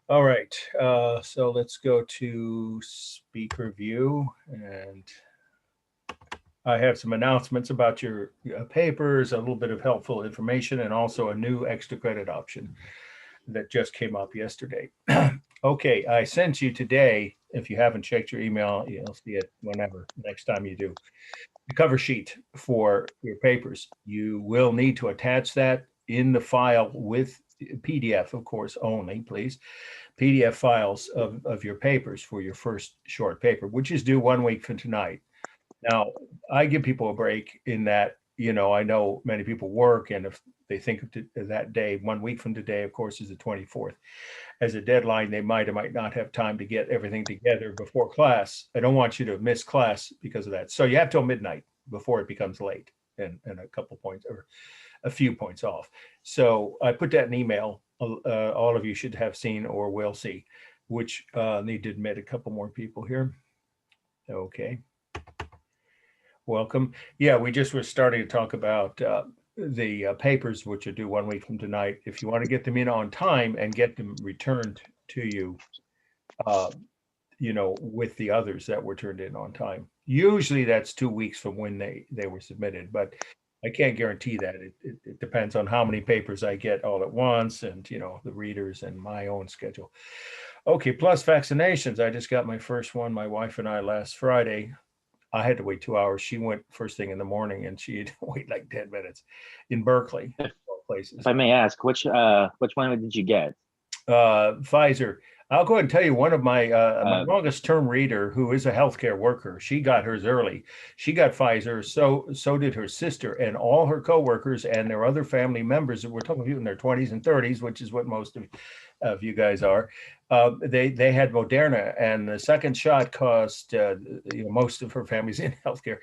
All right, so let's go to speaker view, and I have some announcements about your papers, a little bit of helpful information, and also a new extra credit option that just came up yesterday. Okay, I sent you today, if you haven't checked your email, you'll see it whenever, next time you do, the cover sheet for your papers. You will need to attach that in the file with PDF, of course, only, please. PDF files of your papers for your first short paper, which is due 1 week from tonight. Now, I give people a break in that, I know many people work, and if they think of that day, 1 week from today, of course, is the 24th, as a deadline, they might or might not have time to get everything together before class. I don't want you to miss class because of that. So you have till midnight before it becomes late and a couple points or a few points off. So I put that in email. All of you should have seen or will see, which need to admit a couple more people here. Okay. Welcome. Yeah, we just were starting to talk about the papers, which are due 1 week from tonight. If you want to get them in on time and get them returned to you, uh, with the others that were turned in on time. Usually that's 2 weeks from when they were submitted, but I can't guarantee that. It depends on how many papers I get all at once, and the readers and my own schedule. Okay, plus vaccinations. I just got my first one, my wife and I, last Friday. I had to wait 2 hours. She went first thing in the morning, and she had to wait like 10 minutes in Berkeley, If, places. if I may ask, which one did you get? Pfizer. I'll go ahead and tell you, one of my longest term reader, who is a healthcare worker, she got hers early. She got Pfizer. So did her sister and all her coworkers and their other family members. We're talking about people in their 20s and 30s, which is what most of you guys are. They had Moderna, and the second shot cost most of her family's in healthcare.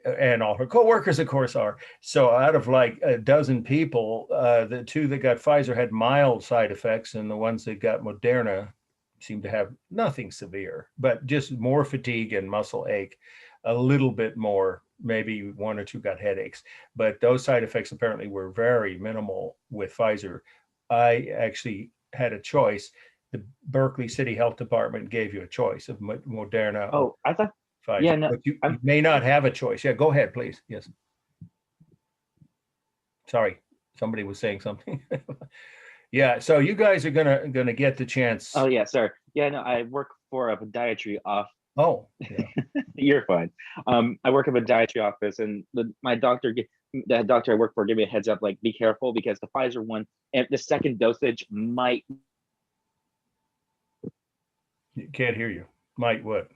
And all her coworkers, of course, are. So out of like a dozen people, the two that got Pfizer had mild side effects, and the ones that got Moderna seemed to have nothing severe, but just more fatigue and muscle ache, a little bit more. Maybe one or two got headaches, but those side effects apparently were very minimal with Pfizer. I actually had a choice. The Berkeley City Health Department gave you a choice of Moderna or Oh, I thought, yeah, Pfizer, no, but you I'm may not have a choice. Yeah, go ahead, please. Yes. Sorry, somebody was saying something. Yeah, so you guys are gonna get the chance. Oh yeah, sorry. Yeah, no, I work for a podiatry off. Oh, yeah. You're fine. I work at a podiatry office, and the doctor I work for gave me a heads up, like be careful because the Pfizer one and the second dosage might. Can't hear you. Might what?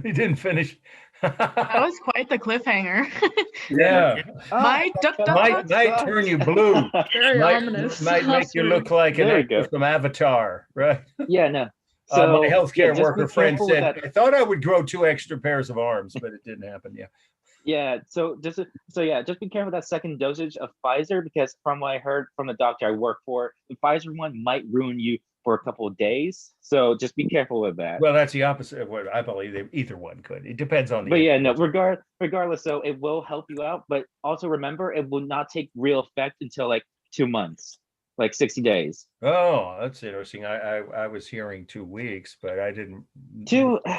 He didn't finish. That was quite the cliffhanger. Yeah. Might Might turn you blue. Very Might ominous. might make you look like an There we actor go. from Avatar, right? Yeah, no. My So yeah, healthcare just be worker friend careful with said, that. I thought I would grow 2 extra pairs of arms, but it didn't happen. Yeah. Yeah, just be careful with that second dosage of Pfizer because from what I heard from the doctor I work for, the Pfizer one might ruin you for a couple of days. So just be careful with that. Well, that's the opposite of what I believe. Either one could. It depends on the But yeah, no, individual. regardless, so it will help you out, but also remember it will not take real effect until like 2 months, like 60 days. Oh, that's interesting. I was hearing 2 weeks, but I didn't.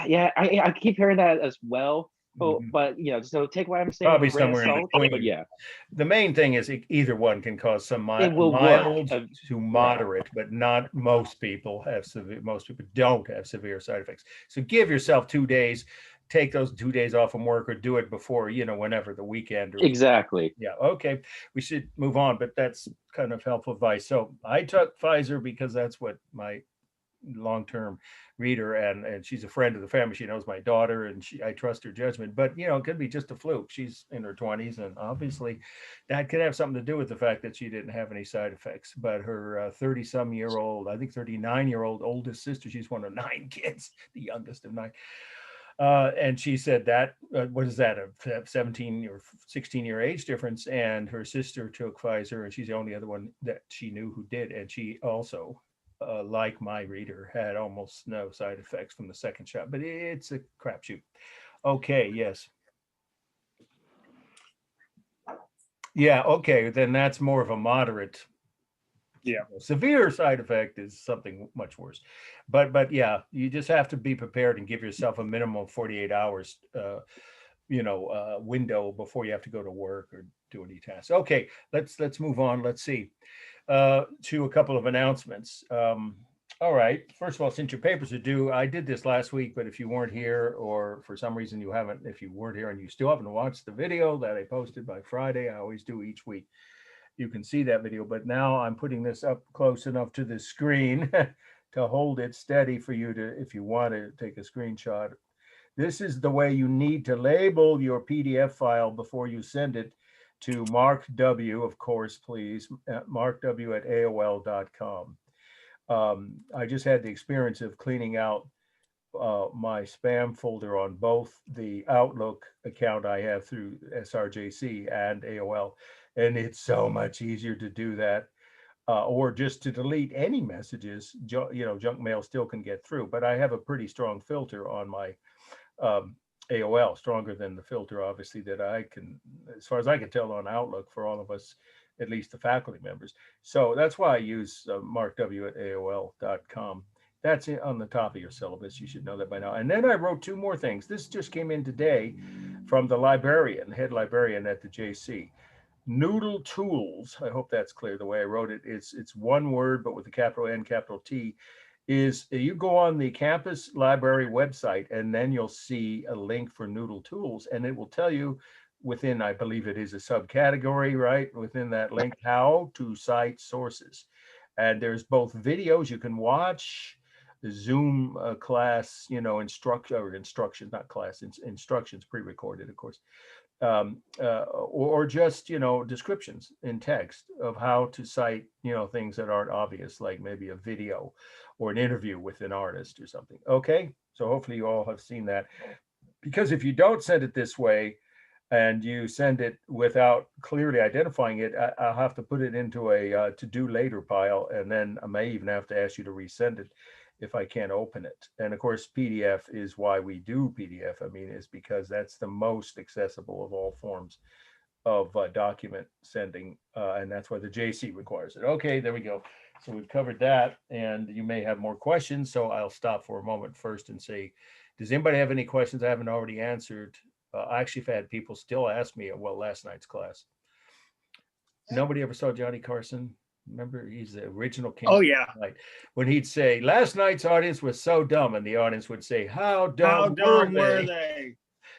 Yeah, I keep hearing that as well. Oh, Mhm. but so take what I'm saying with Probably a grain of somewhere in salt. But between. yeah, The main thing is either one can cause some it will work. mild to Right. moderate, but not most people have severe. Most people don't have severe side effects. So give yourself 2 days. Take those 2 days off from work, or do it before, whenever, the weekend or Exactly. yeah. Okay, we should move on, but that's kind of helpful advice. So I took Pfizer because that's what my long-term reader, and she's a friend of the family. She knows my daughter, and I trust her judgment. But it could be just a fluke. She's in her 20s, and obviously that could have something to do with the fact that she didn't have any side effects. But her 30-some-year-old, I think 39-year-old oldest sister, she's one of 9 kids, the youngest of 9. And she said that, what is that, a 17 or 16-year age difference? And her sister took Pfizer, and she's the only other one that she knew who did. And she also, like my reader, had almost no side effects from the second shot, but it's a crapshoot. Okay, yes. Yeah, okay, then that's more of a moderate Yeah. Severe side effect is something much worse. But yeah, you just have to be prepared and give yourself a minimum of 48 hours, window before you have to go to work or do any tasks. Okay, let's move on. Let's see to a couple of announcements. All right. First of all, since your papers are due, I did this last week, but if you weren't here or for some reason you haven't, if you weren't here and you still haven't watched the video that I posted by Friday, I always do each week. You can see that video, but now I'm putting this up close enough to the screen to hold it steady for you to, if you want to take a screenshot. This is the way you need to label your PDF file before you send it to Mark W, of course, please, markw@aol.com. I just had the experience of cleaning out my spam folder on both the Outlook account I have through SRJC and AOL. And it's so much easier to do that, or just to delete any messages. Junk mail still can get through, but I have a pretty strong filter on my AOL, stronger than the filter, obviously, that I can, as far as I can tell, on Outlook for all of us, at least the faculty members. So that's why I use markw@aol.com. That's on the top of your syllabus. You should know that by now. And then I wrote two more things. This just came in today from the librarian, head librarian at the JC. Noodle Tools, I hope that's clear the way I wrote it. It's one word, but with a capital N, capital T, is you go on the campus library website and then you'll see a link for Noodle Tools, and it will tell you within, I believe it is a subcategory, right? Within that link, how to cite sources. And there's both videos you can watch, the Zoom class, instructions, not class, instructions pre-recorded, of course. Or just descriptions in text of how to cite things that aren't obvious, like maybe a video or an interview with an artist or something. Okay, so hopefully you all have seen that, because if you don't send it this way and you send it without clearly identifying it, I'll have to put it into a to do later pile, and then I may even have to ask you to resend it if I can't open it. And of course, PDF is why we do PDF. I mean, it's because that's the most accessible of all forms of document sending. And that's why the JC requires it. Okay, there we go. So we've covered that, and you may have more questions. So I'll stop for a moment first and say, does anybody have any questions I haven't already answered? I actually have had people still ask me, last night's class. Nobody ever saw Johnny Carson? Remember, he's the original king. Oh, yeah. When he'd say, last night's audience was so dumb, and the audience would say, how dumb were they?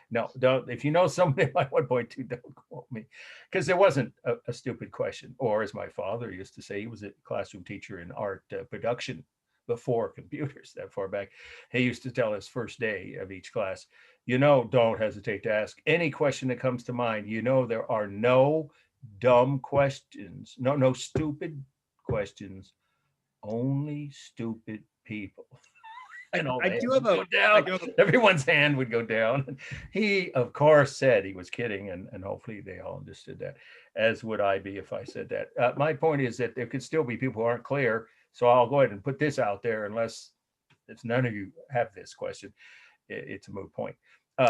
No, don't. If you know somebody by 1.2, don't quote me, because there wasn't a stupid question. Or as my father used to say, he was a classroom teacher in art production before computers that far back. He used to tell us first day of each class, don't hesitate to ask any question that comes to mind. There are no dumb questions, no stupid questions, only stupid people. And all everyone's hand would go down. He, of course, said he was kidding, and hopefully they all understood that, as would I be if I said that. My point is that there could still be people who aren't clear, so I'll go ahead and put this out there, unless if none of you have this question, it's a moot point.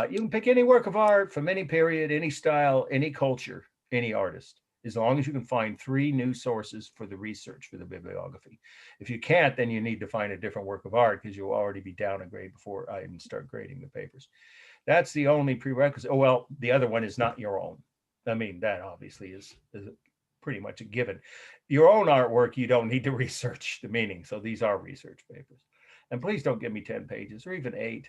You can pick any work of art from any period, any style, any culture, any artist, as long as you can find 3 new sources for the research, for the bibliography. If you can't, then you need to find a different work of art, because you'll already be down a grade before I even start grading the papers. That's the only prerequisite. Oh, well, the other one is not your own. I mean, that obviously is pretty much a given. Your own artwork, you don't need to research the meaning. So these are research papers. And please don't give me 10 pages or even 8.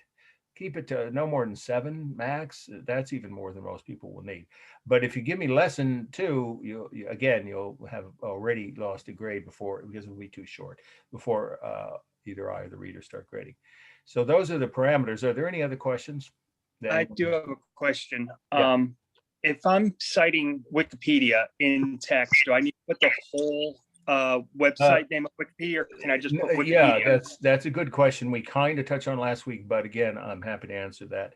Keep it to no more than 7 max. That's even more than most people will need. But if you give me less than 2, you'll have already lost a grade because it'll be too short before either I or the reader start grading. So those are the parameters. Are there any other questions? I do have a question. Yeah. If I'm citing Wikipedia in text, do I need to put the whole website name of Wikipedia, or can I just put Wikipedia? Yeah, that's a good question. We kind of touched on last week, but again, I'm happy to answer that.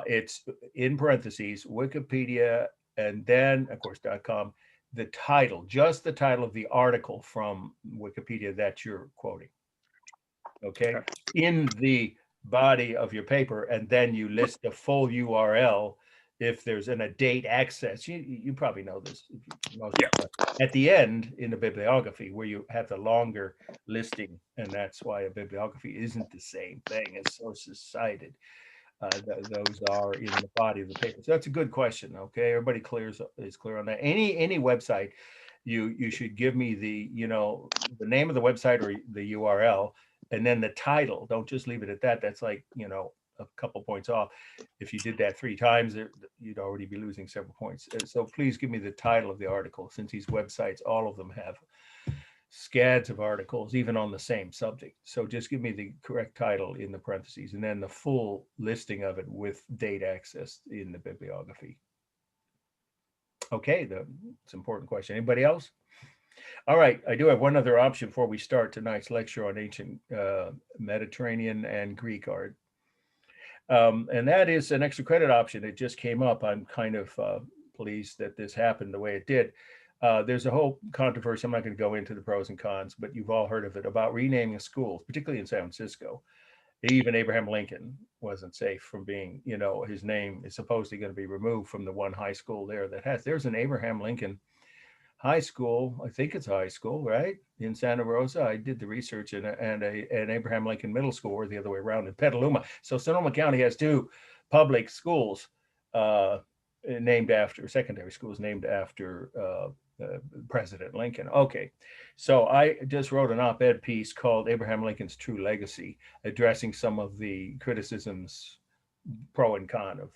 It's in parentheses, Wikipedia, and then of course .com, the title, just the title of the article from Wikipedia that you're quoting. Okay, in the body of your paper, and then you list the full URL if there's a date access, you probably know this. Yeah. At the end in the bibliography where you have the longer listing, and that's why a bibliography isn't the same thing as sources cited. Those are in the body of the paper. So that's a good question. Okay, everybody is clear on that. Any website, you should give me the the name of the website or the URL, and then the title. Don't just leave it at that. That's like a couple points off. If you did that 3 times, you'd already be losing several points. So please give me the title of the article, since these websites, all of them have scads of articles, even on the same subject. So just give me the correct title in the parentheses, and then the full listing of it with date access in the bibliography. Okay, it's an important question. Anybody else? All right, I do have one other option before we start tonight's lecture on ancient Mediterranean and Greek art. And that is an extra credit option. It just came up. I'm kind of pleased that this happened the way it did. There's a whole controversy. I'm not going to go into the pros and cons, but you've all heard of it, about renaming schools, particularly in San Francisco. Even Abraham Lincoln wasn't safe from being, his name is supposedly going to be removed from the one high school there there's an Abraham Lincoln high school. I think it's a high school, right? In Santa Rosa. I did the research, and an Abraham Lincoln Middle School, or the other way around, in Petaluma. So Sonoma County has 2 public schools named after, secondary schools named after President Lincoln. Okay, so I just wrote an op-ed piece called Abraham Lincoln's True Legacy, addressing some of the criticisms, pro and con, of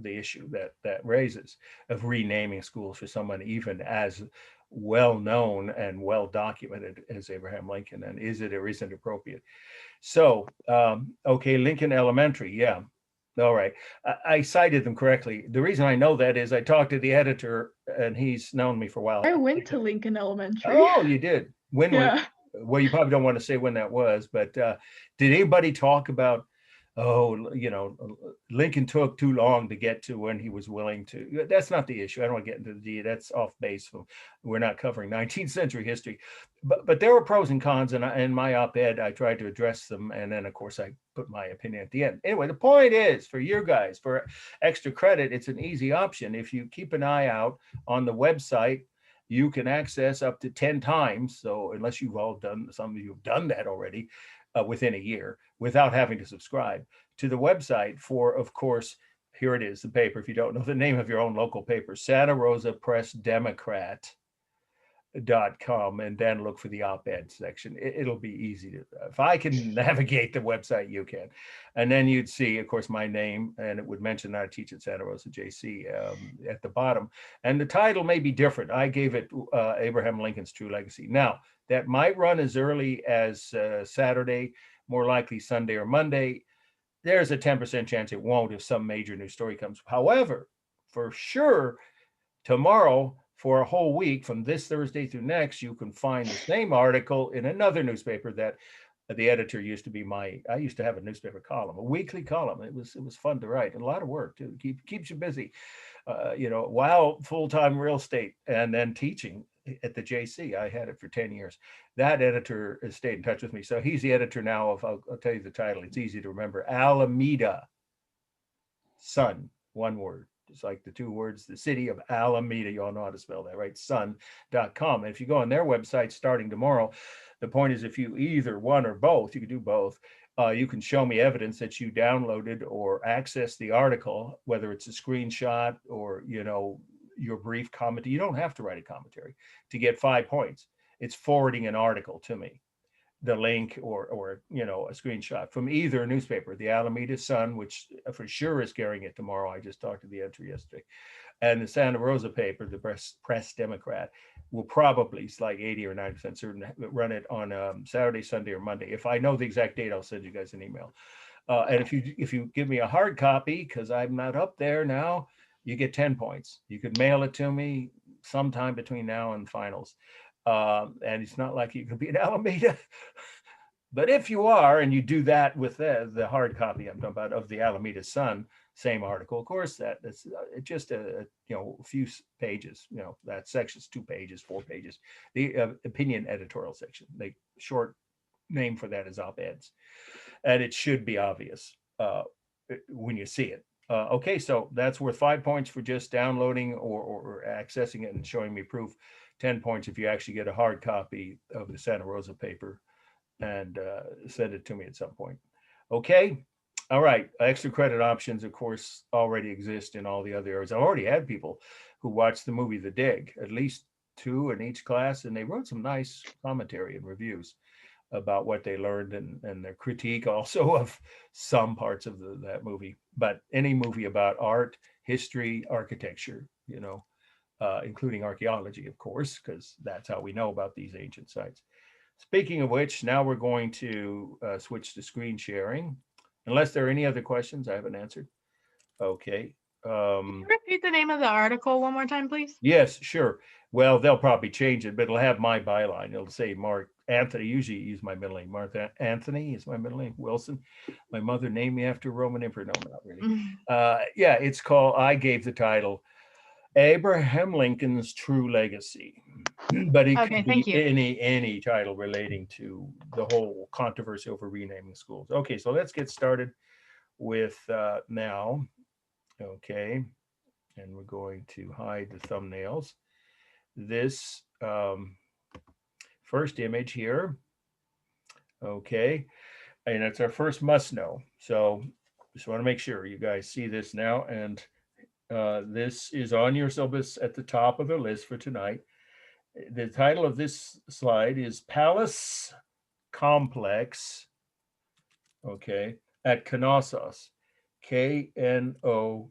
the issue that raises, of renaming schools for someone even as well known and well documented as Abraham Lincoln, and is it or isn't appropriate. So okay, Lincoln Elementary, yeah. All right, I cited them correctly. The reason I know that is I talked to the editor, and he's known me for a while. I went to Lincoln Elementary. Oh, you did? When? Yeah. Well, you probably don't want to say when that was, but did anybody talk about, Lincoln took too long to get to when he was willing to? That's not the issue. I don't want to get into the that's off base. We're not covering 19th century history, but there were pros and cons, and in my op-ed I tried to address them, and then of course I put my opinion at the end. Anyway, the point is, for you guys, for extra credit, it's an easy option. If you keep an eye out on the website, you can access up to 10 times. So unless some of you have done that already, within a year, without having to subscribe to the website for, of course, here it is, the paper. If you don't know the name of your own local paper, Santa Rosa Press Democrat.com, and then look for the op-ed section. It'll be easy to, if I can navigate the website, you can. And then you'd see, of course, my name, and it would mention that I teach at Santa Rosa JC at the bottom. And the title may be different. I gave it Abraham Lincoln's True Legacy. Now, that might run as early as Saturday, more likely Sunday or Monday. There's a 10% chance it won't if some major news story comes. However, for sure, tomorrow, for a whole week, from this Thursday through next, you can find the same article in another newspaper that the editor used to be I used to have a newspaper column, a weekly column. It was fun to write, and a lot of work too. Keeps you busy, while full-time real estate and then teaching at the JC. I had it for 10 years. That editor has stayed in touch with me. So he's the editor now of, I'll tell you the title. It's easy to remember. Alameda Sun, one word. It's like the 2 words, the city of Alameda. You all know how to spell that, right? Sun.com. And if you go on their website starting tomorrow, the point is, if you either one or both, you can do both. You can show me evidence that you downloaded or accessed the article, whether it's a screenshot or, your brief comment. You don't have to write a commentary to get 5 points. It's forwarding an article to me, the link or a screenshot from either newspaper, the Alameda Sun, which for sure is carrying it tomorrow. I just talked to the editor yesterday, and the Santa Rosa paper, the Press Democrat, will probably, it's like 80 or 90% certain, run it on Saturday, Sunday, or Monday. If I know the exact date, I'll send you guys an email. And if you give me a hard copy, because I'm not up there now, you get 10 points. You could mail it to me sometime between now and finals. And it's not like you can be in Alameda. But if you are, and you do that with the hard copy I'm talking about of the Alameda Sun, same article, of course, that's just a few pages. That section's 2 pages, 4 pages. The opinion editorial section, the short name for that is op-eds, and it should be obvious when you see it. Okay, so that's worth 5 points for just downloading or accessing it and showing me proof. 10 points if you actually get a hard copy of the Santa Rosa paper and send it to me at some point. Okay. All right. Extra credit options, of course, already exist in all the other areas. I've already had people who watched the movie The Dig, at least 2 in each class, and they wrote some nice commentary and reviews about what they learned and their critique also of some parts of that movie. But any movie about art, history, architecture, including archaeology, of course, because that's how we know about these ancient sites. Speaking of which, now we're going to switch to screen sharing. Unless there are any other questions I haven't answered. Okay. Can you repeat the name of the article one more time, please? Yes, sure. Well, they'll probably change it, but it'll have my byline. It'll say Mark Anthony. Usually use my middle name. Martha Anthony is my middle name. Wilson. My mother named me after a Roman emperor. No, not really. Yeah, it's called, I gave the title Abraham Lincoln's True Legacy. But it Okay, could thank be you. any title relating to the whole controversy over renaming schools. Okay, so let's get started with now. Okay, and we're going to hide the thumbnails. This first image here. Okay, and it's our first must know. So just want to make sure you guys see this now. And this is on your syllabus at the top of the list for tonight. The title of this slide is Palace Complex, okay, at Knossos, Knossos.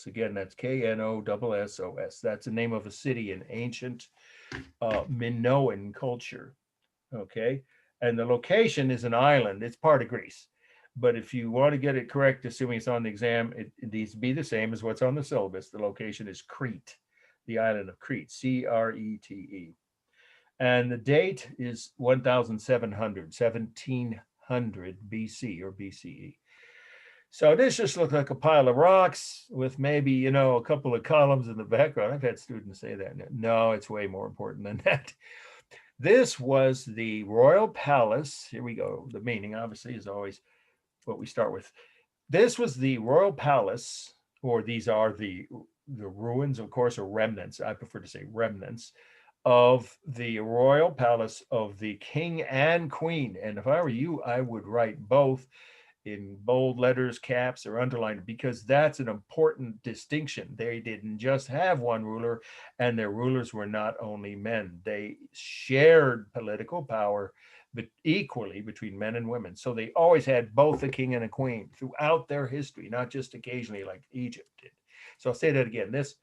Again, that's Knossos. That's the name of a city in ancient Minoan culture, okay? And the location is an island. It's part of Greece. But if you want to get it correct, assuming it's on the exam, it needs to be the same as what's on the syllabus. The location is Crete, the island of Crete, Crete. And the date is 1700 BC or BCE. So this just looks like a pile of rocks with maybe, a couple of columns in the background. I've had students say that. No, it's way more important than that. This was the royal palace. Here we go. The meaning, obviously, is always what we start with. This was the royal palace, or these are the ruins, of course, or remnants. I prefer to say remnants of the royal palace of the king and queen. And if I were you, I would write both in bold letters, caps, or underline, because that's an important distinction. They didn't just have one ruler, and their rulers were not only men. They shared political power, but equally between men and women. So they always had both a king and a queen throughout their history, not just occasionally like Egypt did. So I'll say that again. This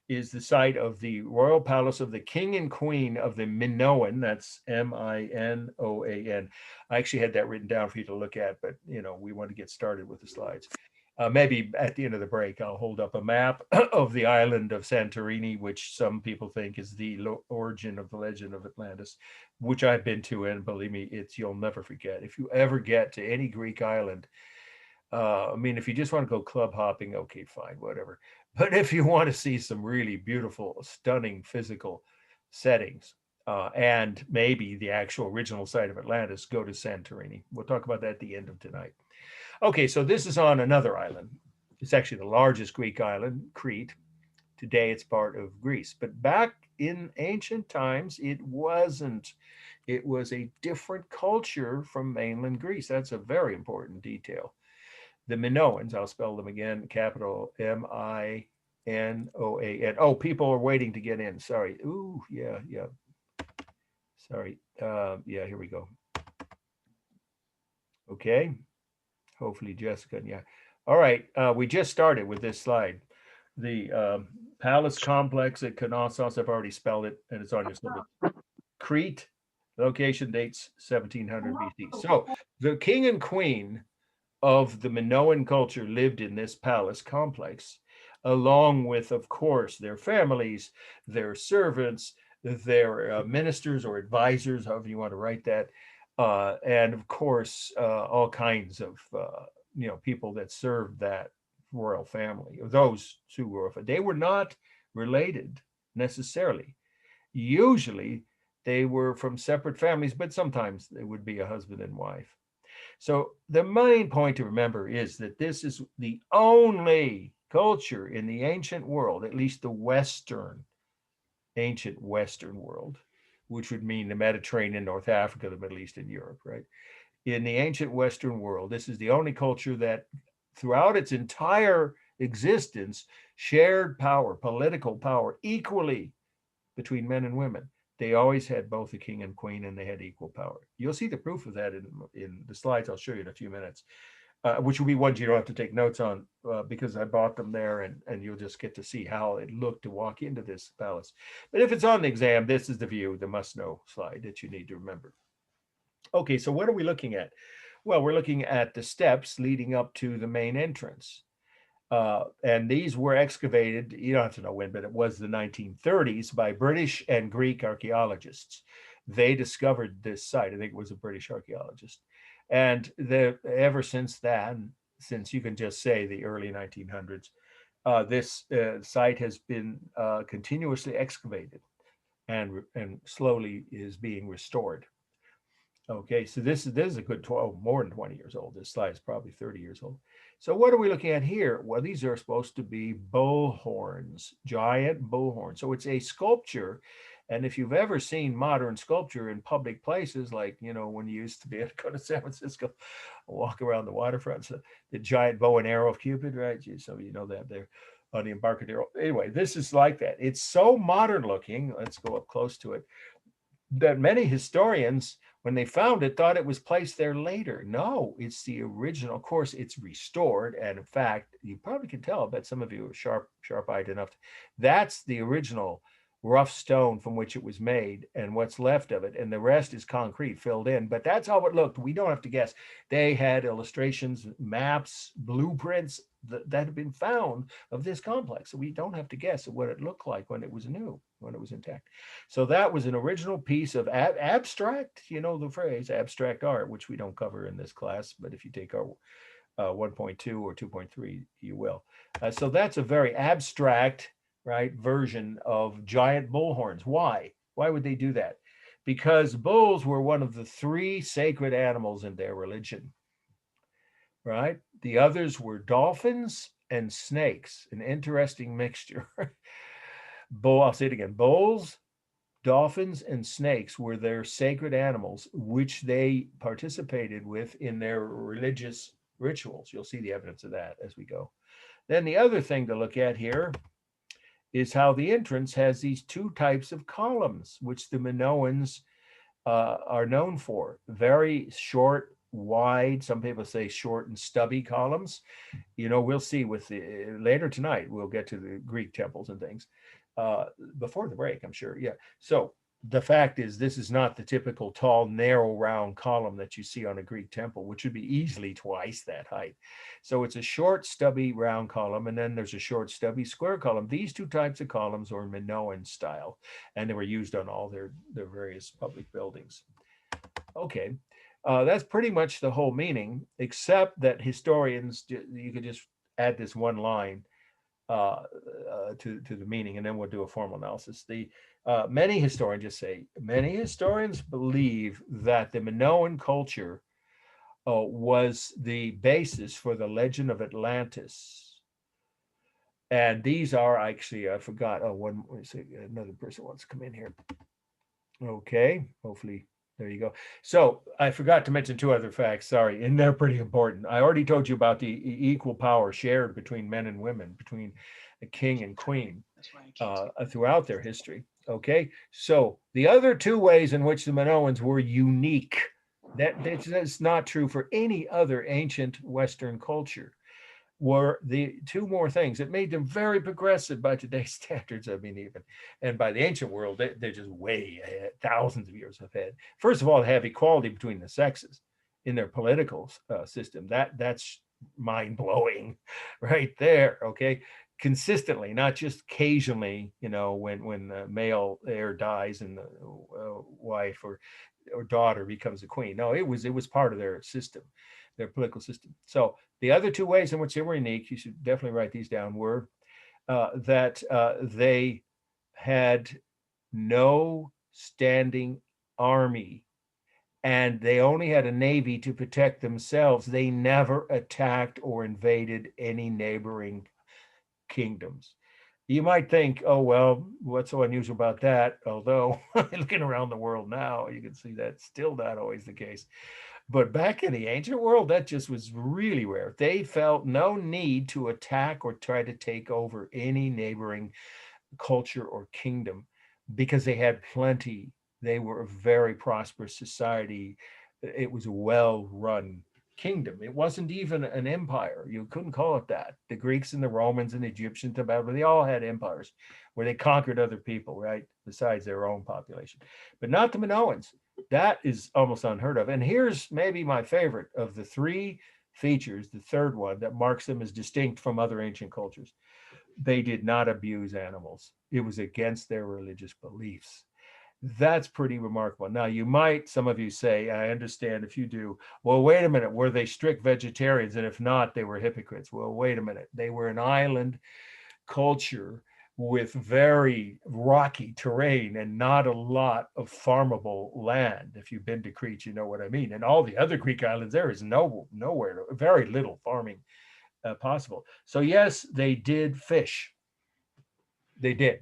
is the site of the royal palace of the king and queen of the Minoan. That's Minoan. I actually had that written down for you to look at, but we want to get started with the slides. Maybe at the end of the break, I'll hold up a map of the island of Santorini, which some people think is the origin of the legend of Atlantis, which I've been to, and believe me, you'll never forget. If you ever get to any Greek island, if you just want to go club hopping, okay, fine, whatever. But if you want to see some really beautiful, stunning physical settings, and maybe the actual original site of Atlantis, go to Santorini. We'll talk about that at the end of tonight. Okay, so this is on another island. It's actually the largest Greek island, Crete. Today it's part of Greece. But back in ancient times, it wasn't. It was a different culture from mainland Greece. That's a very important detail. The Minoans, I'll spell them again, capital Minoan. Oh, people are waiting to get in. Sorry. Ooh, yeah. Sorry. Yeah, here we go. Okay. Hopefully Jessica, yeah. All right, we just started with this slide. The palace complex at Knossos, I've already spelled it, and it's on your syllabus. Crete, location dates 1700 BC. So the king and queen of the Minoan culture lived in this palace complex, along with, of course, their families, their servants, their ministers or advisors, however you want to write that, and of course, all kinds of people that served that royal family, or those two royal families. They were not related necessarily. Usually, they were from separate families, but sometimes they would be a husband and wife. So the main point to remember is that this is the only culture in the ancient world, at least the ancient Western world, which would mean the Mediterranean, North Africa, the Middle East, and Europe, right? In the ancient Western world, this is the only culture that throughout its entire existence shared power, political power, equally between men and women. They always had both a king and queen, and they had equal power. You'll see the proof of that in the slides I'll show you in a few minutes, which will be ones you don't have to take notes on because I bought them there, and you'll just get to see how it looked to walk into this palace. But if it's on the exam, this is the view, the must-know slide that you need to remember. Okay, so what are we looking at? Well, we're looking at the steps leading up to the main entrance. And these were excavated, you don't have to know when, but it was the 1930s by British and Greek archaeologists. They discovered this site. I think it was a British archaeologist. And ever since then, since you can just say the early 1900s, this site has been continuously excavated and slowly is being restored. Okay, so this is a good 12, more than 20 years old. This slide is probably 30 years old. So what are we looking at here? Well, these are supposed to be bull horns, giant bull horns. So it's a sculpture. And if you've ever seen modern sculpture in public places, like, you know, when you used to be able to go to San Francisco, walk around the waterfront, so the giant bow and arrow of Cupid, right? So you know that there on the Embarcadero. Anyway, this is like that. It's so modern looking. Let's go up close to it, that many historians, when they found it, thought it was placed there later. No, it's the original. Of course, it's restored. And in fact, you probably can tell, but some of you are sharp-eyed enough. That's the original rough stone from which it was made and what's left of it. And the rest is concrete filled in. But that's how it looked. We don't have to guess. They had illustrations, maps, blueprints that had been found of this complex. So we don't have to guess at what it looked like when it was new, when it was intact. So that was an original piece of abstract, you know the phrase, abstract art, which we don't cover in this class, but if you take our 1.2 or 2.3, you will. So that's a very abstract, right, version of giant bull horns. Why? Why would they do that? Because bulls were one of the 3 sacred animals in their religion, right? The others were dolphins and snakes, an interesting mixture. I'll say it again, bulls, dolphins, and snakes were their sacred animals, which they participated with in their religious rituals. You'll see the evidence of that as we go. Then the other thing to look at here is how the entrance has these 2 types of columns, which the Minoans are known for. Very short, wide, some people say short and stubby columns. You know, we'll see with later tonight, we'll get to the Greek temples and things before the break, I'm sure. Yeah. So the fact is, this is not the typical tall, narrow, round column that you see on a Greek temple, which would be easily twice that height. So it's a short, stubby, round column, and then there's a short, stubby, square column. These 2 types of columns are Minoan style, and they were used on all their various public buildings. Okay, that's pretty much the whole meaning, except that historians, you could just add this one line to the meaning, and then we'll do a formal analysis. Many historians believe that the Minoan culture was the basis for the legend of Atlantis. And these are actually, I forgot, another person wants to come in here. Okay, hopefully, there you go. So I forgot to mention 2 other facts, sorry, and they're pretty important. I already told you about the equal power shared between men and women, between the king and queen throughout their history. Okay, so the other 2 ways in which the Minoans were unique, that's not true for any other ancient Western culture, were the 2 more things that made them very progressive by today's standards. I mean, even, and by the ancient world, they're just way ahead, thousands of years ahead. First of all, they have equality between the sexes in their political system. That's mind-blowing right there. Okay, consistently, not just occasionally, you know, when the male heir dies and the wife or daughter becomes a queen. No, it was part of their system, their political system. So the other 2 ways in which they were unique, you should definitely write these down, were that they had no standing army and they only had a navy to protect themselves. They never attacked or invaded any neighboring kingdoms. You might think, oh, well, what's so unusual about that? Although looking around the world now, you can see that's still not always the case. But back in the ancient world, that just was really rare. They felt no need to attack or try to take over any neighboring culture or kingdom because they had plenty. They were a very prosperous society. It was a well-run kingdom. It wasn't even an empire. You couldn't call it that. The Greeks and the Romans and the Egyptians, they all had empires where they conquered other people, right? Besides their own population, but not the Minoans. That is almost unheard of. And here's maybe my favorite of the three features, the third one that marks them as distinct from other ancient cultures. They did not abuse animals. It was against their religious beliefs. That's pretty remarkable. Now, some of you say, I understand if you do, well, wait a minute, were they strict vegetarians? And if not, they were hypocrites. Well, wait a minute. They were an island culture with very rocky terrain and not a lot of farmable land. If you've been to Crete, you know what I mean. And all the other Greek islands, there is nowhere, very little farming possible. So yes, they did fish. They did,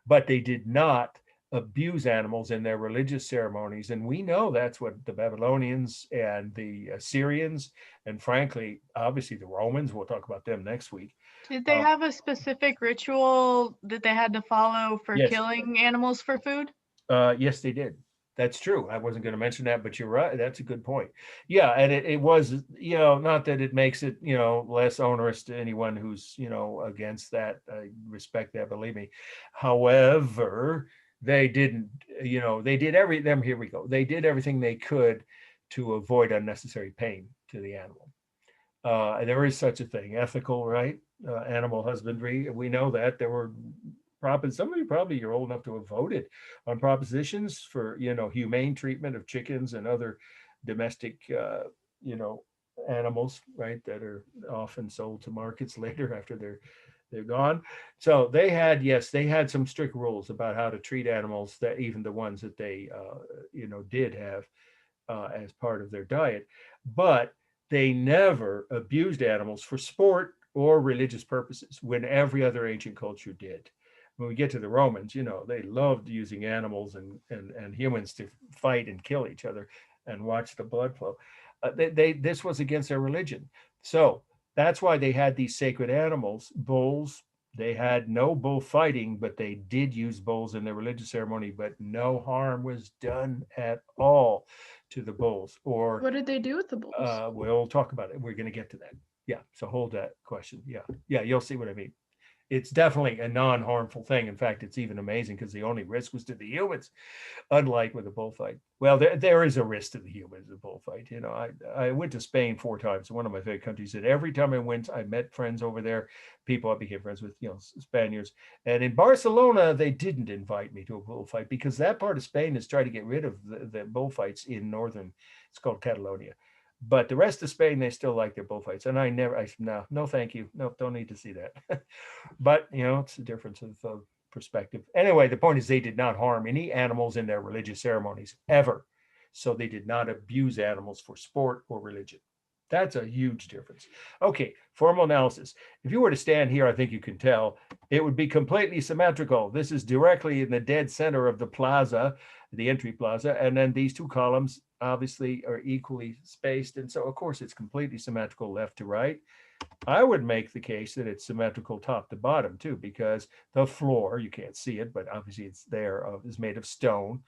but they did not abuse animals in their religious ceremonies. And we know that's what the Babylonians and the Assyrians, and frankly, obviously the Romans, we'll talk about them next week. Did they have a specific ritual that they had to follow for Yes. killing animals for food? Yes, they did. That's true. I wasn't going to mention that, but you're right. That's a good point. Yeah, and it was, not that it makes it, less onerous to anyone who's, against that. I respect that, believe me. However, they didn't, they did here we go. They did everything they could to avoid unnecessary pain to the animal. There is such a thing, ethical, right? Animal husbandry. We know that there were some of you probably you're old enough to have voted on propositions for humane treatment of chickens and other domestic animals, right, that are often sold to markets later after they're gone. So they had some strict rules about how to treat animals, that even the ones that they did have as part of their diet, but they never abused animals for sport or religious purposes when every other ancient culture did. When we get to the Romans, they loved using animals and humans to fight and kill each other and watch the blood flow. This was against their religion. So that's why they had these sacred animals, bulls. They had no bullfighting, but they did use bulls in their religious ceremony, but no harm was done at all to the bulls. Or What did they do with the bulls? we'll talk about it. We're going to get to that. Yeah. So hold that question. Yeah. You'll see what I mean. It's definitely a non-harmful thing. In fact, it's even amazing because the only risk was to the humans, unlike with a bullfight. Well, there is a risk to the humans in a bullfight. I went to Spain 4 times, one of my favorite countries, and every time I went, I met friends over there, people I became friends with, Spaniards. And in Barcelona, they didn't invite me to a bullfight because that part of Spain is trying to get rid of the bullfights in northern, it's called Catalonia. But the rest of Spain, they still like their bullfights. And no, thank you. No, don't need to see that. But, it's a difference of perspective. Anyway, the point is they did not harm any animals in their religious ceremonies ever. So they did not abuse animals for sport or religion. That's a huge difference. Okay, formal analysis. If you were to stand here, I think you can tell, it would be completely symmetrical. This is directly in the dead center of the plaza, the entry plaza, and then these 2 columns obviously are equally spaced. And so, of course, it's completely symmetrical left to right. I would make the case that it's symmetrical top to bottom, too, because the floor, you can't see it, but obviously it's there, is made of stone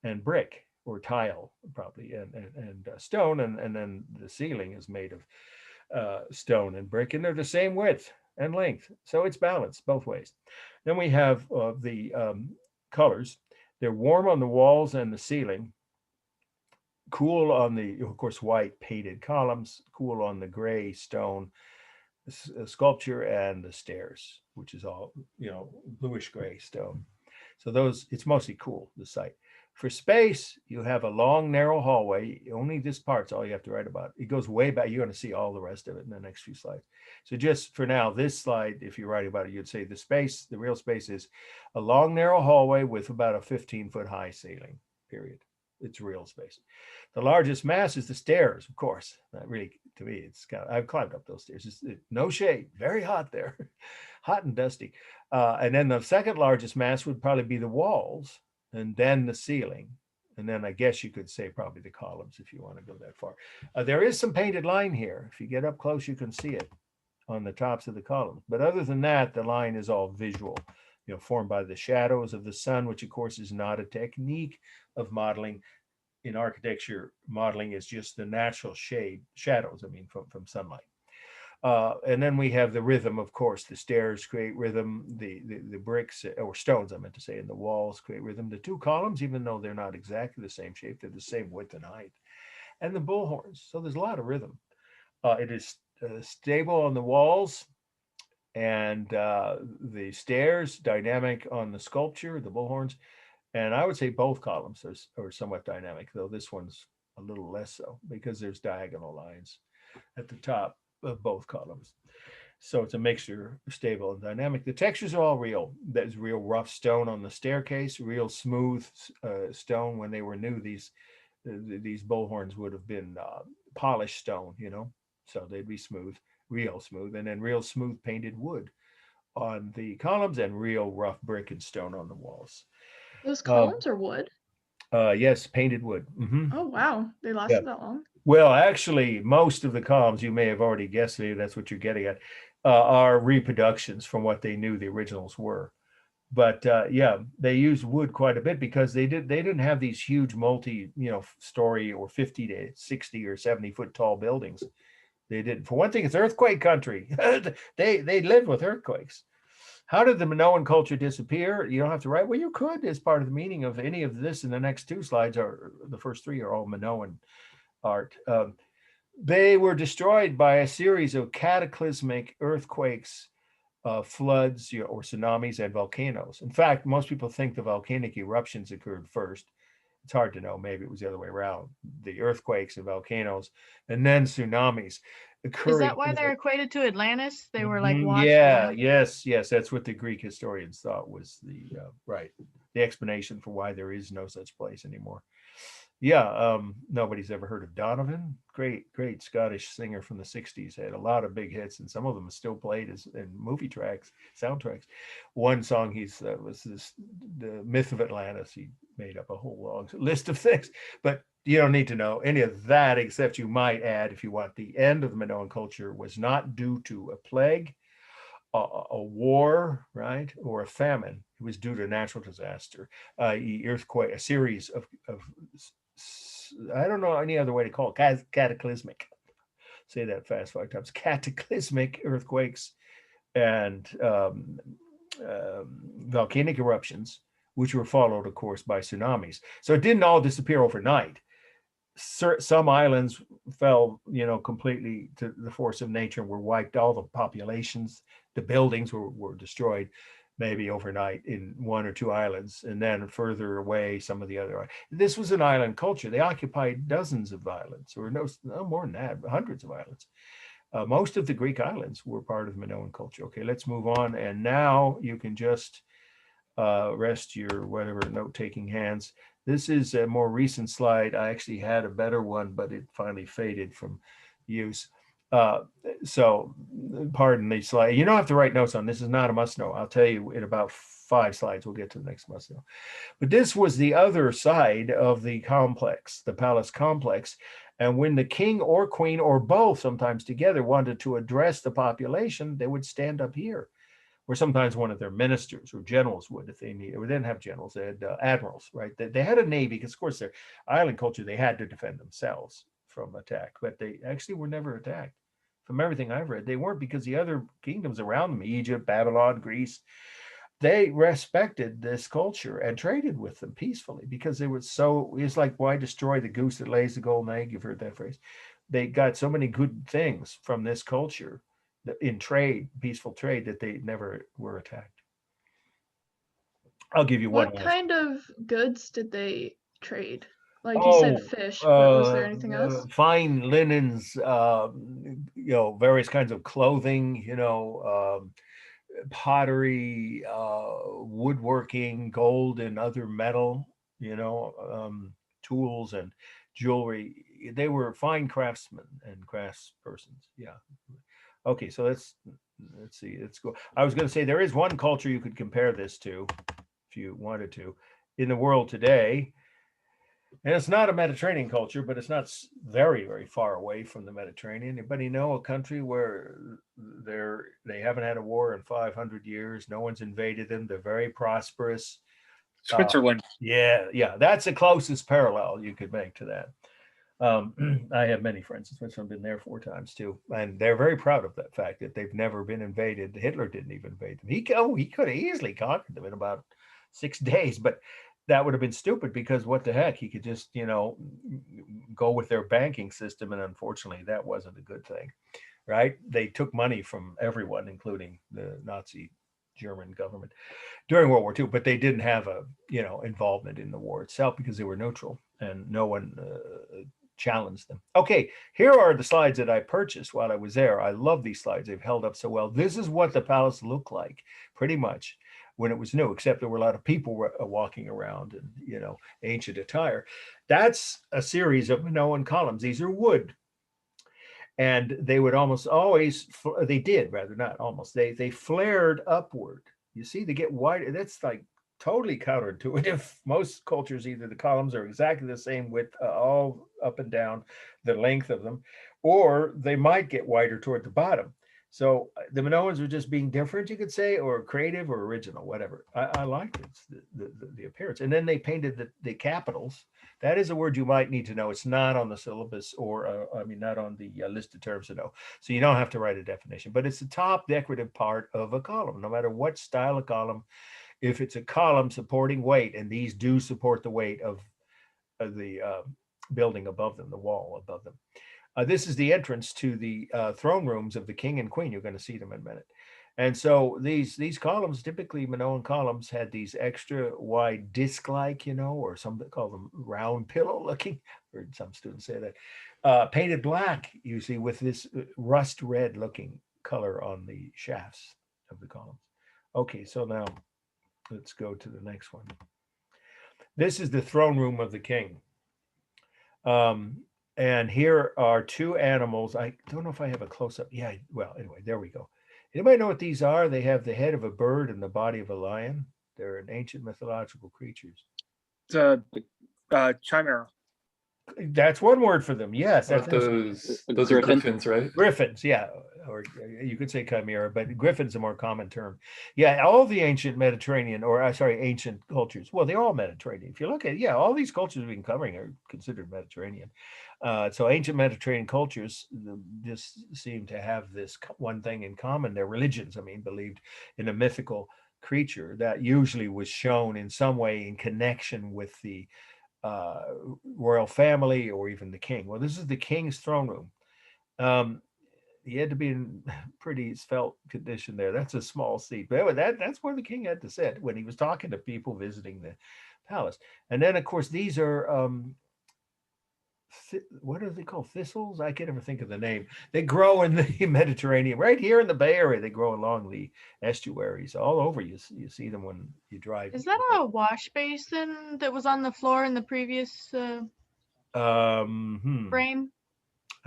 and brick, or tile, probably, and stone, and then the ceiling is made of stone and brick, and they're the same width and length. So it's balanced both ways. Then we have the colors. They're warm on the walls and the ceiling, cool on the, of course, white painted columns, cool on the gray stone sculpture and the stairs, which is all, bluish gray stone. So it's mostly cool, the site. For space, you have a long, narrow hallway. Only this part's all you have to write about. It goes way back. You're going to see all the rest of it in the next few slides. So just for now, this slide, if you're writing about it, you'd say the real space is a long, narrow hallway with about a 15-foot high ceiling, period. it's real space. The largest mass is the stairs, of course. Not really, to me, it's kind of, I've climbed up those stairs. No shade, very hot there, hot and dusty. And then the second largest mass would probably be the walls, and then the ceiling. And then I guess you could say probably the columns if you want to go that far. There is some painted line here. If you get up close, you can see it on the tops of the columns. But other than that, the line is all visual, formed by the shadows of the sun, which of course is not a technique of modeling. In architecture, modeling is just the natural shadows, from sunlight. And then we have the rhythm, of course. The stairs create rhythm. The bricks, or stones, I meant to say, in the walls create rhythm. The two columns, even though they're not exactly the same shape, they're the same width and height. And the bullhorns. So there's a lot of rhythm. It is stable on the walls, and the stairs dynamic on the sculpture, the bullhorns. And I would say both columns are somewhat dynamic, though this one's a little less so because there's diagonal lines at the top of both columns. So it's a mixture of stable and dynamic. The textures are all real. There's real rough stone on the staircase, real smooth stone. When they were new, these bullhorns would have been polished stone, so they'd be smooth, real smooth, and then real smooth painted wood on the columns and real rough brick and stone on the walls. Those columns are wood? Yes, painted wood. Mm-hmm. Oh, wow. They lasted that long? Well, actually, most of the columns, you may have already guessed, maybe that's what you're getting at, are reproductions from what they knew the originals were. But yeah, they used wood quite a bit because they didn't have these huge story or 50 to 60 or 70 foot tall buildings. They didn't. For one thing, it's earthquake country. They lived with earthquakes. How did the Minoan culture disappear? You don't have to write. Well, you could, as part of the meaning of any of this. In the next two slides, the first three are all Minoan art. They were destroyed by a series of cataclysmic earthquakes, floods, or tsunamis, and volcanoes. In fact, most people think the volcanic eruptions occurred first. It's hard to know. Maybe it was the other way around. The earthquakes and volcanoes, and then tsunamis. Is that why they're equated to Atlantis? They were like washed yeah, away? yes. That's what the Greek historians thought was the explanation for why there is no such place anymore. Yeah, nobody's ever heard of Donovan. Great Scottish singer from the 60s. Had a lot of big hits, and some of them are still played in movie tracks, soundtracks. One song was the myth of Atlantis. He made up a whole long list of things, but you don't need to know any of that, except you might add, if you want, the end of the Minoan culture was not due to a plague, a war, right, or a famine. It was due to a natural disaster, earthquake, a series of I don't know any other way to call it, cataclysmic. Say that fast 5 times. Cataclysmic earthquakes and volcanic eruptions, which were followed, of course, by tsunamis. So it didn't all disappear overnight. Some islands fell, completely to the force of nature and were wiped. All the populations, the buildings were destroyed, maybe overnight in one or two islands, and then further away, some of the other. This was an island culture. They occupied dozens of islands, or no more than that, hundreds of islands. Most of the Greek islands were part of Minoan culture. Okay, let's move on. And now you can just rest your whatever note-taking hands. This is a more recent slide. I actually had a better one, but it finally faded from use. So pardon the slide. You don't have to write notes on this. Is not a must-know. I'll tell you in about 5 slides. We'll get to the next must-know. But this was the other side of the complex, the palace complex. And when the king or queen or both, sometimes together, wanted to address the population, they would stand up here. Or sometimes one of their ministers or generals would, if they needed. Or they didn't have generals, they had admirals, right? They had a navy, because of course their island culture, they had to defend themselves from attack, but they actually were never attacked. From everything I've read, they weren't, because the other kingdoms around them, Egypt, Babylon, Greece, they respected this culture and traded with them peacefully, because they were it's like, why destroy the goose that lays the golden egg? You've heard that phrase. They got so many good things from this culture in trade, peaceful trade, that they never were attacked. I'll give you one. What kind of goods did they trade? Like you said fish, but was there anything else? Fine linens, various kinds of clothing, pottery, woodworking, gold and other metal, tools and jewelry. They were fine craftsmen and craftspersons. Yeah. Okay, so let's see. Let's go. I was going to say there is one culture you could compare this to, if you wanted to, in the world today. And it's not a Mediterranean culture, but it's not very, very far away from the Mediterranean. Anybody know a country where they haven't had a war in 500 years? No one's invaded them. They're very prosperous. Switzerland. Yeah, that's the closest parallel you could make to that. I have many friends in Switzerland, been there 4 times too, and they're very proud of that fact that they've never been invaded. Hitler didn't even invade them. He could have easily conquered them in about 6 days, but that would have been stupid because what the heck? He could just, go with their banking system, and unfortunately, that wasn't a good thing, right? They took money from everyone, including the Nazi German government during World War II, but they didn't have a involvement in the war itself because they were neutral and no one challenged them. Okay, here are the slides that I purchased while I was there. I love these slides. They've held up so well. This is what the palace looked like pretty much when it was new, except there were a lot of people walking around in ancient attire. That's a series of Minoan columns. These are wood. And they would almost always, they flared upward. You see, they get wider. That's like totally counterintuitive. Most cultures, either the columns are exactly the same width, all up and down the length of them, or they might get wider toward the bottom. So the Minoans were just being different, you could say, or creative or original, whatever. I liked it, the appearance. And then they painted the capitals. That is a word you might need to know. It's not on the syllabus or, not on the list of terms to know. So you don't have to write a definition, but it's the top decorative part of a column, no matter what style of column. If it's a column supporting weight, and these do support the weight of the building above them, the wall above them. This is the entrance to the throne rooms of the king and queen. You're going to see them in a minute. And so these columns, typically Minoan columns, had these extra wide disc-like, or some call them round pillow looking, or some students say that, painted black, you see, with this rust red looking color on the shafts of the columns. Okay, so now let's go to the next one. This is the throne room of the king. And here are 2 animals. I don't know if I have a close-up. Yeah, well, anyway, there we go. Anybody know what these are? They have the head of a bird and the body of a lion. They're an ancient mythological creatures. It's chimera. That's one word for them. Yes. Those are griffins, right? Griffins, yeah. Or you could say chimera, but griffin's a more common term. Yeah, all the ancient Mediterranean, ancient cultures. Well, they're all Mediterranean. If you look at, all these cultures we've been covering are considered Mediterranean. So ancient Mediterranean cultures just seem to have this one thing in common. Their religions, believed in a mythical creature that usually was shown in some way in connection with the royal family or even the king. Well, this is the king's throne room. He had to be in pretty svelte condition there. That's a small seat, but that's where the king had to sit when he was talking to people visiting the palace. And then, of course, these are what are they called? Thistles? I can't ever think of the name. They grow in the Mediterranean, right here in the Bay Area. They grow along the estuaries all over. You see them when you drive. Is that a wash basin that was on the floor in the previous frame?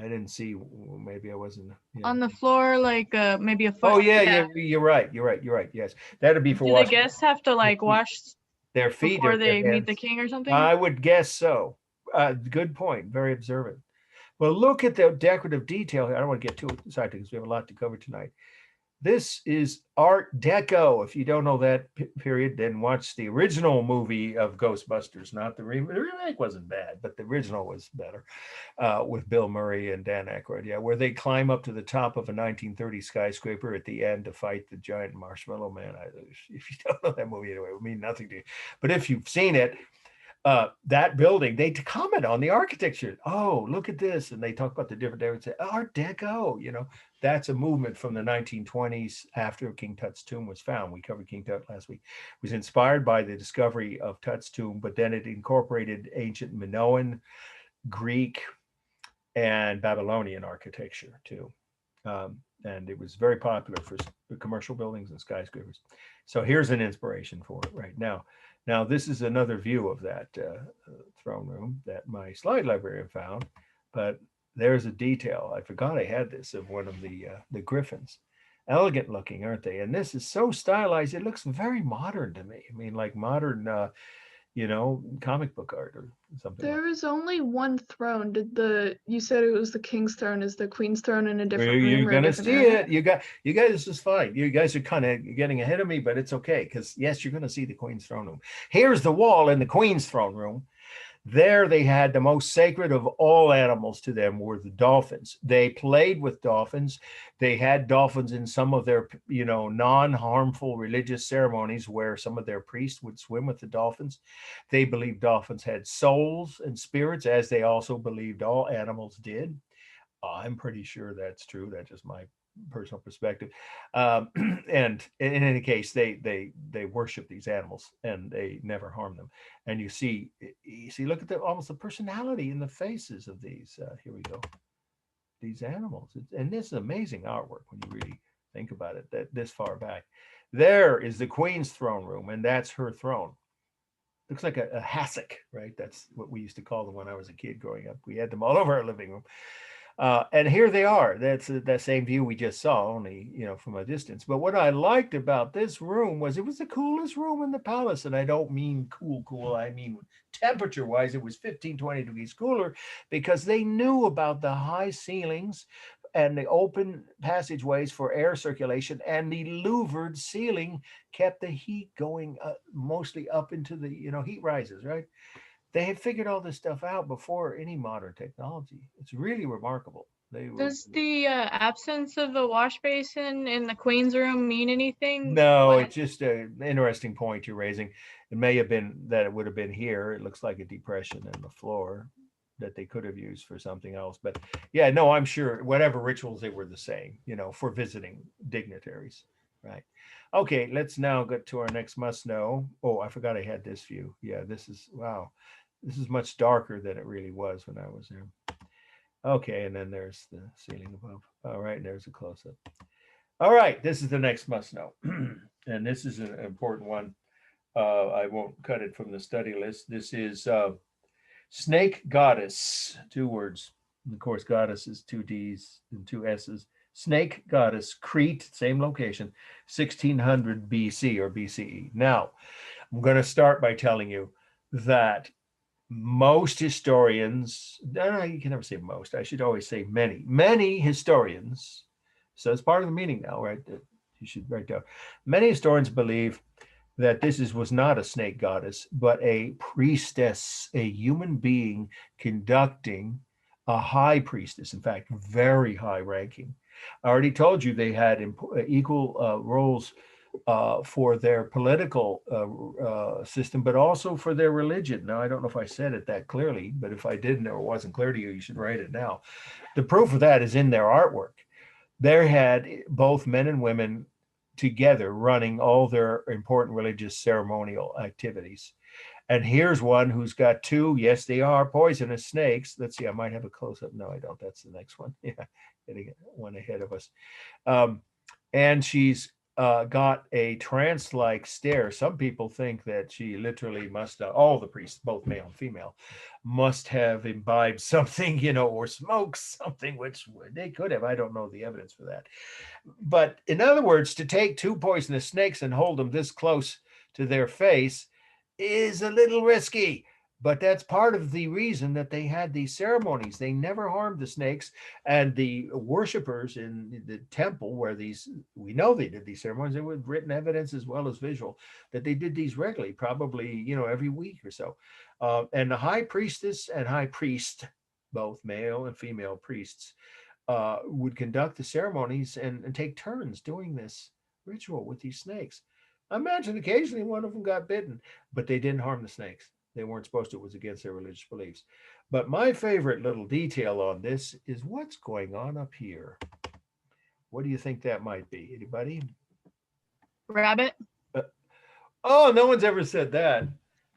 I didn't see. Maybe I wasn't on the floor, like maybe a foot. Oh yeah, you're right. Yes, that'd be for washing. Do the guests have to like wash their feet before they meet the king or something? I would guess so. Good point. Very observant. Well, look at the decorative detail here. I don't want to get too excited because we have a lot to cover tonight. This is Art Deco. If you don't know that period, then watch the original movie of Ghostbusters. Not the remake. The remake wasn't bad, but the original was better, with Bill Murray and Dan Aykroyd. Yeah, where they climb up to the top of a 1930 skyscraper at the end to fight the giant marshmallow man. If you don't know that movie, anyway, it would mean nothing to you. But if you've seen it, that building, they comment on the architecture. Oh, look at this. And they talk about the different areas. Art Deco, that's a movement from the 1920s after King Tut's tomb was found. We covered King Tut last week. It was inspired by the discovery of Tut's tomb, but then it incorporated ancient Minoan, Greek, and Babylonian architecture too. And it was very popular for commercial buildings and skyscrapers. So here's an inspiration for it right now. Now, this is another view of that throne room that my slide librarian found, but there's a detail. I forgot I had this of one of the griffins. Elegant looking, aren't they? And this is so stylized, it looks very modern to me. I mean, like modern, comic book art or something. There is only one throne. You said it was the king's throne. Is the queen's throne in a different room? You're or a gonna different see area? it. You guys, this is fine. You guys are kind of getting ahead of me, but it's okay, because yes, you're gonna see the queen's throne room. Here's the wall in the queen's throne room. There they had the most sacred of all animals to them were the dolphins. They played with dolphins. They had dolphins in some of their, non-harmful religious ceremonies where some of their priests would swim with the dolphins. They believed dolphins had souls and spirits, as they also believed all animals did. I'm pretty sure that's true. That's just my personal perspective. And in any case, they worship these animals and they never harm them. And you see, look at almost the personality in the faces of these. Here we go. These animals, and this is amazing artwork when you really think about it. That this far back, there is the queen's throne room, and that's her throne. Looks like a hassock, right? That's what we used to call them when I was a kid growing up. We had them all over our living room. And here they are. That's that same view we just saw, only from a distance. But what I liked about this room was it was the coolest room in the palace, and I don't mean cool. I mean temperature-wise, it was 15-20 degrees cooler, because they knew about the high ceilings and the open passageways for air circulation, and the louvered ceiling kept the heat going mostly up into the heat rises, right? They had figured all this stuff out before any modern technology. It's really remarkable. Does the absence of the wash basin in the queen's room mean anything? No, it's just an interesting point you're raising. It may have been that it would have been here. It looks like a depression in the floor that they could have used for something else. But yeah, no, I'm sure whatever rituals, they were the same, for visiting dignitaries, right? Okay, let's now get to our next must know. Oh, I forgot I had this view. Yeah, this is, wow. This is much darker than it really was when I was there. Okay, and then there's the ceiling above. All right, there's a close-up. All right, this is the next must know. And this is an important one. I won't cut it from the study list. This is Snake Goddess, 2 words. And of course, goddess is 2 D's and 2 S's. Snake Goddess, Crete, same location, 1600 BC or BCE. Now, I'm going to start by telling you that most historians, no, you can never say most, I should always say many historians, so it's part of the meaning now, right? You should write down. Many historians believe that this was not a snake goddess, but a priestess, a human being conducting a high priestess, in fact, very high ranking. I already told you they had equal roles for their political system, but also for their religion. Now, I don't know if I said it that clearly, but if I didn't or it wasn't clear to you, you should write it now. The proof of that is in their artwork. They had both men and women together running all their important religious ceremonial activities. And here's one who's got 2, yes, they are poisonous snakes. Let's see, I might have a close-up. No, I don't. That's the next one. Yeah, getting one ahead of us. And she's got a trance-like stare. Some people think that she literally must, all the priests, both male and female, must have imbibed something, or smoked something, which they could have. I don't know the evidence for that. But in other words, to take 2 poisonous snakes and hold them this close to their face is a little risky. But that's part of the reason that they had these ceremonies. They never harmed the snakes, and the worshipers in the temple where we know they did these ceremonies, there was written evidence as well as visual that they did these regularly, probably, every week or so. And the high priestess and high priest, both male and female priests, would conduct the ceremonies and take turns doing this ritual with these snakes. I imagine occasionally one of them got bitten, but they didn't harm the snakes. They weren't supposed to. It was against their religious beliefs. But my favorite little detail on this is what's going on up here. What do you think that might be? Anybody? Rabbit. Oh, no one's ever said that.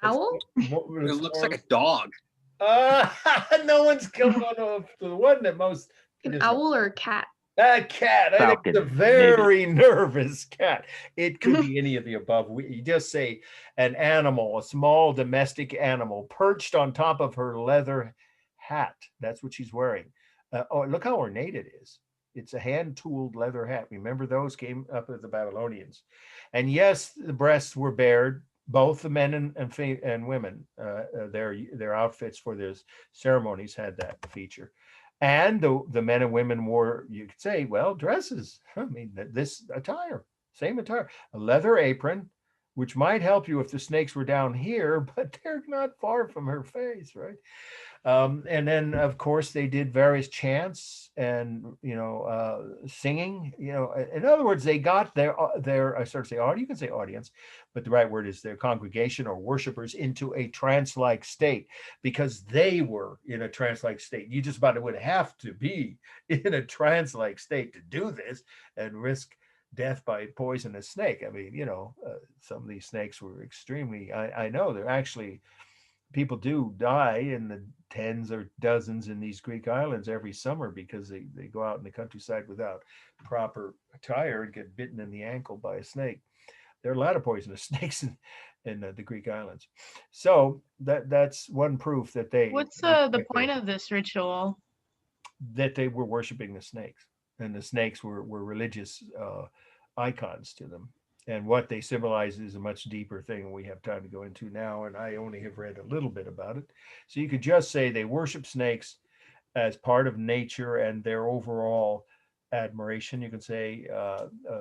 Owl? It looks like a dog. No one's come on to the one that most. An owl or a cat? That cat, I think it's a Falcon, very nervous cat. It could be any of the above. You just say an animal, a small domestic animal perched on top of her leather hat. That's what she's wearing. Oh, look how ornate it is. It's a hand-tooled leather hat. Remember those came up with the Babylonians. And yes, the breasts were bared, both the men and women. Their outfits for their ceremonies had that feature. And the men and women wore, you could say, well, dresses. I mean, this attire, same attire, a leather apron, which might help you if the snakes were down here, but they're not far from her face, right? And then, of course, they did various chants and, singing. In other words, they got their I start to say audience, you can say audience, but the right word is their congregation or worshipers into a trance-like state, because they were in a trance-like state. You just about would have to be in a trance-like state to do this and risk death by poisonous snake. I mean, some of these snakes were extremely, I know they're actually, people do die in the tens or dozens in these Greek islands every summer because they go out in the countryside without proper attire and get bitten in the ankle by a snake. There are a lot of poisonous snakes in the Greek islands. So that's one proof that they. What's the point of this ritual? That they were worshiping the snakes, and the snakes were religious icons to them. And what they symbolize is a much deeper thing than we have time to go into now. And I only have read a little bit about it. So you could just say they worship snakes as part of nature and their overall admiration, you can say,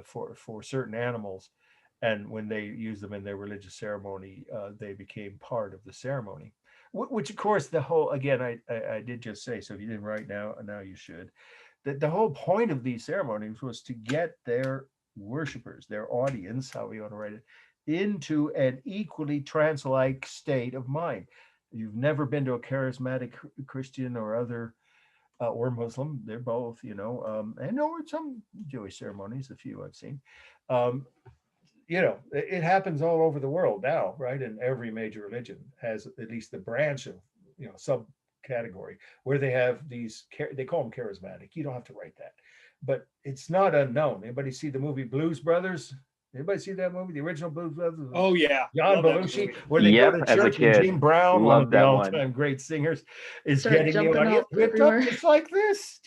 for certain animals. And when they use them in their religious ceremony, they became part of the ceremony. Which, of course, the whole, again, I did just say, so if you didn't write now you should, that the whole point of these ceremonies was to get their worshipers, their audience, how we want to write it, into an equally trance-like state of mind. You've never been to a charismatic Christian or other or Muslim, they're both, and there were some Jewish ceremonies, a few I've seen. It happens all over the world now, right? And every major religion has at least the branch of, subcategory where they have these, they call them charismatic. You don't have to write that. But it's not unknown. Anybody see the movie Blues Brothers? Anybody see that movie, the original Blues Brothers? Oh yeah, John Belushi, where they go to church and Jim Brown, one of the all-time great singers, is getting the audience whipped up just like this.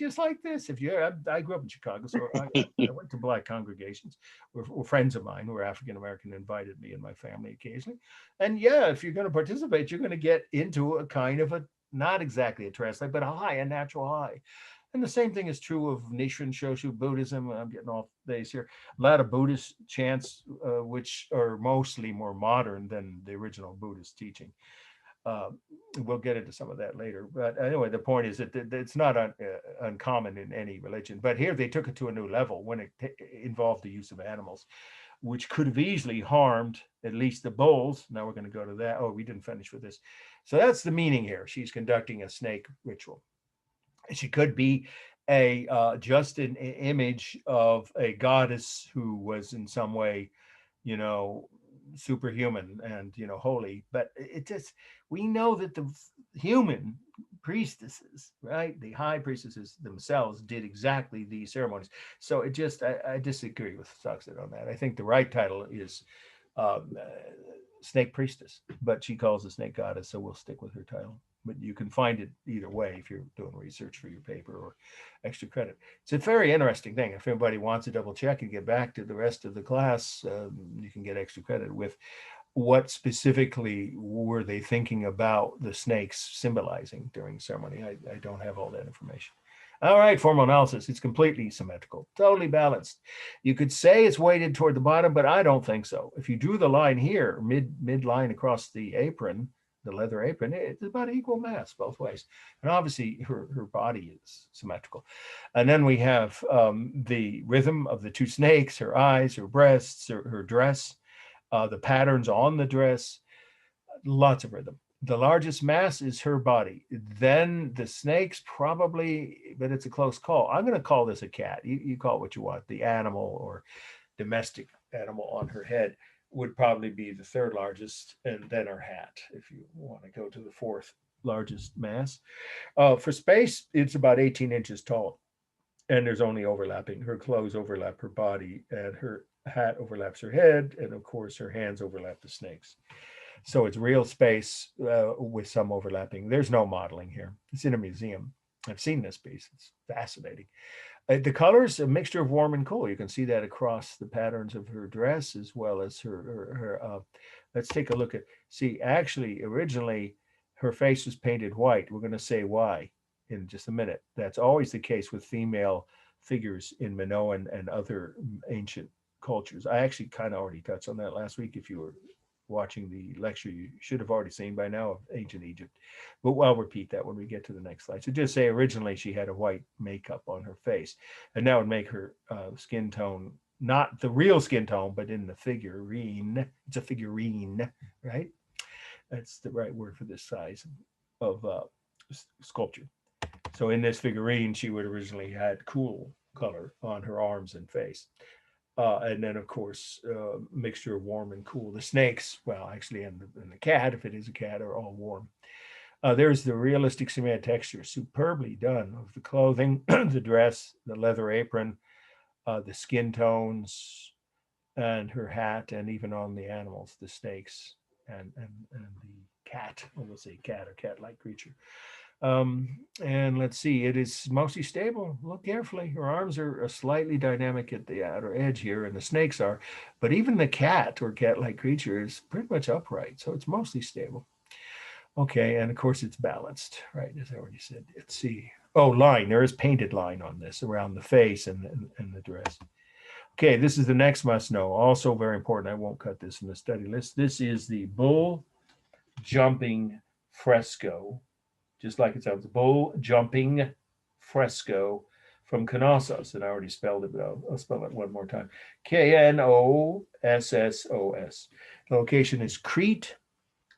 I grew up in Chicago, so I went to Black congregations. Were friends of mine who were African American invited me and my family occasionally. And yeah, if you're going to participate, you're going to get into a kind of a, not exactly a trance, but a natural high. And the same thing is true of Nichiren Shoshu Buddhism. I'm getting off base here. A lot of Buddhist chants, which are mostly more modern than the original Buddhist teaching. We'll get into some of that later. But anyway, the point is that it's not uncommon in any religion. But here they took it to a new level when it involved the use of animals, which could have easily harmed at least the bulls. Now we're going to go to that. Oh, we didn't finish with this. So that's the meaning here. She's conducting a snake ritual. She could be just an image of a goddess who was in some way, superhuman and, holy. But we know that the human priestesses, right, the high priestesses themselves did exactly these ceremonies. So I disagree with Soxit on that. I think the right title is Snake Priestess, but she calls the snake goddess, so we'll stick with her title. But you can find it either way if you're doing research for your paper or extra credit. It's a very interesting thing. If anybody wants to double check and get back to the rest of the class, you can get extra credit with what specifically were they thinking about the snakes symbolizing during the ceremony. I don't have all that information. All right, formal analysis. It's completely symmetrical, totally balanced. You could say it's weighted toward the bottom, but I don't think so. If you drew the line here, mid line across the apron, the leather apron, it's about equal mass both ways. And obviously her body is symmetrical. And then we have the rhythm of the two snakes, her eyes, her breasts, her dress, the patterns on the dress, lots of rhythm. The largest mass is her body. Then the snakes probably, but it's a close call. I'm going to call this a cat. You call it what you want. The animal or domestic animal on her head would probably be the third largest, and then her hat, if you want to go to the fourth largest mass. For space, it's about 18 inches tall. And there's only overlapping. Her clothes overlap her body, and her hat overlaps her head, and of course her hands overlap the snakes. So it's real space with some overlapping. There's no modeling here. It's in a museum. I've seen this piece. It's fascinating. The colors, a mixture of warm and cool. You can see that across the patterns of her dress as well as her let's take a look at, see, actually, originally, her face was painted white. We're going to say why in just a minute. That's always the case with female figures in Minoan and other ancient cultures. I actually kind of already touched on that last week. If you were watching the lecture, you should have already seen by now of ancient Egypt, but I'll repeat that when we get to the next slide. So just say originally she had a white makeup on her face, and that would make her skin tone, not the real skin tone, but in the figurine. It's a figurine, right? That's the right word for this size of sculpture. So in this figurine, she would originally had cool color on her arms and face. And then, of course, mixture of warm and cool. The snakes, well, actually, and the cat, if it is a cat, are all warm. There's the realistic cement texture, superbly done, of the clothing, the dress, the leather apron, the skin tones, and her hat, and even on the animals, the snakes and the cat. We'll say cat or cat-like creature. And let's see, it is mostly stable. Look carefully. Her arms are slightly dynamic at the outer edge here, and the snakes are, but even the cat or cat-like creature is pretty much upright. So it's mostly stable. Okay, and of course it's balanced, right? As I already said. Let's see. Oh, line. There is painted line on this around the face and the dress. Okay, this is the next must know. Also very important. I won't cut this in the study list. This is the bull jumping fresco. Just like it sounds, bull jumping fresco from Knossos. And I already spelled it, but I'll spell it one more time. Knossos. The location is Crete,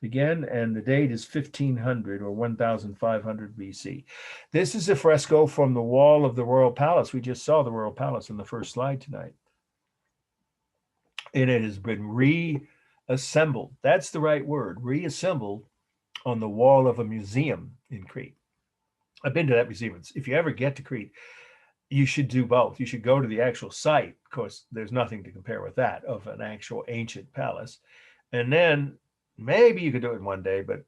again, and the date is 1500 or 1500 BC. This is a fresco from the wall of the royal palace. We just saw the royal palace in the first slide tonight. And it has been reassembled. That's the right word, reassembled on the wall of a museum in Crete. I've been to that museum. If you ever get to Crete, you should do both. You should go to the actual site. Of course, there's nothing to compare with that of an actual ancient palace. And then maybe you could do it in one day, but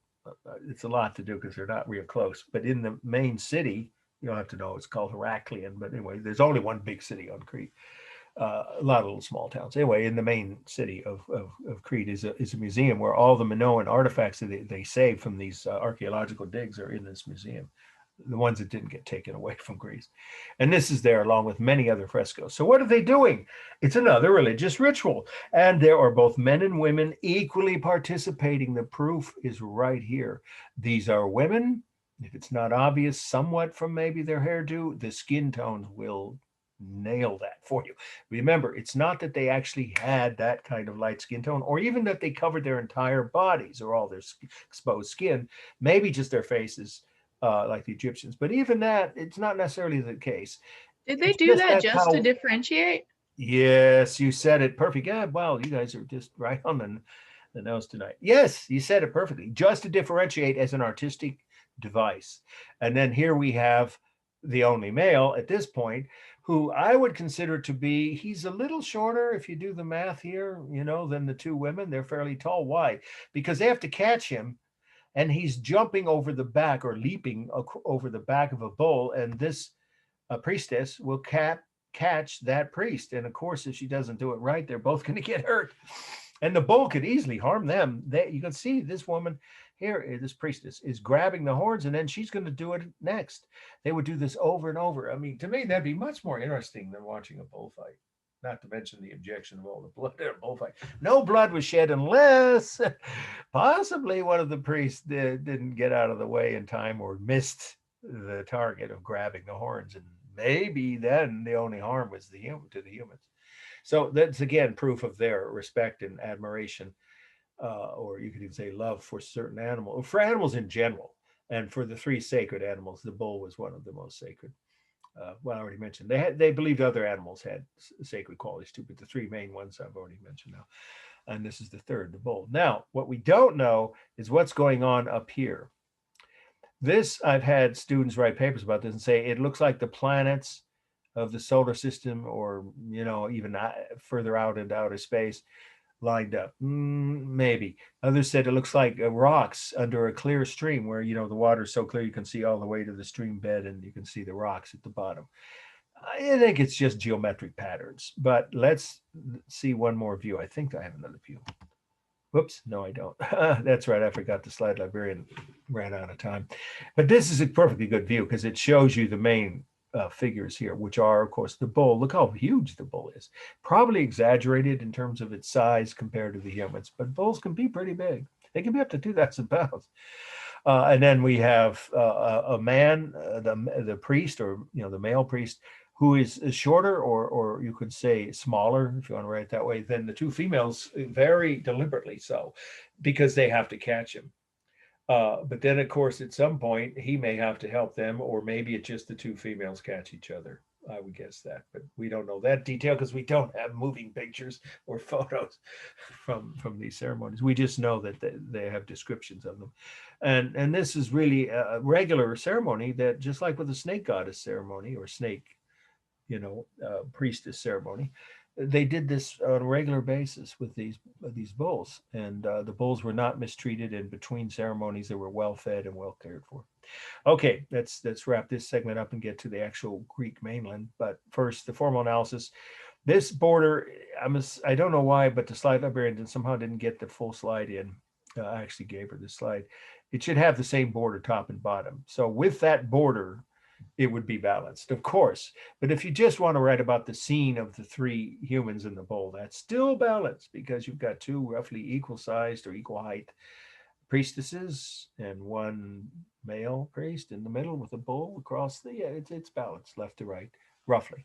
it's a lot to do because they're not real close. But in the main city, you don't have to know, it's called Heraclion. But anyway, there's only one big city on Crete. A lot of little small towns. Anyway, in the main city of Crete is a museum where all the Minoan artifacts that they saved from these archaeological digs are in this museum, the ones that didn't get taken away from Greece. And this is there along with many other frescoes. So what are they doing? It's another religious ritual. And there are both men and women equally participating. The proof is right here. These are women. If it's not obvious somewhat from maybe their hairdo, the skin tones will nail that for you. Remember, it's not that they actually had that kind of light skin tone, or even that they covered their entire bodies or all their exposed skin, maybe just their faces, like the Egyptians. But even that, it's not necessarily the case. Did they do that just to differentiate? Yes, you said it perfect. Yeah, well, you guys are just right on the nose tonight. Yes, you said it perfectly. Just to differentiate as an artistic device. And then here we have the only male at this point, who I would consider to be, he's a little shorter if you do the math here, than the two women. They're fairly tall. Why? Because they have to catch him, and he's jumping over the back or leaping over the back of a bull, and this priestess will catch that priest. And of course, if she doesn't do it right, they're both going to get hurt. And the bull could easily harm them. You can see this woman here, this priestess, is grabbing the horns, and then she's going to do it next. They would do this over and over. I mean, to me, that'd be much more interesting than watching a bullfight. Not to mention the injection of all the blood in a bullfight. No blood was shed unless possibly one of the priests didn't get out of the way in time or missed the target of grabbing the horns. And maybe then the only harm was to the humans. So that's, again, proof of their respect and admiration, or you could even say love for certain animals, for animals in general. And for the three sacred animals, the bull was one of the most sacred. Well, I already mentioned they believed other animals had sacred qualities too, but the three main ones I've already mentioned now. And this is the third, the bull. Now, what we don't know is what's going on up here. This, I've had students write papers about this and say it looks like the planets of the solar system, or, you know, even further out into outer space, lined up. Maybe. Others said it looks like rocks under a clear stream where, you know, the water is so clear you can see all the way to the stream bed and you can see the rocks at the bottom. I think it's just geometric patterns, but let's see one more view. I think I have another view. Whoops, no, I don't. That's right, I forgot the slide librarian ran out of time. But this is a perfectly good view because it shows you the main figures here, which are, of course, the bull. Look how huge the bull is. Probably exaggerated in terms of its size compared to the humans, but bulls can be pretty big. They can be up to 2,000 pounds. And then we have a man, the priest, or, you know, the male priest, who is shorter, or you could say smaller, if you want to write it that way, than the two females, very deliberately so, because they have to catch him. But then, of course, at some point, he may have to help them, or maybe it's just the two females catch each other. I would guess that, but we don't know that detail because we don't have moving pictures or photos from these ceremonies. We just know that they have descriptions of them. And this is really a regular ceremony that, just like with the snake goddess ceremony or snake, you know, priestess ceremony, they did this on a regular basis with these bulls, and the bulls were not mistreated. In between ceremonies, they were well fed and well cared for. Okay, let's wrap this segment up and get to the actual Greek mainland. But first, the formal analysis. This border, I don't know why, but the slide librarian somehow didn't get the full slide in. I actually gave her the slide. It should have the same border top and bottom. So with that border, it would be balanced, of course. But if you just want to write about the scene of the three humans in the bowl, that's still balanced because you've got two roughly equal sized or equal height priestesses and one male priest in the middle with a bull across the, it's balanced left to right, roughly.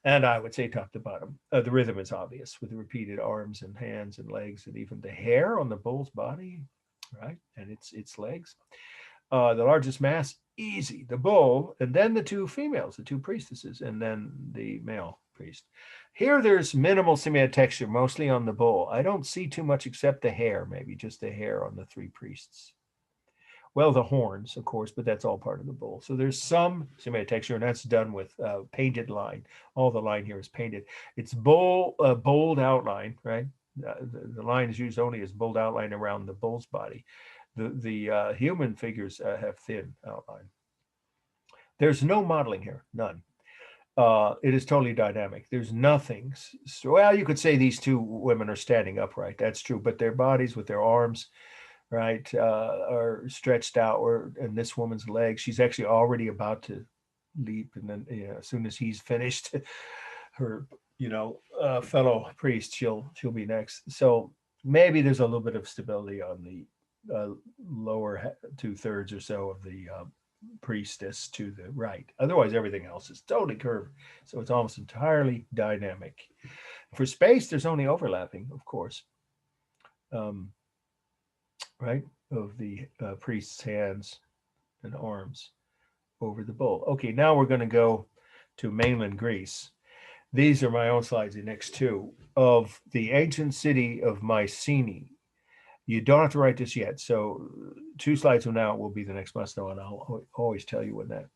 And I would say top to bottom. The rhythm is obvious with the repeated arms and hands and legs, and even the hair on the bull's body, right? And its legs. The largest mass, easy, the bull, and then the two females, the two priestesses, and then the male priest. Here there's minimal similar texture, mostly on the bull. I don't see too much except the hair, maybe just the hair on the three priests. Well, the horns, of course, but that's all part of the bull. So there's some similar texture, and that's done with painted line. All the line here is painted. It's bold outline, right? The line is used only as bold outline around the bull's body. The human figures have thin outline. There's no modeling here, none. It is totally dynamic. There's nothing. Well, you could say these two women are standing upright. That's true, but their bodies with their arms, right, are stretched out. And this woman's legs, she's actually already about to leap, and then, you know, as soon as he's finished, her, you know, fellow priest, she'll be next. So maybe there's a little bit of stability on the lower 2/3 or so of the priestess to the right. Otherwise, everything else is totally curved. So it's almost entirely dynamic. For space, there's only overlapping, of course, right, of the priest's hands and arms over the bull. Okay, now we're going to go to mainland Greece. These are my own slides, the next two, of the ancient city of Mycenae. You don't have to write this yet. So 2 slides from now will be the next must-know, and I'll always tell you when that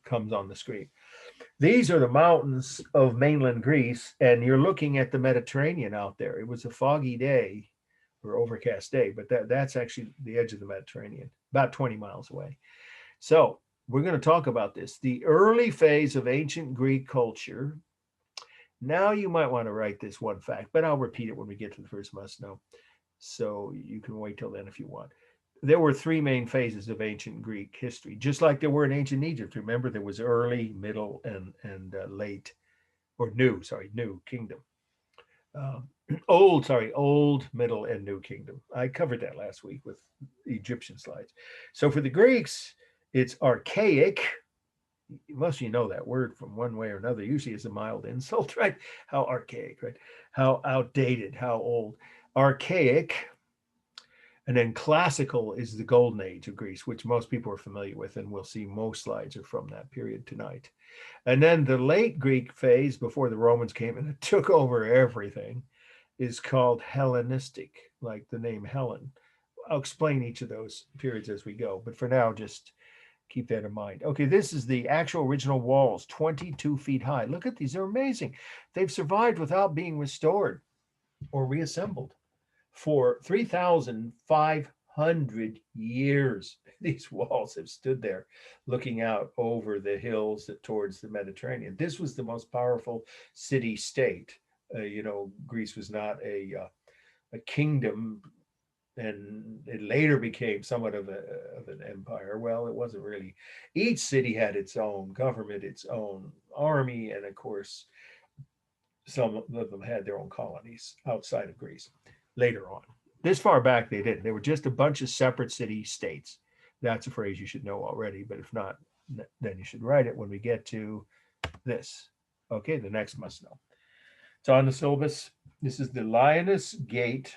comes on the screen. These are the mountains of mainland Greece, and you're looking at the Mediterranean out there. It was a foggy day or overcast day, but that's actually the edge of the Mediterranean, about 20 miles away. So we're going to talk about this, the early phase of ancient Greek culture. Now you might want to write this one fact, but I'll repeat it when we get to the first must-know. So you can wait till then if you want. There were 3 main phases of ancient Greek history, just like there were in ancient Egypt. Remember, there was early, middle, and late, or new kingdom. Old, middle, and new kingdom. I covered that last week with Egyptian slides. So for the Greeks, it's archaic. Most of you know that word from one way or another. Usually it's a mild insult, right? How archaic, right? How outdated, how old. Archaic, and then classical is the golden age of Greece, which most people are familiar with, and we'll see most slides are from that period tonight. And then the late Greek phase, before the Romans came and took over everything, is called Hellenistic, like the name Helen. I'll explain each of those periods as we go, but for now, just Keep that in mind. Okay, this is the actual original walls, 22 feet high. Look at these, they're amazing. They've survived without being restored or reassembled for 3,500 years. These walls have stood there looking out over the hills towards the Mediterranean. This was the most powerful city-state. Greece was not a kingdom, and it later became somewhat of an empire. Well, it wasn't really. Each city had its own government, its own army, and of course, some of them had their own colonies outside of Greece later on. This far back, they didn't. They were just a bunch of separate city-states. That's a phrase you should know already, but if not, then you should write it when we get to this. Okay, the next must know. It's on the syllabus. This is the Lioness Gate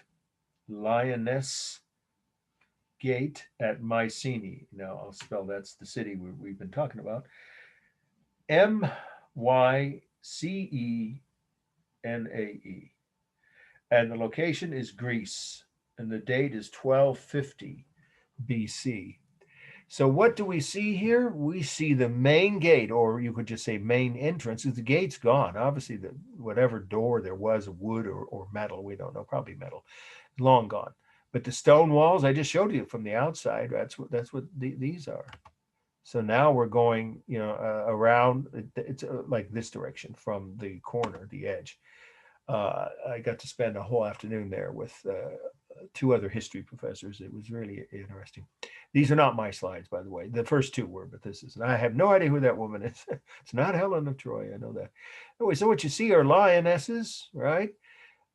at Mycenae. Now I'll spell, that's the city we've been talking about. Mycenae. And the location is Greece, and the date is 1250 BC. So what do we see here? We see the main gate, or you could just say main entrance. The gate's gone. Obviously, whatever door there was, wood or metal, we don't know, probably metal, long gone. But the stone walls, I just showed you from the outside. That's what these are. So now we're going, around. It's like this direction from the corner, the edge. I got to spend a whole afternoon there with 2 other history professors. It was really interesting. These are not my slides, by the way. The first 2 were, but this is. And I have no idea who that woman is. It's not Helen of Troy. I know that. Anyway, so what you see are lionesses, right?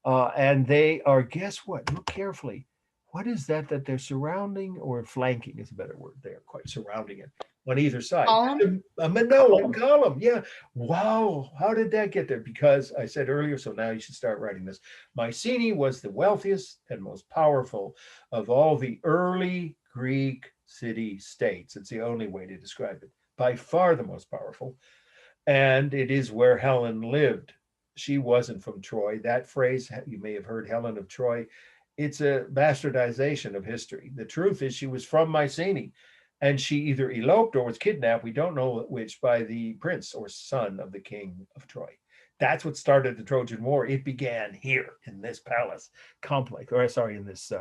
And they are, guess what? Look carefully. What is that they're surrounding, or flanking is a better word. They're quite surrounding it on either side. Column? A Minoan column. Yeah. Wow. How did that get there? Because I said earlier, so now you should start writing this. Mycenae was the wealthiest and most powerful of all the early Greek city-states. It's the only way to describe it. By far the most powerful. And it is where Helen lived. She wasn't from Troy. That phrase, you may have heard, Helen of Troy. It's a bastardization of history. The truth is she was from Mycenae, and she either eloped or was kidnapped, we don't know which, by the prince or son of the king of Troy. That's what started the Trojan War. It began here in this palace complex, in this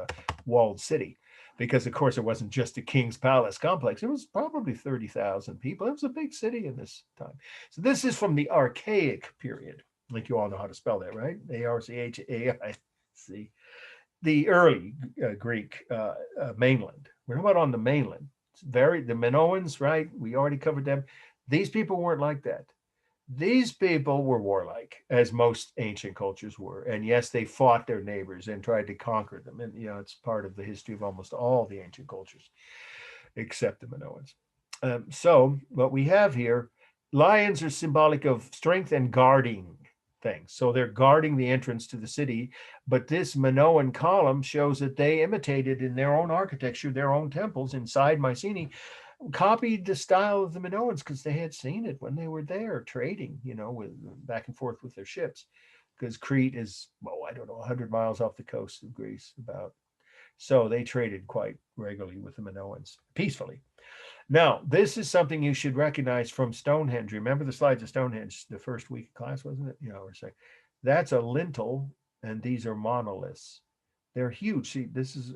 walled city, because of course it wasn't just a king's palace complex. It was probably 30,000 people. It was a big city in this time. So this is from the Archaic period. Like you all know how to spell that, right? Archaic. The early Greek mainland. We're talking about on the mainland. The Minoans, right? We already covered them. These people weren't like that. These people were warlike, as most ancient cultures were. And yes, they fought their neighbors and tried to conquer them. And, it's part of the history of almost all the ancient cultures, except the Minoans. So what we have here, lions are symbolic of strength and guarding things. So they're guarding the entrance to the city. But this Minoan column shows that they imitated in their own architecture, their own temples inside Mycenae, copied the style of the Minoans because they had seen it when they were there trading, with back and forth with their ships. Because Crete is, 100 miles off the coast of Greece about. So they traded quite regularly with the Minoans, peacefully. Now, this is something you should recognize from Stonehenge. Remember the slides of Stonehenge, the first week of class, wasn't it? Or second. That's a lintel, and these are monoliths. They're huge. See, this is,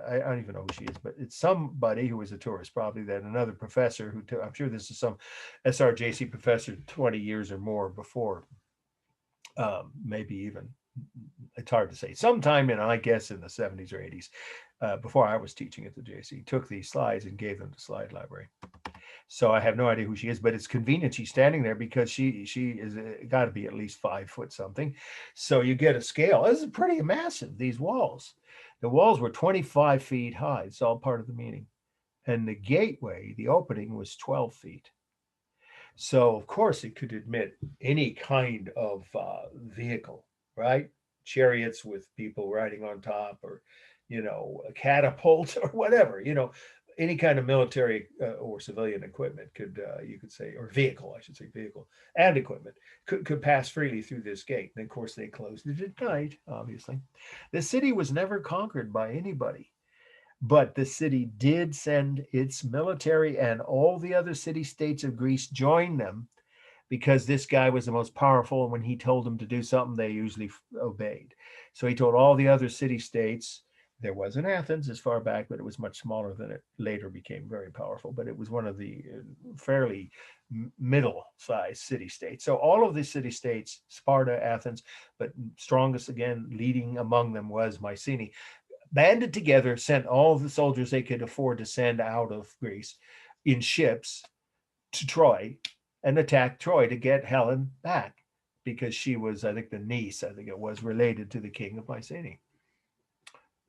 I don't even know who she is, but it's somebody who was a tourist, probably that another professor I'm sure this is some SRJC professor 20 years or more before, maybe even, it's hard to say, sometime I guess in the 70s or 80s, before I was teaching at the JC, took these slides and gave them to Slide Library. So I have no idea who she is, but it's convenient she's standing there because she is got to be at least 5 foot something. So you get a scale. This is pretty massive, these walls. The walls were 25 feet high. It's all part of the meaning. And the gateway, the opening, was 12 feet. So of course it could admit any kind of vehicle, right? Chariots with people riding on top, or, a catapult or whatever, any kind of military or civilian equipment could, you could say, or vehicle, I should say, vehicle and equipment could pass freely through this gate. And of course they closed it at night, obviously. The city was never conquered by anybody, But the city did send its military, and all the other city-states of Greece joined them, because this guy was the most powerful. And when he told them to do something, they usually obeyed. So he told all the other city-states. There was in Athens as far back, but it was much smaller than it later became very powerful. But it was one of the fairly middle-sized city-states. So all of the city-states, Sparta, Athens, but strongest again, leading among them was Mycenae, banded together, sent all the soldiers they could afford to send out of Greece in ships to Troy and attack Troy to get Helen back, because she was, I think, the niece, I think it was, related to the king of Mycenae.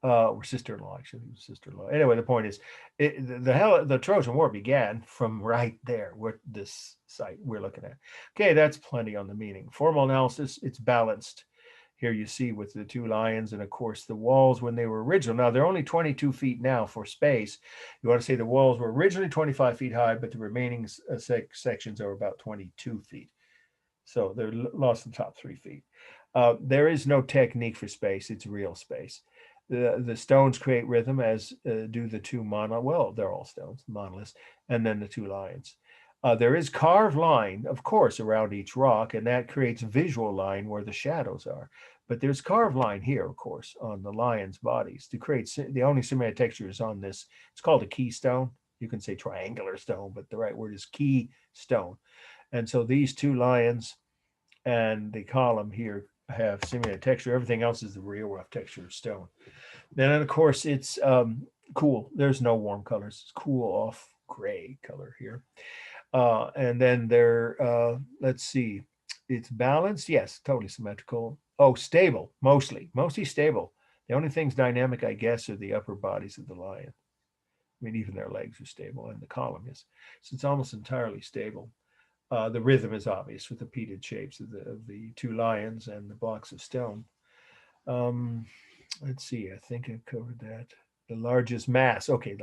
Or sister-in-law, actually, sister-in-law. Anyway, the point is, the Trojan War began from right there, where this site we're looking at. Okay, that's plenty on the meaning. Formal analysis, it's balanced. Here you see with the two lions, and of course the walls when they were original. Now they're only 22 feet now for space. You want to say the walls were originally 25 feet high, but the remaining sections are about 22 feet. So they're lost the top 3 feet. There is no technique for space. It's real space. The stones create rhythm, as do the two well, they're all stones, monoliths, and then the two lions. There is carved line, of course, around each rock, and that creates visual line where the shadows are. But there's carved line here, of course, on the lion's bodies to create the only similar texture is on this. It's called a keystone. You can say triangular stone, but the right word is keystone. And so these two lions and the column here have similar texture. Everything else is the real rough texture of stone. Then, of course, it's cool. There's no warm colors. It's cool off gray color here. And then there, let's see, it's balanced. Yes, totally symmetrical. Oh, stable, mostly stable. The only things dynamic, I guess, are the upper bodies of the lion. I mean, even their legs are stable, and the column is. So it's almost entirely stable. The rhythm is obvious with the repeated shapes of the two lions and the blocks of stone. Let's see, I think I covered that. The largest mass. Okay,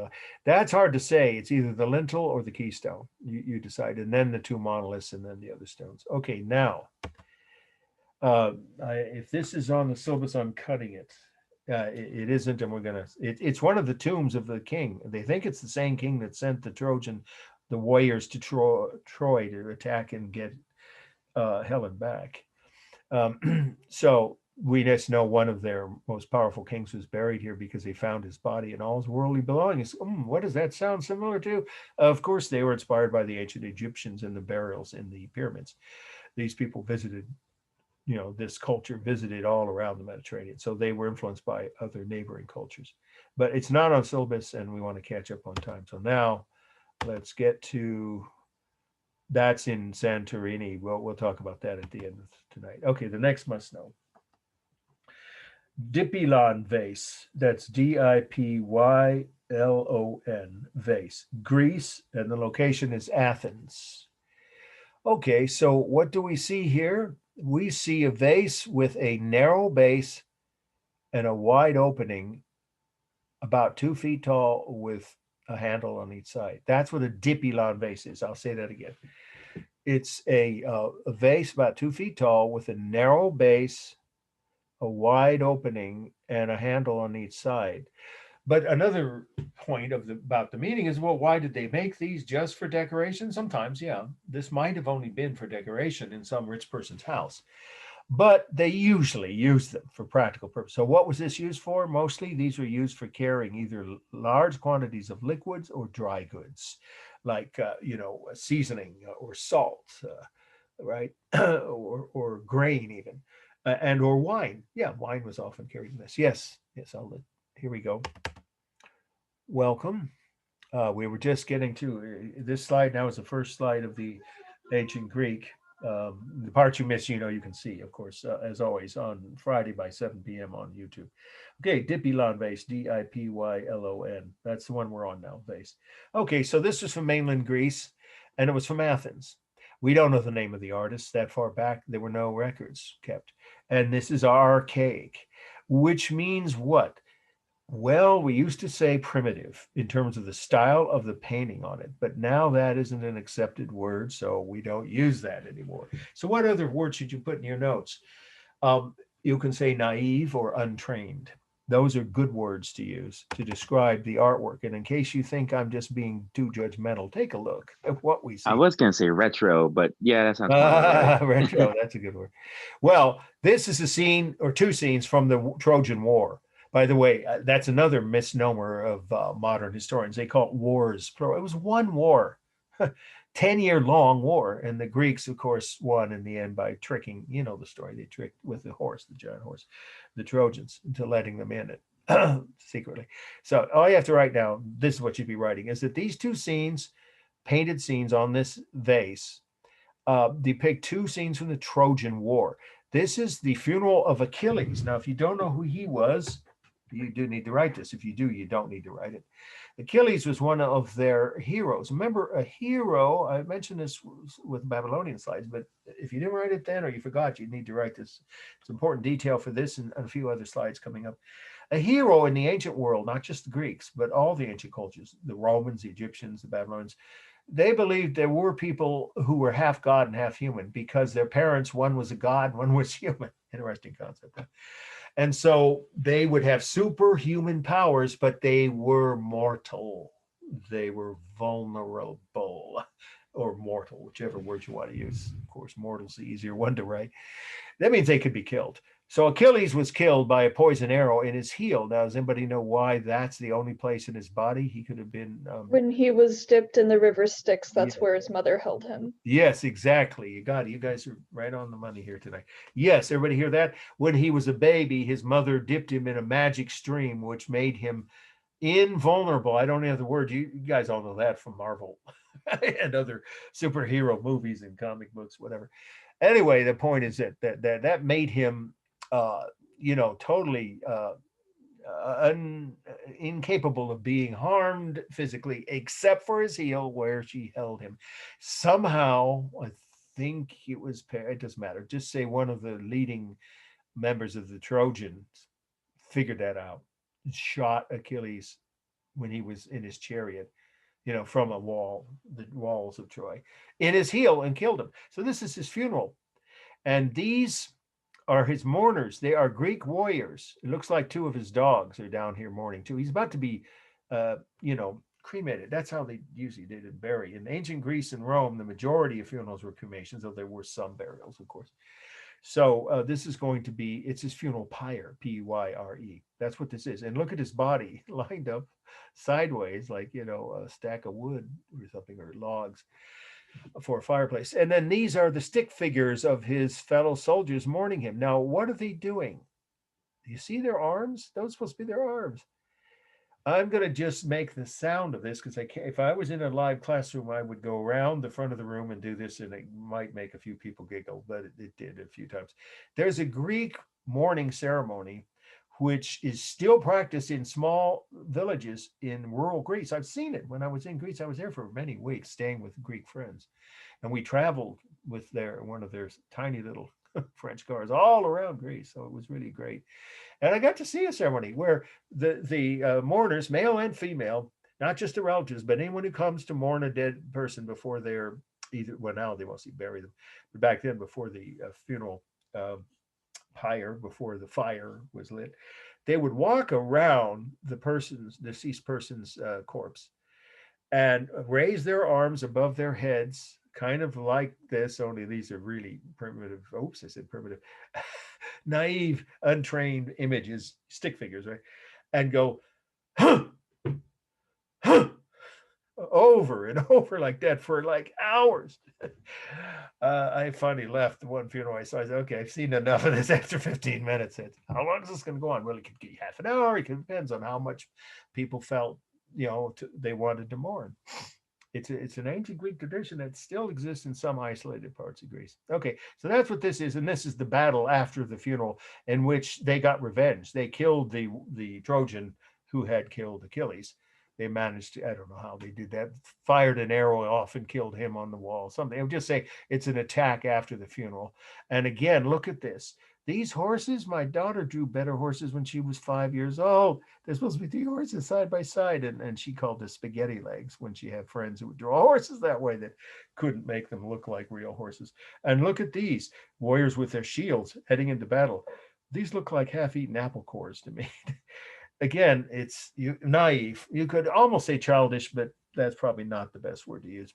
that's hard to say. It's either the lintel or the keystone. You decide, and then the two monoliths, and then the other stones. Okay, now, if this is on the syllabus, I'm cutting it. It isn't, and we're gonna. It's one of the tombs of the king. They think it's the same king that sent the warriors to Troy to attack and get Helen back. So we just know one of their most powerful kings was buried here because they found his body and all his worldly belongings. What does that sound similar to? Of course, they were inspired by the ancient Egyptians and the burials in the pyramids. These people visited, this culture visited all around the Mediterranean. So they were influenced by other neighboring cultures. But it's not on syllabus, and we want to catch up on time. So now let's get to, that's in Santorini. We'll talk about that at the end of tonight. Okay, the next must know. Dipilan Vase, that's Dipylon Vase, Greece, and the location is Athens. Okay, so what do we see here? We see a vase with a narrow base and a wide opening, about 2 feet tall, with a handle on each side. That's what a Dipilan vase is. I'll say that again. It's a vase about 2 feet tall with a narrow base, a wide opening, and a handle on each side. But another point about the meaning is, well, why did they make these? Just for decoration? Sometimes, yeah. This might have only been for decoration in some rich person's house, but they usually use them for practical purposes. So what was this used for? Mostly these were used for carrying either large quantities of liquids or dry goods, like seasoning or salt, right? or grain even. And or wine. Yeah, wine was often carried in this. Yes, here we go. Welcome. We were just getting to this slide now is the first slide of the ancient Greek. The part you missed, you can see, of course, as always, on Friday by 7 p.m. on YouTube. Okay, Dipilan Vase, Dipylon. That's the one we're on now, Vase. Okay, so this was from mainland Greece, and it was from Athens. We don't know the name of the artist. That far back, there were no records kept. And this is archaic, which means what? Well, we used to say primitive in terms of the style of the painting on it, but now that isn't an accepted word, so we don't use that anymore. So what other word should you put in your notes? You can say naive or untrained. Those are good words to use to describe the artwork. And in case you think I'm just being too judgmental, take a look at what we see. I was gonna say retro, but yeah, that sounds right. Retro, that's a good word. Well, this is a scene or two scenes from the Trojan War. By the way, that's another misnomer of modern historians. They call it wars. It was one war, 10-year long war. And the Greeks, of course, won in the end by tricking, you know the story. They tricked with the horse, the giant horse, the Trojans, into letting them in it secretly. So all you have to write down, this is what you'd be writing, is that these two scenes, painted scenes on this vase, depict two scenes from the Trojan War. This is the funeral of Achilles. Now, if you don't know who he was, you do need to write this. If you do, you don't need to write it. Achilles was one of their heroes. Remember, a hero, I mentioned this with Babylonian slides, but if you didn't write it then or you forgot, you need to write this. It's important detail for this and a few other slides coming up. A hero in the ancient world, not just the Greeks, but all the ancient cultures, the Romans, the Egyptians, the Babylonians, they believed there were people who were half God and half human because their parents, one was a god, one was human. Interesting concept. Huh? And so they would have superhuman powers, but they were mortal. They were vulnerable or mortal, whichever word you want to use. Of course, mortal's the easier one to write. That means they could be killed. So Achilles was killed by a poison arrow in his heel. Now, does anybody know why that's the only place in his body he could have been? When he was dipped in the river Styx, that's where his mother held him. Yes, exactly. You got it. You guys are right on the money here tonight. Yes, everybody hear that? When he was a baby, his mother dipped him in a magic stream, which made him invulnerable. I don't know the word. You guys all know that from Marvel and other superhero movies and comic books, whatever. Anyway, the point is that made him totally incapable of being harmed physically, except for his heel where she held him. Somehow, I think it doesn't matter. Just say one of the leading members of the Trojans figured that out, shot Achilles when he was in his chariot, from a wall, the walls of Troy, in his heel and killed him. So this is his funeral. And these are his mourners. They are Greek warriors. It looks like two of his dogs are down here mourning too. He's about to be, cremated. That's how they usually did it, bury. In ancient Greece and Rome, the majority of funerals were cremations, though there were some burials, of course. So this is going to be, it's his funeral pyre, P-Y-R-E. That's what this is. And look at his body lined up sideways, like, a stack of wood or something, or logs for a fireplace. And then these are the stick figures of his fellow soldiers mourning him. Now, what are they doing? Do you see their arms? Those are supposed to be their arms. I'm going to just make the sound of this because I can't. If I was in a live classroom, I would go around the front of the room and do this, and it might make a few people giggle, but it did a few times. There's a Greek mourning ceremony which is still practiced in small villages in rural Greece. I've seen it when I was in Greece. I was there for many weeks staying with Greek friends. And we traveled with one of their tiny little French cars all around Greece. So it was really great. And I got to see a ceremony where the mourners, male and female, not just the relatives, but anyone who comes to mourn a dead person before they're now they mostly bury them, but back then before the funeral pyre, before the fire was lit, they would walk around the deceased person's corpse and raise their arms above their heads, kind of like this, only these are really primitive. Oops, I said primitive. Naive, untrained images, stick figures, right? And go, huh, huh, over and over like that for like hours. I finally left the one funeral I saw. I said, okay, I've seen enough of this after 15 minutes. How long is this going to go on? Well, it could be half an hour. It depends on how much people felt, they wanted to mourn. It's an ancient Greek tradition that still exists in some isolated parts of Greece. Okay, so that's what this is. And this is the battle after the funeral in which they got revenge. They killed the Trojan who had killed Achilles. They managed to, I don't know how they did that, fired an arrow off and killed him on the wall. Something. I would just say it's an attack after the funeral. And again, look at this. These horses, my daughter drew better horses when she was 5 years old. They're supposed to be 3 horses side by side. And she called them spaghetti legs when she had friends who would draw horses that way that couldn't make them look like real horses. And look at these warriors with their shields heading into battle. these look like half-eaten apple cores to me. Again, it's naive. You could almost say childish, but that's probably not the best word to use.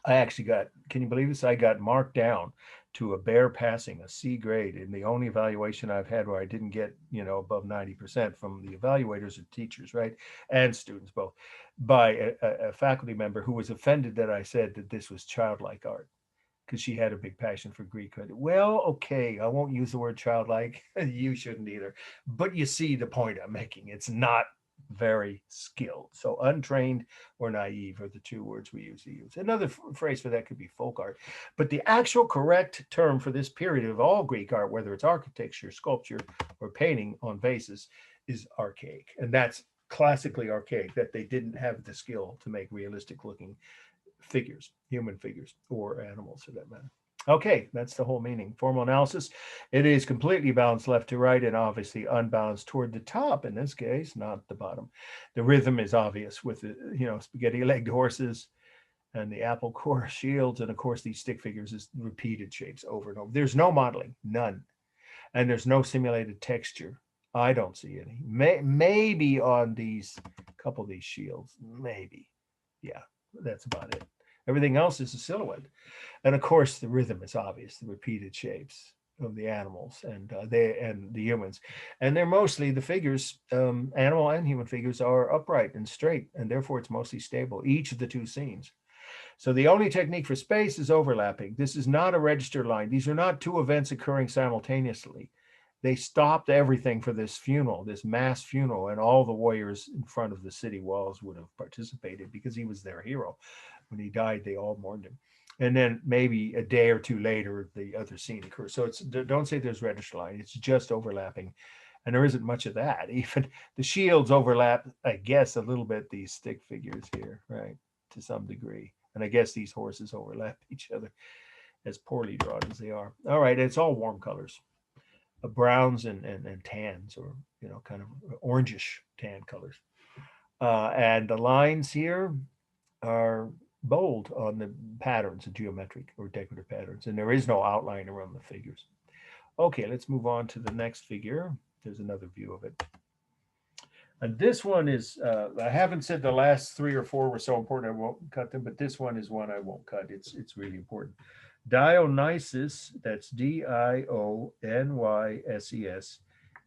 I actually got, can you believe this? I got marked down to a bare passing, a C grade, in the only evaluation I've had where I didn't get, above 90% from the evaluators or teachers, right? And students both, by a faculty member who was offended that I said that this was childlike art because she had a big passion for Greek. Well, okay, I won't use the word childlike. You shouldn't either. But you see the point I'm making. It's not very skilled. So untrained or naive are the two words we usually use. Another phrase for that could be folk art. But the actual correct term for this period of all Greek art, whether it's architecture, sculpture, or painting on vases, is archaic. And that's classically archaic, that they didn't have the skill to make realistic looking figures, human figures, or animals for that matter. Okay, that's the whole meaning. Formal analysis, it is completely balanced left to right and obviously unbalanced toward the top in this case, not the bottom. The rhythm is obvious with the, spaghetti-legged horses and the apple core shields, and of course these stick figures is repeated shapes over and over. There's no modeling, none. And there's no simulated texture. I don't see any. Maybe on these couple of these shields, maybe. Yeah, that's about it. Everything else is a silhouette. And of course, the rhythm is obvious, the repeated shapes of the animals and the humans. And they're mostly, the figures, animal and human figures, are upright and straight, and therefore it's mostly stable, each of the two scenes. So the only technique for space is overlapping. This is not a register line. These are not two events occurring simultaneously. They stopped everything for this funeral, this mass funeral, and all the warriors in front of the city walls would have participated because he was their hero. When he died, they all mourned him. And then maybe a day or two later, the other scene occurs. So don't say there's register line. It's just overlapping. And there isn't much of that. Even the shields overlap, I guess, a little bit, these stick figures here, right, to some degree. And I guess these horses overlap each other, as poorly drawn as they are. All right, it's all warm colors. Browns and tans, or kind of orangish tan colors, and the lines here are bold on the patterns, the geometric or decorative patterns, and there is no outline around the figures. Okay, let's move on to the next figure. There's another view of it, and this one is I haven't said the last 3 or 4 were so important I won't cut them, but this one is one I won't cut. It's really important. Dionysus, that's Dionyses,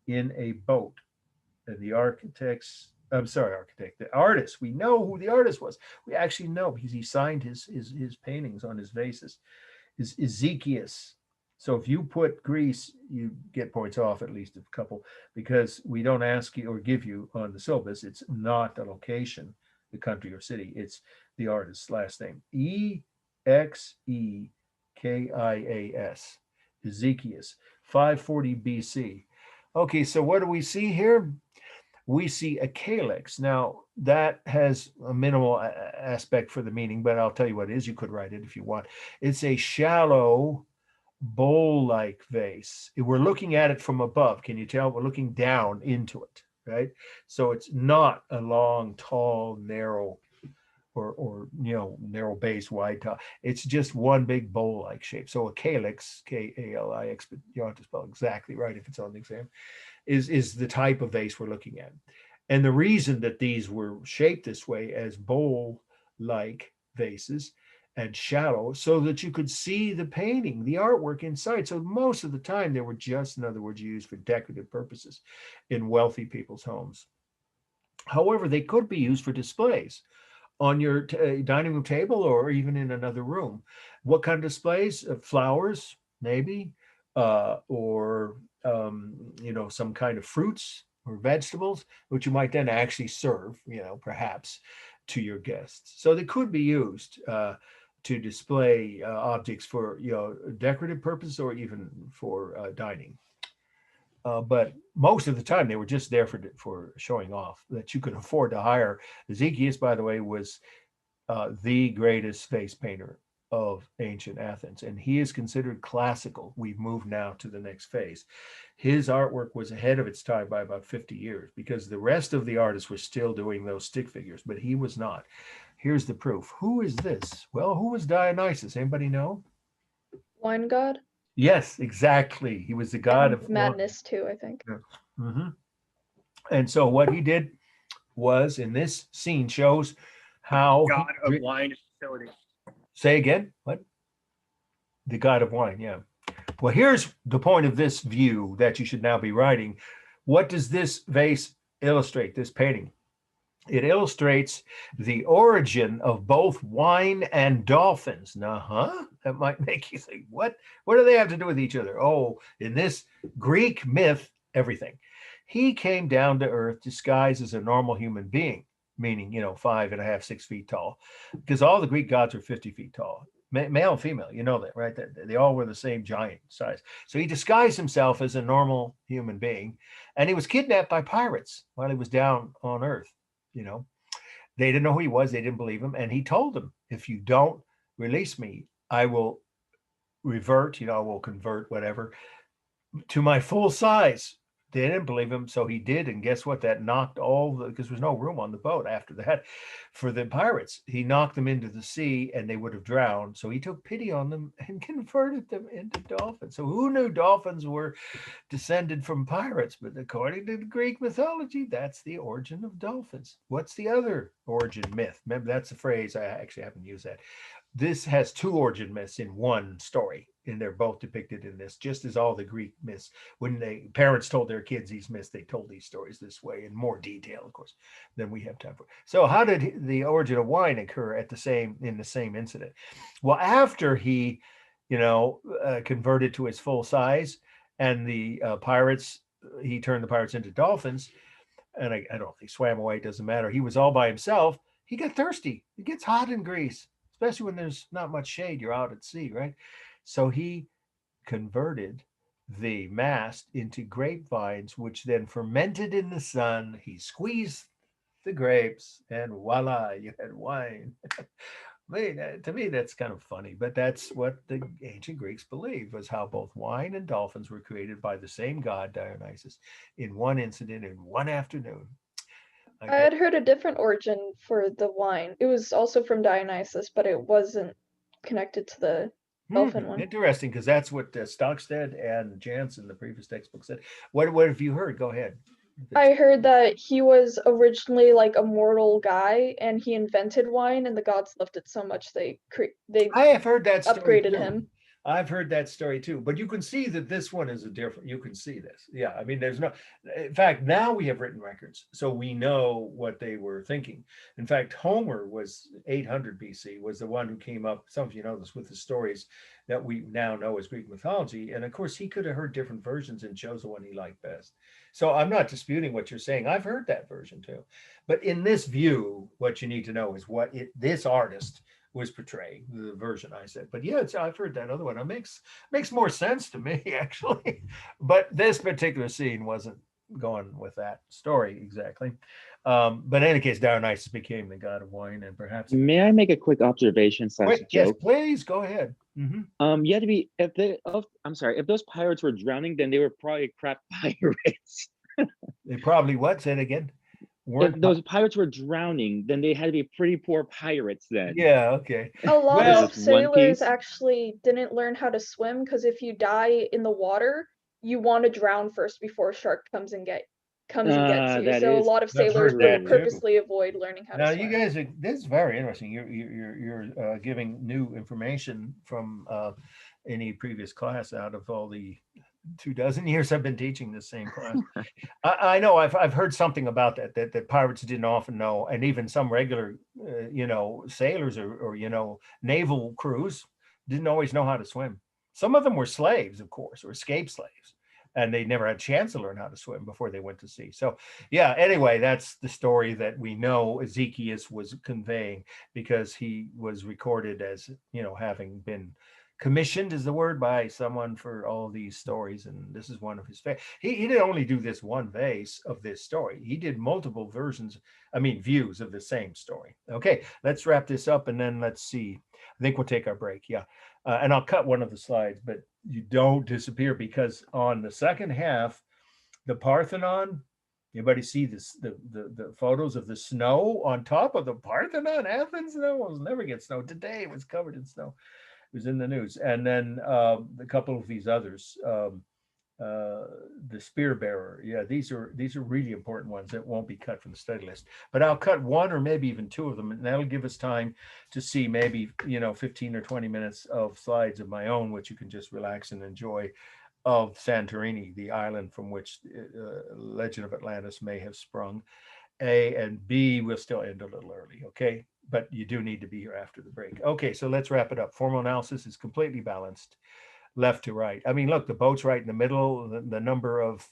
in a boat. And the the artist, we know who the artist was. We actually know because he signed his paintings on his vases, is Ezekias. So if you put Greece, you get points off, at least a couple, because we don't ask you or give you on the syllabus. It's not the location, the country or city. It's the artist's last name. Ezekias, Ezekias, 540 BC. Okay, so what do we see here? We see a calyx. Now, that has a minimal aspect for the meaning, but I'll tell you what it is. You could write it if you want. It's a shallow, bowl-like vase. We're looking at it from above. Can you tell? We're looking down into it, right? So it's not a long, tall, narrow, or narrow base, wide top. It's just one big bowl-like shape. So a calyx, K-A-L-I-X, but you don't have to spell exactly right if it's on the exam, is the type of vase we're looking at. And the reason that these were shaped this way as bowl-like vases and shallow, so that you could see the painting, the artwork inside. So most of the time they were just, in other words, used for decorative purposes in wealthy people's homes. However, they could be used for displays on your dining room table or even in another room. What kind of displays? Flowers, maybe, or some kind of fruits or vegetables, which you might then actually serve, perhaps to your guests. So they could be used to display objects for decorative purposes or even for dining. But most of the time they were just there for showing off, that you could afford to hire. Ezekias, by the way, was the greatest vase painter of ancient Athens, and he is considered classical. We've moved now to the next phase. His artwork was ahead of its time by about 50 years because the rest of the artists were still doing those stick figures, but he was not. Here's the proof. Who is this? Well, who was Dionysus? Anybody know? Wine god? Yes, exactly. He was the god And of madness too, I think. Mm-hmm. And so what he did was, in this scene, shows how God of wine and fertility. Say again? What? The god of wine, yeah. Well, here's the point of this view that you should now be writing. What does this vase illustrate, this painting? It illustrates the origin of both wine and dolphins. Now, that might make you think, what do they have to do with each other? Oh, in this Greek myth, everything. He came down to earth disguised as a normal human being, meaning, 5.5, 6 feet tall, because all the Greek gods were 50 feet tall. Male and female, you know that, right? They all were the same giant size. So he disguised himself as a normal human being, and he was kidnapped by pirates while he was down on earth. They didn't know who he was. They didn't believe him. And he told them, if you don't release me, I will revert, I will convert, whatever, to my full size. They didn't believe him. So he did. And guess what? That knocked because there was no room on the boat after that for the pirates. He knocked them into the sea and they would have drowned. So he took pity on them and converted them into dolphins. So who knew dolphins were descended from pirates? But according to the Greek mythology, that's the origin of dolphins. What's the other origin myth? Remember, that's a phrase. I actually haven't used that. This has two origin myths in one story, and they're both depicted in this, just as all the Greek myths. When parents told their kids these myths, they told these stories this way in more detail, of course, than we have time for. So how did the origin of wine occur in the same incident? Well, after he, converted to his full size, and the pirates, he turned the pirates into dolphins, and I don't think swam away, doesn't matter. He was all by himself. He got thirsty. It gets hot in Greece, especially when there's not much shade. You're out at sea, right? So he converted the mast into grapevines, which then fermented in the sun. He squeezed the grapes, and voila, you had wine. To me, that's kind of funny, but that's what the ancient Greeks believed, was how both wine and dolphins were created by the same god, Dionysus, in one incident, in one afternoon. I had heard a different origin for the wine. It was also from Dionysus, but it wasn't connected to the dolphin one. Interesting, because that's what Stockstead and Jansen, the previous textbook, said. What have you heard? Go ahead. I heard that he was originally like a mortal guy, and he invented wine, and the gods loved it so much they I have heard that story upgraded too. him. I've heard that story too, but you can see that this one is you can see this. Yeah, I mean, in fact, now we have written records, so we know what they were thinking. In fact, Homer was 800 BC, was the one who came up, some of you know this, with the stories that we now know as Greek mythology. And of course, he could have heard different versions and chose the one he liked best. So I'm not disputing what you're saying. I've heard that version too. But in this view, what you need to know is what this artist was portraying, the version I said. But yeah, I've heard that other one. It makes more sense to me, actually. But this particular scene wasn't going with that story exactly. But in any case, Dionysus became the god of wine, and perhaps. May I make a quick observation / joke? Yes, please go ahead. Mm-hmm. You had to be if those pirates were drowning, then they were probably crap pirates. They probably what? Say it again. If those pirates were drowning, then they had to be pretty poor pirates then. Yeah, okay. A lot of sailors actually didn't learn how to swim, because if you die in the water, you want to drown first before a shark comes and gets you. So a lot of sailors would purposely avoid learning how to swim. Now you guys this is very interesting. You're giving new information from any previous class out of all the 24 years I've been teaching the same class. I know I've heard something about that pirates didn't often know, and even some regular sailors or naval crews didn't always know how to swim. Some of them were slaves, of course, or escaped slaves, and they never had a chance to learn how to swim before they went to sea. So yeah, anyway, that's the story that we know Ezekiel was conveying, because he was recorded as having been commissioned, is the word, by someone for all these stories, and this is one of his he didn't only do this one vase of this story. He did multiple views of the same story. Okay, let's wrap this up, and then let's see. I think we'll take our break. Yeah, and I'll cut one of the slides, but you don't disappear, because on the second half, the Parthenon. Anybody see this? The photos of the snow on top of the Parthenon? Athens, no, will never get snow. Today it was covered in snow. was in the news. And then a couple of these others, the spear bearer. Yeah, these are really important ones that won't be cut from the study list. But I'll cut one or maybe even two of them, and that'll give us time to see maybe 15 or 20 minutes of slides of my own, which you can just relax and enjoy, of Santorini, the island from which Legend of Atlantis may have sprung. A and B will still end a little early, okay? But you do need to be here after the break. Okay, so let's wrap it up. Formal analysis is completely balanced, left to right. I mean, look, the boat's right in the middle. The number of,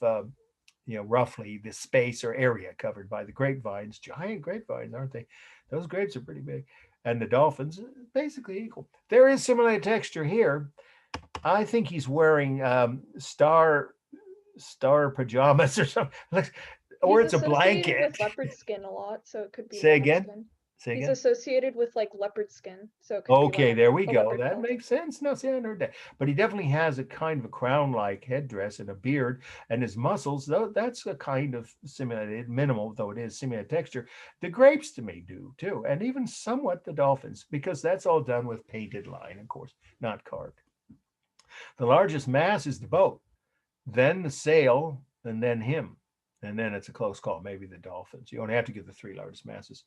roughly the space or area covered by the grapevines, giant grapevines, aren't they? Those grapes are pretty big. And the dolphins, basically equal. There is similar texture here. I think he's wearing star pajamas or something. Or it's a blanket. With leopard skin a lot, so it could be. Say again. He's associated with like leopard skin, so it could okay, be like there we go. That makes sense. No, see, I heard that. But he definitely has a kind of a crown-like headdress and a beard, and his muscles, though, that's a kind of simulated, minimal though it is, simulated texture. The grapes to me do too, and even somewhat the dolphins, because that's all done with painted line, of course, not carved. The largest mass is the boat, then the sail, and then him. And then it's a close call, maybe the dolphins. You only have to give the three largest masses.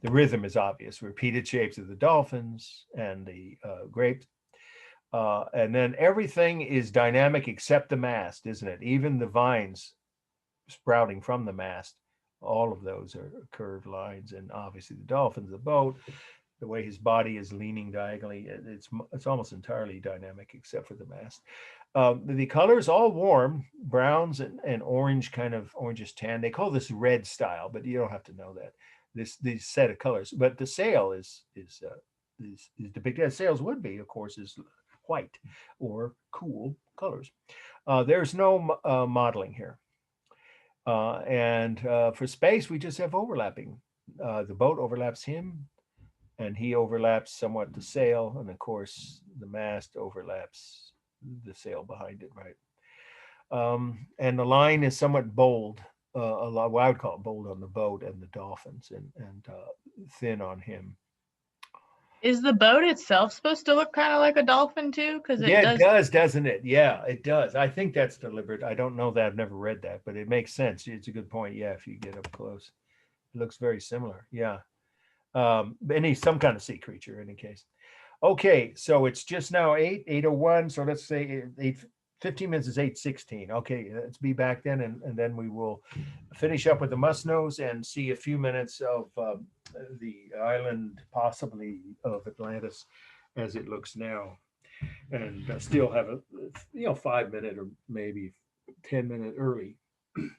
The rhythm is obvious, repeated shapes of the dolphins and the grapes. And then everything is dynamic except the mast, isn't it? Even the vines sprouting from the mast, all of those are curved lines. And obviously the dolphins, the boat, the way his body is leaning diagonally, it's almost entirely dynamic except for the mast. The colors all warm, browns and orange, kind of orangish tan. They call this red style, but you don't have to know that. This set of colors, but the sail is depicted as sails would be, of course, is white or cool colors. There's no modeling here, and for space we just have overlapping. The boat overlaps him, and he overlaps somewhat the sail, and of course the mast overlaps the sail behind it, right? And the line is somewhat bold, what I would call it bold on the boat and the dolphins, and thin on him. Is the boat itself supposed to look kind of like a dolphin too? Because it does, doesn't it? Yeah, it does. I think that's deliberate. I don't know that. I've never read that, but it makes sense. It's a good point. Yeah, if you get up close, it looks very similar. Yeah. Some kind of sea creature in any case. Okay, so it's just now 8:01. So let's say 15 minutes is 8:16. Okay, let's be back then, and then we will finish up with the must-knows and see a few minutes of the island, possibly of Atlantis, as it looks now, and still have a 5-minute or maybe 10-minute early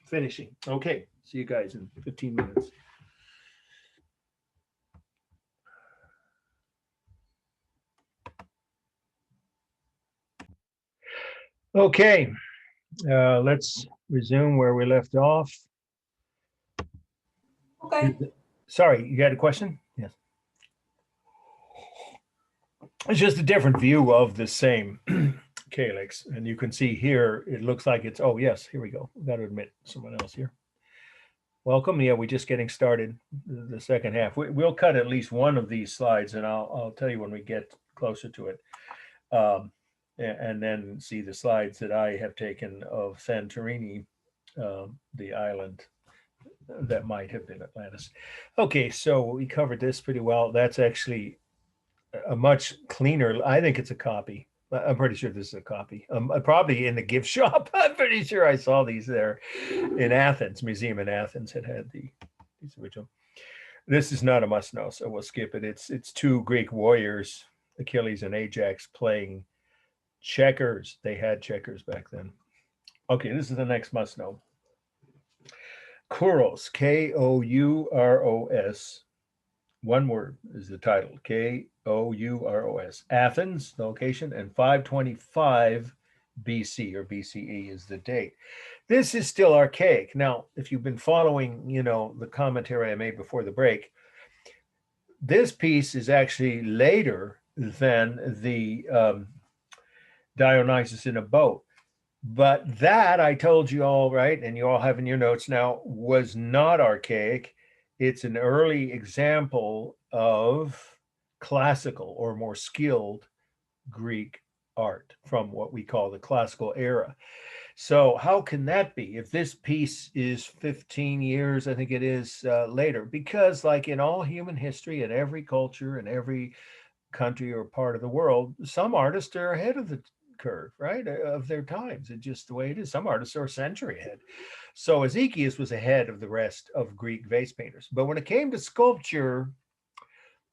finishing. Okay, see you guys in 15 minutes. Okay, let's resume where we left off. Okay. Sorry, you got a question? Yes. It's just a different view of the same calyx. And you can see here, it looks like it's, oh yes, here we go. We've got to admit someone else here. Welcome. Yeah, we're just getting started, the second half. We'll cut at least one of these slides, and I'll tell you when we get closer to it. And then see the slides that I have taken of Santorini, the island that might have been Atlantis. Okay, so we covered this pretty well. That's actually a much cleaner, I think it's a copy. I'm pretty sure this is a copy. Probably in the gift shop. I'm pretty sure I saw these there in Athens, museum in Athens had these original. This is not a must-know, so we'll skip it. It's two Greek warriors, Achilles and Ajax, playing checkers. They had checkers back then. Okay, this is the next must know. Kouros, Kouros. One word is the title, Kouros. Athens, the location, and 525 BC or BCE is the date. This is still archaic. Now, if you've been following, the commentary I made before the break, this piece is actually later than the Dionysus in a boat. But that, I told you all, right, and you all have in your notes now, was not archaic. It's an early example of classical or more skilled Greek art from what we call the classical era. So how can that be if this piece is 15 years, I think it is, later? Because like in all human history, in every culture, in every country or part of the world, some artists are ahead of the curve, right, of their times. It's just the way it is. Some artists are a century ahead. So Ezekiel was ahead of the rest of Greek vase painters. But when it came to sculpture,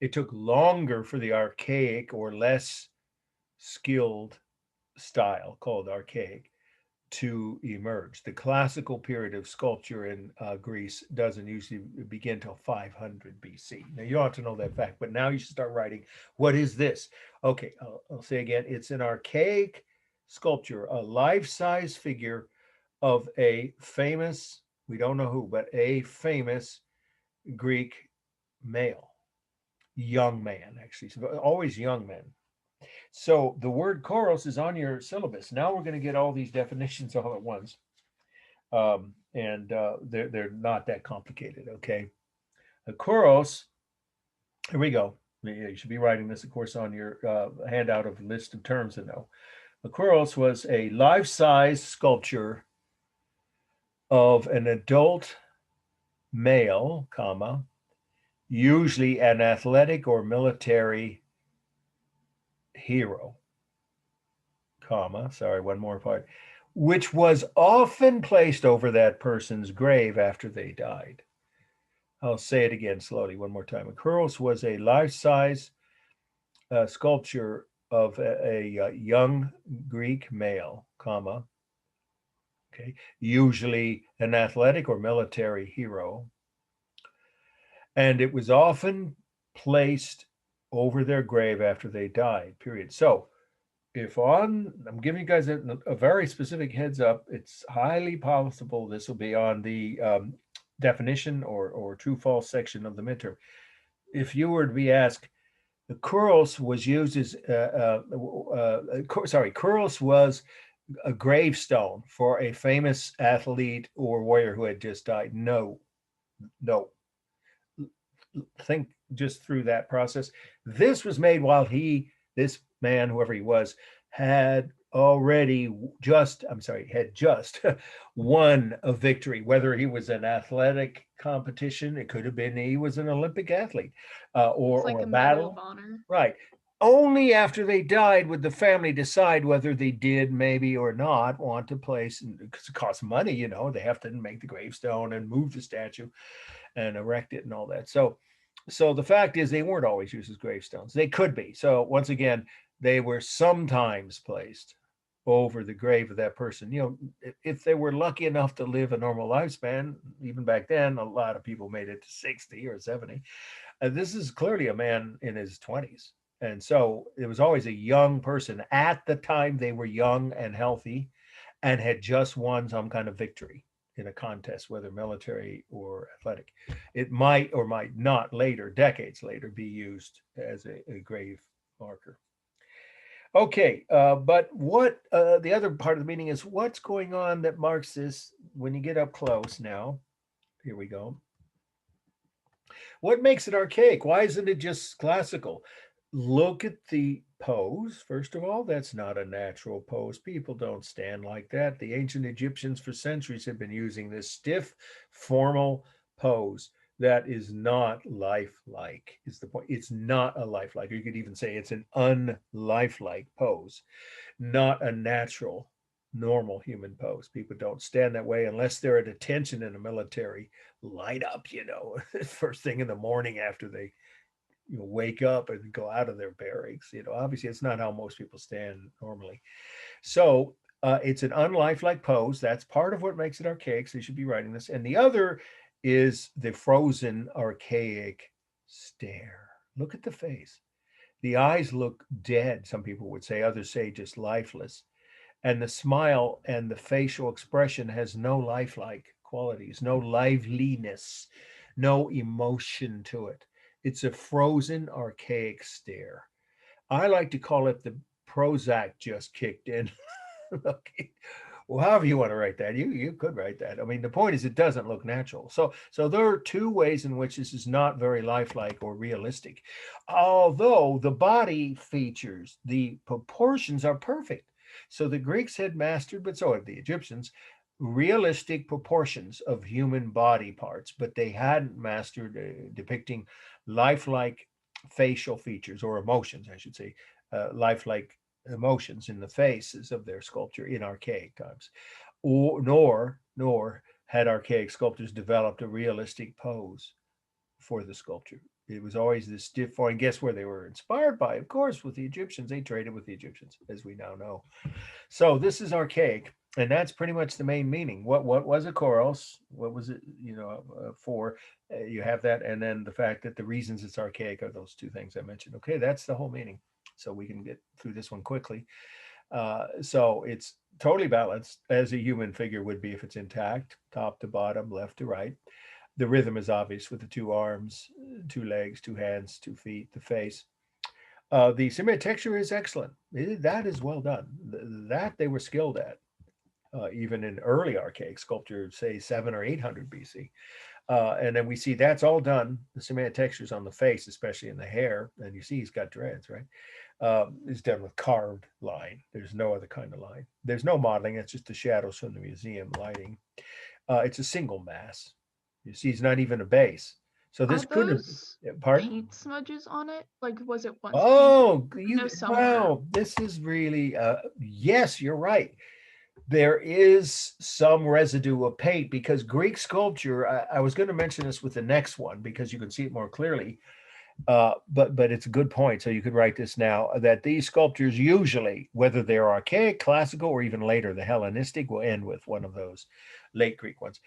it took longer for the archaic or less skilled style called archaic to emerge. The classical period of sculpture in Greece doesn't usually begin till 500 BC. Now you don't have to know that fact, but now you should start writing, what is this? Okay, I'll say again, it's an archaic sculpture, a life-size figure of a famous, we don't know who, but a famous Greek male, young man, actually, always young men. So the word choros is on your syllabus. Now we're going to get all these definitions all at once. They're not that complicated, okay? A choros, here we go. You should be writing this, of course, on your handout of list of terms to know. A choros was a life-size sculpture of an adult male, comma, usually an athletic or military hero, comma, sorry, one more part, which was often placed over that person's grave after they died. I'll say it again slowly one more time. A choros was a life-size sculpture of a young Greek male, comma, okay, usually an athletic or military hero, and it was often placed over their grave after they died, period. So if I'm giving you guys a very specific heads up, it's highly possible this will be on the definition or true false section of the midterm. If you were to be asked, the choros was used as, choros was a gravestone for a famous athlete or warrior who had just died. No. Think just through that process. This was made while this man, whoever he was, had just won a victory, whether he was an athletic competition, it could have been he was an Olympic athlete, or a battle. Medal of Honor. Right. Only after they died would the family decide whether they did maybe or not want to place, because it costs money, they have to make the gravestone and move the statue and erect it and all that. So the fact is they weren't always used as gravestones. They could be. So once again, they were sometimes placed over the grave of that person. If they were lucky enough to live a normal lifespan, even back then, a lot of people made it to 60 or 70. This is clearly a man in his 20s. And so it was always a young person. At the time, they were young and healthy and had just won some kind of victory in a contest, whether military or athletic. It might or might not later, decades later, be used as a grave marker. Okay, but what the other part of the meaning is, what's going on that marks this when you get up close now? Here we go. What makes it archaic? Why isn't it just classical? Look at the pose. First of all, that's not a natural pose. People don't stand like that. The ancient Egyptians for centuries have been using this stiff, formal pose that is not lifelike, is the point. It's not a lifelike. You could even say it's an unlifelike pose, not a natural, normal human pose. People don't stand that way unless they're at attention in a military light up, first thing in the morning after they wake up and go out of their barracks. Obviously it's not how most people stand normally. So it's an unlifelike pose. That's part of what makes it archaic. So you should be writing this. And the other is the frozen archaic stare. Look at the face. The eyes look dead, some people would say. Others say just lifeless. And the smile and the facial expression has no lifelike qualities, no liveliness, no emotion to it. It's a frozen, archaic stare. I like to call it the Prozac just kicked in. Okay. Well, however you want to write that, you could write that. I mean, the point is it doesn't look natural. So there are two ways in which this is not very lifelike or realistic. Although the body features, the proportions are perfect. So the Greeks had mastered, but so had the Egyptians, realistic proportions of human body parts, but they hadn't mastered depicting lifelike facial features or emotions, I should say, lifelike emotions in the faces of their sculpture in archaic times, or nor had archaic sculptors developed a realistic pose for the sculpture. It was always this stiff form. And guess where they were inspired by? Of course, with the Egyptians. They traded with the Egyptians, as we now know. So this is archaic, and that's pretty much the main meaning. What was a Koros? What was it? For you have that, and then the fact that the reasons it's archaic are those two things I mentioned. Okay, that's the whole meaning. So we can get through this one quickly. So it's totally balanced as a human figure would be if it's intact, top to bottom, left to right. The rhythm is obvious with the two arms, two legs, two hands, 2 feet, the face. The cement texture is excellent. That is well done. That they were skilled at, even in early archaic sculpture, say 700 or 800 BC. And then we see that's all done. The cement textures on the face, especially in the hair, and you see he's got dreads, right? Is done with carved line. There's no other kind of line. There's no modeling. It's just the shadows from the museum lighting. It's a single mass. You see, it's not even a base. So this could have. Pardon? Paint smudges on it? Like, was it once? Oh, wow! This is really. Yes, you're right. There is some residue of paint because Greek sculpture. I was going to mention this with the next one because you can see it more clearly. But it's a good point. So you could write this now that these sculptures usually, whether they're archaic, classical, or even later, the Hellenistic will end with one of those late Greek ones.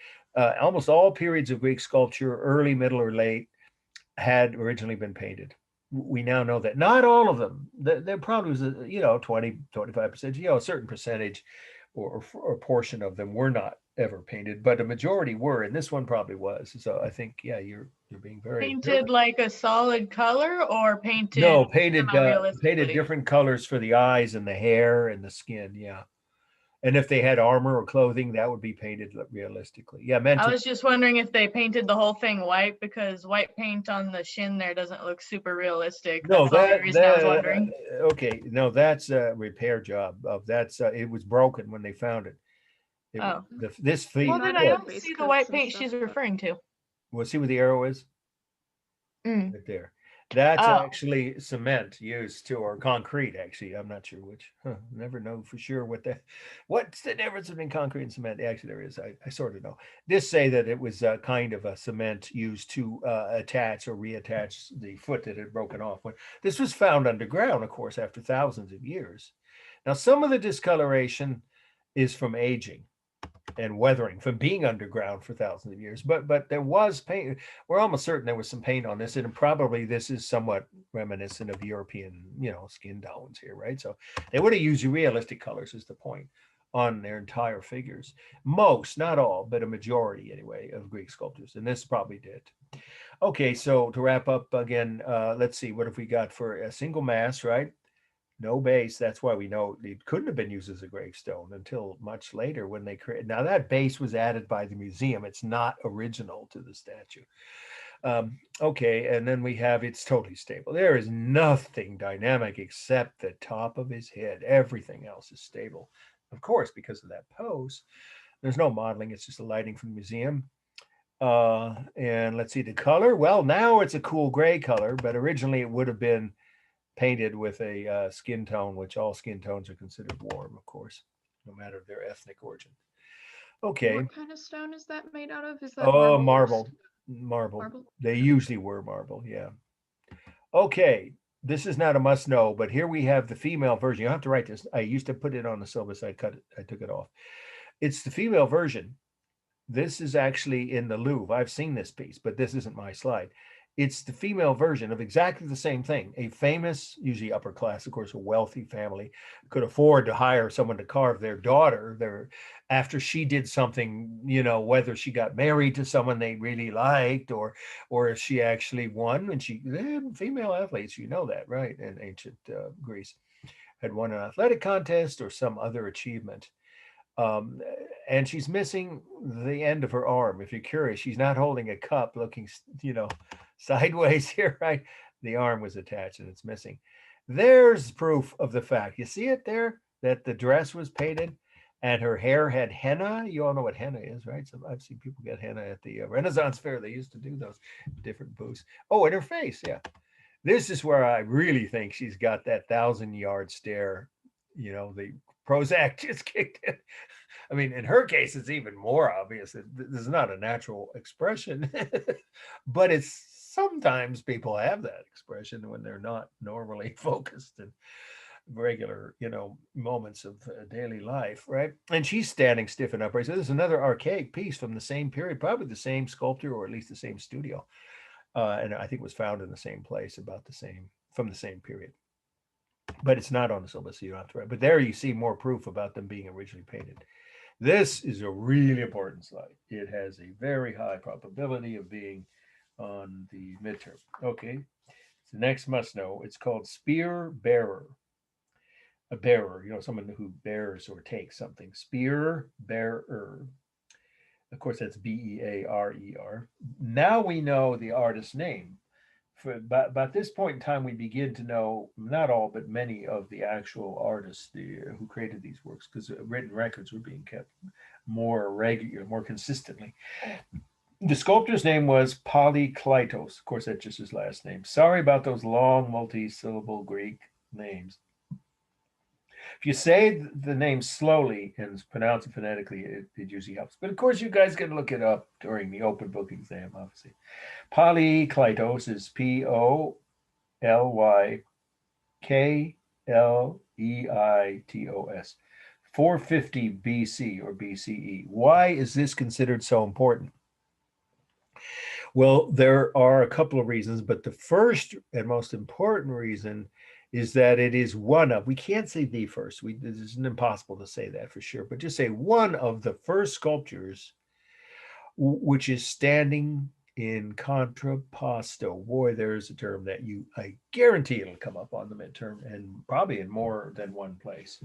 Almost all periods of Greek sculpture, early, middle, or late, had originally been painted. We now know that not all of them. There probably was 20, 25%, a certain percentage or portion of them were not ever painted, but a majority were, and this one probably was. So I think, yeah, you're being very painted like a solid color or painted. No, painted different colors for the eyes and the hair and the skin. Yeah, and if they had armor or clothing, that would be painted realistically. Yeah, I was just wondering if they painted the whole thing white because white paint on the shin there doesn't look super realistic. No, that's the reason I was wondering. Okay, no, that's a repair job of that's. It was broken when they found it. This feet. Well, then I don't see the white paint she's referring to. Well, see where the arrow is? Right there. That's actually cement used to, or concrete, actually. I'm not sure which. Never know for sure what's the difference between concrete and cement. Actually, there is. I sort of know. This say that it was kind of a cement used to attach or reattach the foot that had broken off. This was found underground, of course, after thousands of years. Now, some of the discoloration is from aging and weathering, from being underground for thousands of years, but there was paint. We're almost certain there was some paint on this, and probably this is somewhat reminiscent of European, skin tones here, right? So they would have used realistic colors, is the point, on their entire figures. Most, not all, but a majority anyway of Greek sculptors, and this probably did. Okay, so to wrap up again, let's see, what have we got for a single mass, right? No base. That's why we know it couldn't have been used as a gravestone until much later when they created. Now that base was added by the museum. It's not original to the statue. Okay, and then we have it's totally stable. There is nothing dynamic except the top of his head. Everything else is stable, of course, because of that pose. There's no modeling. It's just the lighting from the museum. And let's see the color. Well, now it's a cool gray color, but originally it would have been painted with a skin tone, which all skin tones are considered warm, of course, no matter their ethnic origin. Okay. What kind of stone is that made out of? Is that marble? Marble. They usually were marble, yeah. Okay, this is not a must know, but here we have the female version. You have to write this. I used to put it on the syllabus. I took it off. It's the female version. This is actually in the Louvre. I've seen this piece, but this isn't my slide. It's the female version of exactly the same thing. A famous, usually upper class, of course, a wealthy family could afford to hire someone to carve their daughter after she did something, whether she got married to someone they really liked or if she actually won. And female athletes, you know that, right? In ancient Greece had won an athletic contest or some other achievement. And she's missing the end of her arm. If you're curious, she's not holding a cup looking, sideways here, right? The arm was attached and it's missing. There's proof of the fact. You see it there, that the dress was painted and her hair had henna. You all know what henna is, right? So I've seen people get henna at the Renaissance Fair. They used to do those different booths. Oh, and her face, yeah. This is where I really think she's got that 1,000-yard stare. The Prozac just kicked in. I mean, in her case, it's even more obvious that this is not a natural expression, but it's sometimes people have that expression when they're not normally focused in regular, moments of daily life, right? And she's standing stiff and upright. So this is another archaic piece from the same period, probably the same sculptor or at least the same studio. And I think it was found in the same place, from the same period. But it's not on the syllabus, so you don't have to write. But there you see more proof about them being originally painted. This is a really important slide. It has a very high probability of being on the midterm. Okay, the next must know. It's called spear bearer. A bearer, someone who bears or takes something. Spear bearer. Of course, that's Bearer. Now we know the artist's name. About this point in time, we begin to know not all, but many of the actual artists who created these works, because written records were being kept more regular, more consistently. The sculptor's name was Polyclitos. Of course, that's just his last name. Sorry about those long multi-syllable Greek names. If you say the name slowly and pronounce it phonetically, it usually helps. But of course, you guys can look it up during the open book exam, obviously. Polyclitos is Polykleitos, 450 BC or BCE. Why is this considered so important? Well, there are a couple of reasons, but the first and most important reason is that it is one of, we can't say the first, this is impossible to say that for sure, but just say one of the first sculptures which is standing in contrapposto. Boy, there's a term that I guarantee it'll come up on the midterm and probably in more than one place.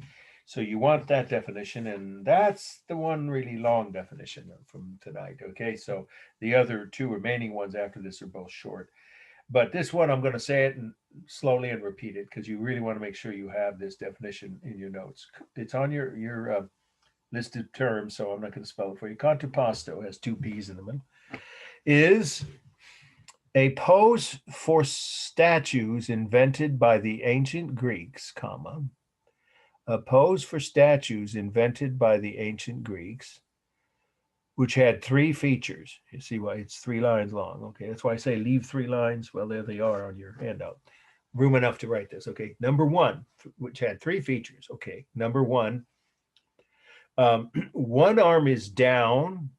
So you want that definition, and that's the one really long definition from tonight, okay? So the other two remaining ones after this are both short. But this one, I'm going to say it slowly and repeat it because you really want to make sure you have this definition in your notes. It's on your list of terms, so I'm not going to spell it for you. Contrapposto has two P's in the middle. Is a pose for statues invented by the ancient Greeks, a pose for statues invented by the ancient Greeks, which had three features. You see why it's 3 lines long. Okay, that's why I say leave 3 lines. Well, there they are on your handout. Room enough to write this. Okay, number 1, which had 3 features. Okay, number 1, one arm is down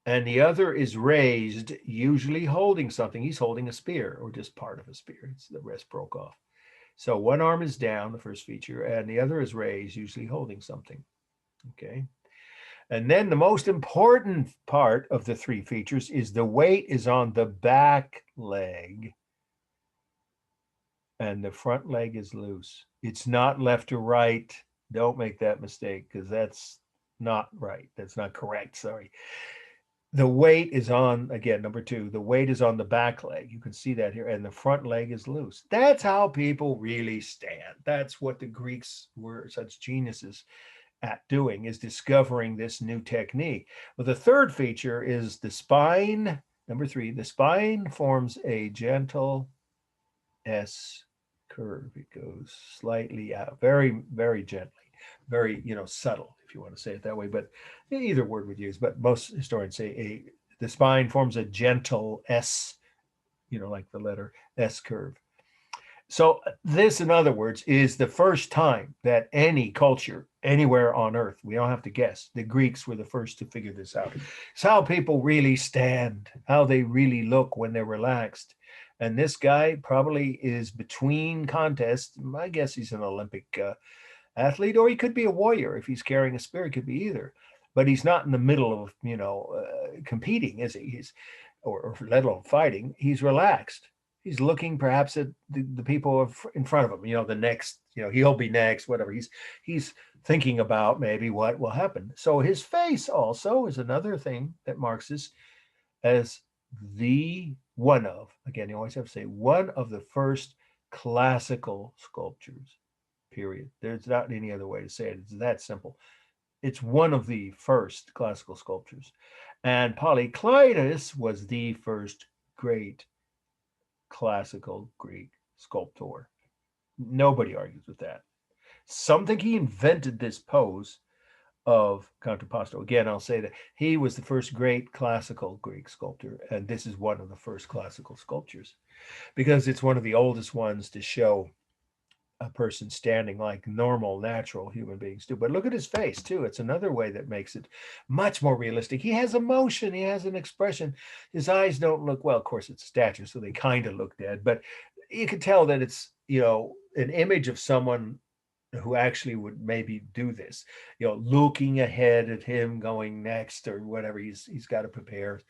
and the other is raised, usually holding something. He's holding a spear or just part of a spear. The rest broke off. So one arm is down, the first feature, and the other is raised, usually holding something. Okay. And then the most important part of the 3 features is the weight is on the back leg and the front leg is loose. It's not left or right. Don't make that mistake because that's not right. That's not correct. Sorry. The weight is on, again, number 2, the weight is on the back leg. You can see that here. And the front leg is loose. That's how people really stand. That's what the Greeks were such geniuses at doing, is discovering this new technique. Well, the third feature is the spine. Number 3, the spine forms a gentle S curve. It goes slightly out, very, very gently, very, subtle, if you want to say it that way, but either word would use, but most historians say the spine forms a gentle S, like the letter S curve. So this, in other words, is the first time that any culture anywhere on earth, we don't have to guess, the Greeks were the first to figure this out. It's how people really stand, how they really look when they're relaxed. And this guy probably is between contests. I guess he's an Olympic athlete, or he could be a warrior. If he's carrying a spear, it could be either. But he's not in the middle of, competing, is he? Or let alone fighting. He's relaxed. He's looking perhaps at the people in front of him, the next, he'll be next, whatever. He's thinking about maybe what will happen. So his face also is another thing that marks this as the one of, again, you always have to say one of the first classical sculptures, period. There's not any other way to say it. It's that simple. It's one of the first classical sculptures. And Polyclitos was the first great classical Greek sculptor. Nobody argues with that. Some think he invented this pose of contrapposto. Again, I'll say that he was the first great classical Greek sculptor, and this is one of the first classical sculptures because it's one of the oldest ones to show a person standing like normal, natural human beings do. But look at his face too. It's another way that makes it much more realistic. He has emotion. He has an expression. His eyes don't look, well, of course it's a statue, so they kind of look dead, but you can tell that it's, an image of someone who actually would maybe do this, looking ahead at him going next or whatever. He's got to prepare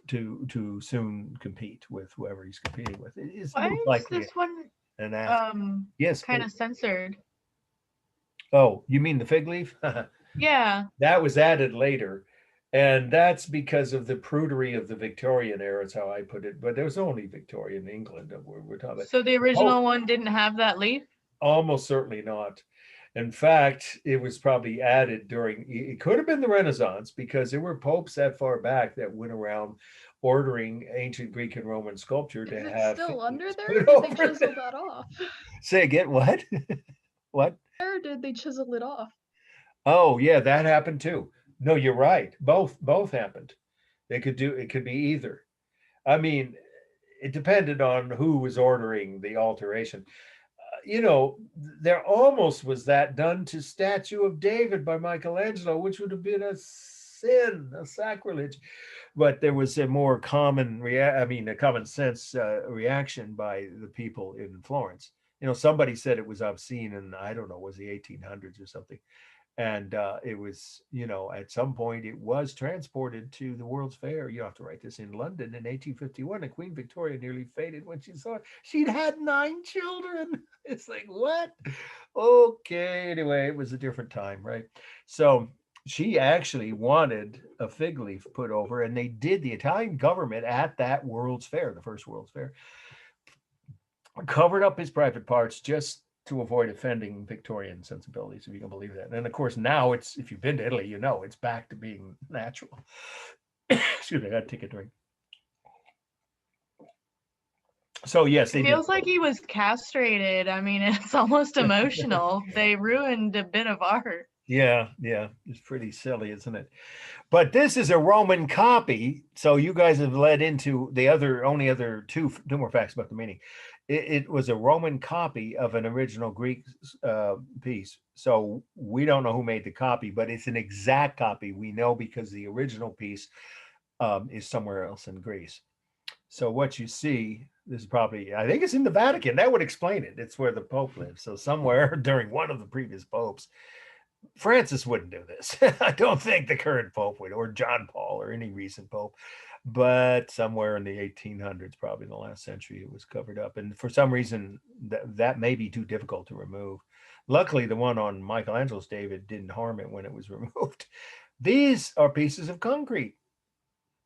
to soon compete with whoever he's competing with. It's Why most is likely this one yes, kind of censored? Oh, you mean the fig leaf? Yeah. That was added later. And that's because of the prudery of the Victorian era, is how I put it. But there was only Victorian England that we're talking about. So the original one didn't have that leaf? Almost certainly not. In fact, it was probably added it could have been the Renaissance, because there were popes that far back that went around ordering ancient Greek and Roman sculpture to have. Is it still under there? Or did they chisel that off? Say again, what? What? Or did they chisel it off? Oh, yeah, that happened too. No, you're right. Both happened. It could be either. I mean, it depended on who was ordering the alteration. There almost was that done to Statue of David by Michelangelo, which would have been a sin, a sacrilege. But there was a more common a common sense reaction by the people in Florence. Somebody said it was obscene, and I don't know, was the 1800s or something. And it was, at some point it was transported to the World's Fair. You have to write this, in London in 1851, and Queen Victoria nearly fainted when she saw it. She'd had 9 children. It's like, what? Okay, anyway, it was a different time, right? So she actually wanted a fig leaf put over, and they did. The Italian government at that World's Fair, the first World's Fair, covered up his private parts just to avoid offending Victorian sensibilities, if you can believe that. And of course, now if you've been to Italy, it's back to being natural. Excuse me, I gotta take a drink. So yes, it feels like he was castrated. I mean, it's almost emotional. They ruined a bit of art. Yeah, it's pretty silly, isn't it? But this is a Roman copy, so you guys have led into the only other two more facts about the meaning. It was a Roman copy of an original Greek piece. So we don't know who made the copy, but it's an exact copy. We know because the original piece is somewhere else in Greece. So what you see, this is probably, I think it's in the Vatican. That would explain it. It's where the Pope lives. So somewhere during one of the previous popes. Francis wouldn't do this. I don't think the current Pope would, or John Paul, or any recent Pope. But somewhere in the 1800s, probably in the last century, it was covered up. And for some reason, that may be too difficult to remove. Luckily, the one on Michelangelo's David didn't harm it when it was removed. These are pieces of concrete.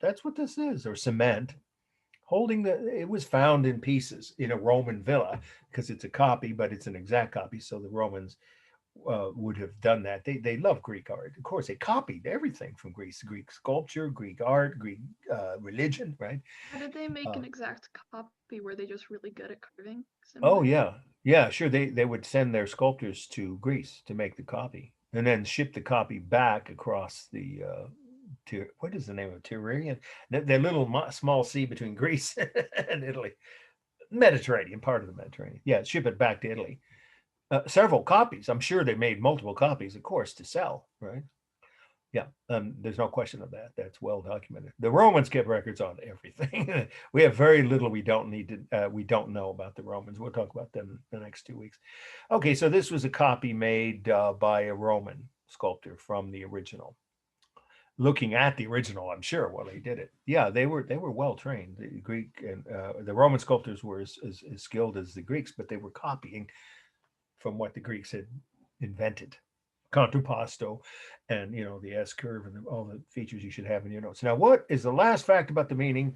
That's what this is, or cement. It was found in pieces in a Roman villa, because it's a copy, but it's an exact copy. So the Romans would have done that. They love Greek art. Of course, they copied everything from Greece: Greek sculpture, Greek art, Greek religion, right? How did they make an exact copy? Were they just really good at carving? Oh, yeah, sure. They would send their sculptors to Greece to make the copy, and then ship the copy back across the what is the name of Tyrrhenian? The little small sea between Greece and Italy, Mediterranean, part of the Mediterranean. Yeah, ship it back to Italy. Several copies. I'm sure they made multiple copies, of course, to sell, right? Yeah, there's no question of that. That's well documented. The Romans kept records on everything. We have very little we don't know about the Romans. We'll talk about them the next 2 weeks. Okay, so this was a copy made by a Roman sculptor from the original. Looking at the original, I'm sure, while they did it. Yeah, they were well trained. The Greek and the Roman sculptors were as skilled as the Greeks, but they were copying from what the Greeks had invented. contrapposto, and the S curve and all the features you should have in your notes. Now, what is the last fact about the meaning?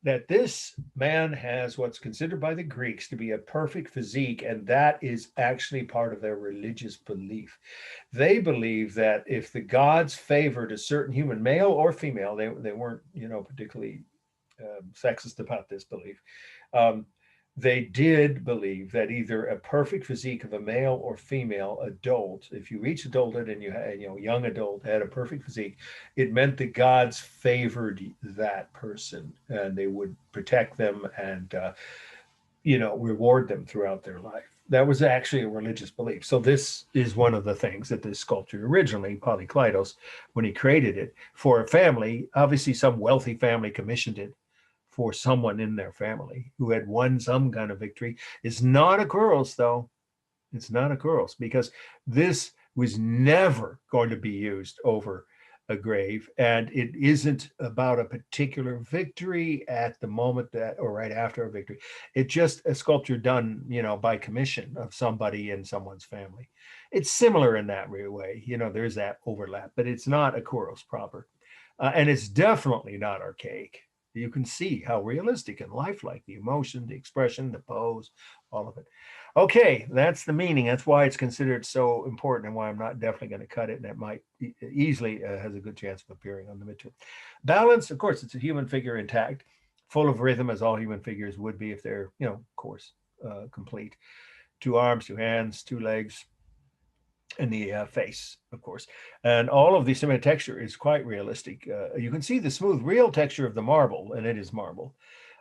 That this man has what's considered by the Greeks to be a perfect physique, and that is actually part of their religious belief. They believe that if the gods favored a certain human, male or female, they weren't, particularly sexist about this belief. They did believe that either a perfect physique of a male or female adult, if you reach adulthood and you had, young adult had a perfect physique, it meant the gods favored that person and they would protect them and, reward them throughout their life. That was actually a religious belief. So this is one of the things that this sculpture originally, Polyclitos, when he created it for a family, obviously some wealthy family commissioned it for someone in their family who had won some kind of victory. It's not a Kouros, though. It's not a Kouros, because this was never going to be used over a grave, and it isn't about a particular victory at the moment that, or right after a victory. It's just a sculpture done, by commission of somebody in someone's family. It's similar in that way. There's that overlap, but it's not a Kouros proper, and it's definitely not archaic. You can see how realistic and lifelike the emotion, the expression, the pose, all of it. Okay, that's the meaning. That's why it's considered so important and why I'm not definitely going to cut it. And it might easily has a good chance of appearing on the midterm. Balance, of course, it's a human figure intact, full of rhythm, as all human figures would be if they're, of course, complete. 2 arms, 2 hands, 2 legs, and the face, of course. And all of the cement texture is quite realistic. You can see the smooth, real texture of the marble, and it is marble.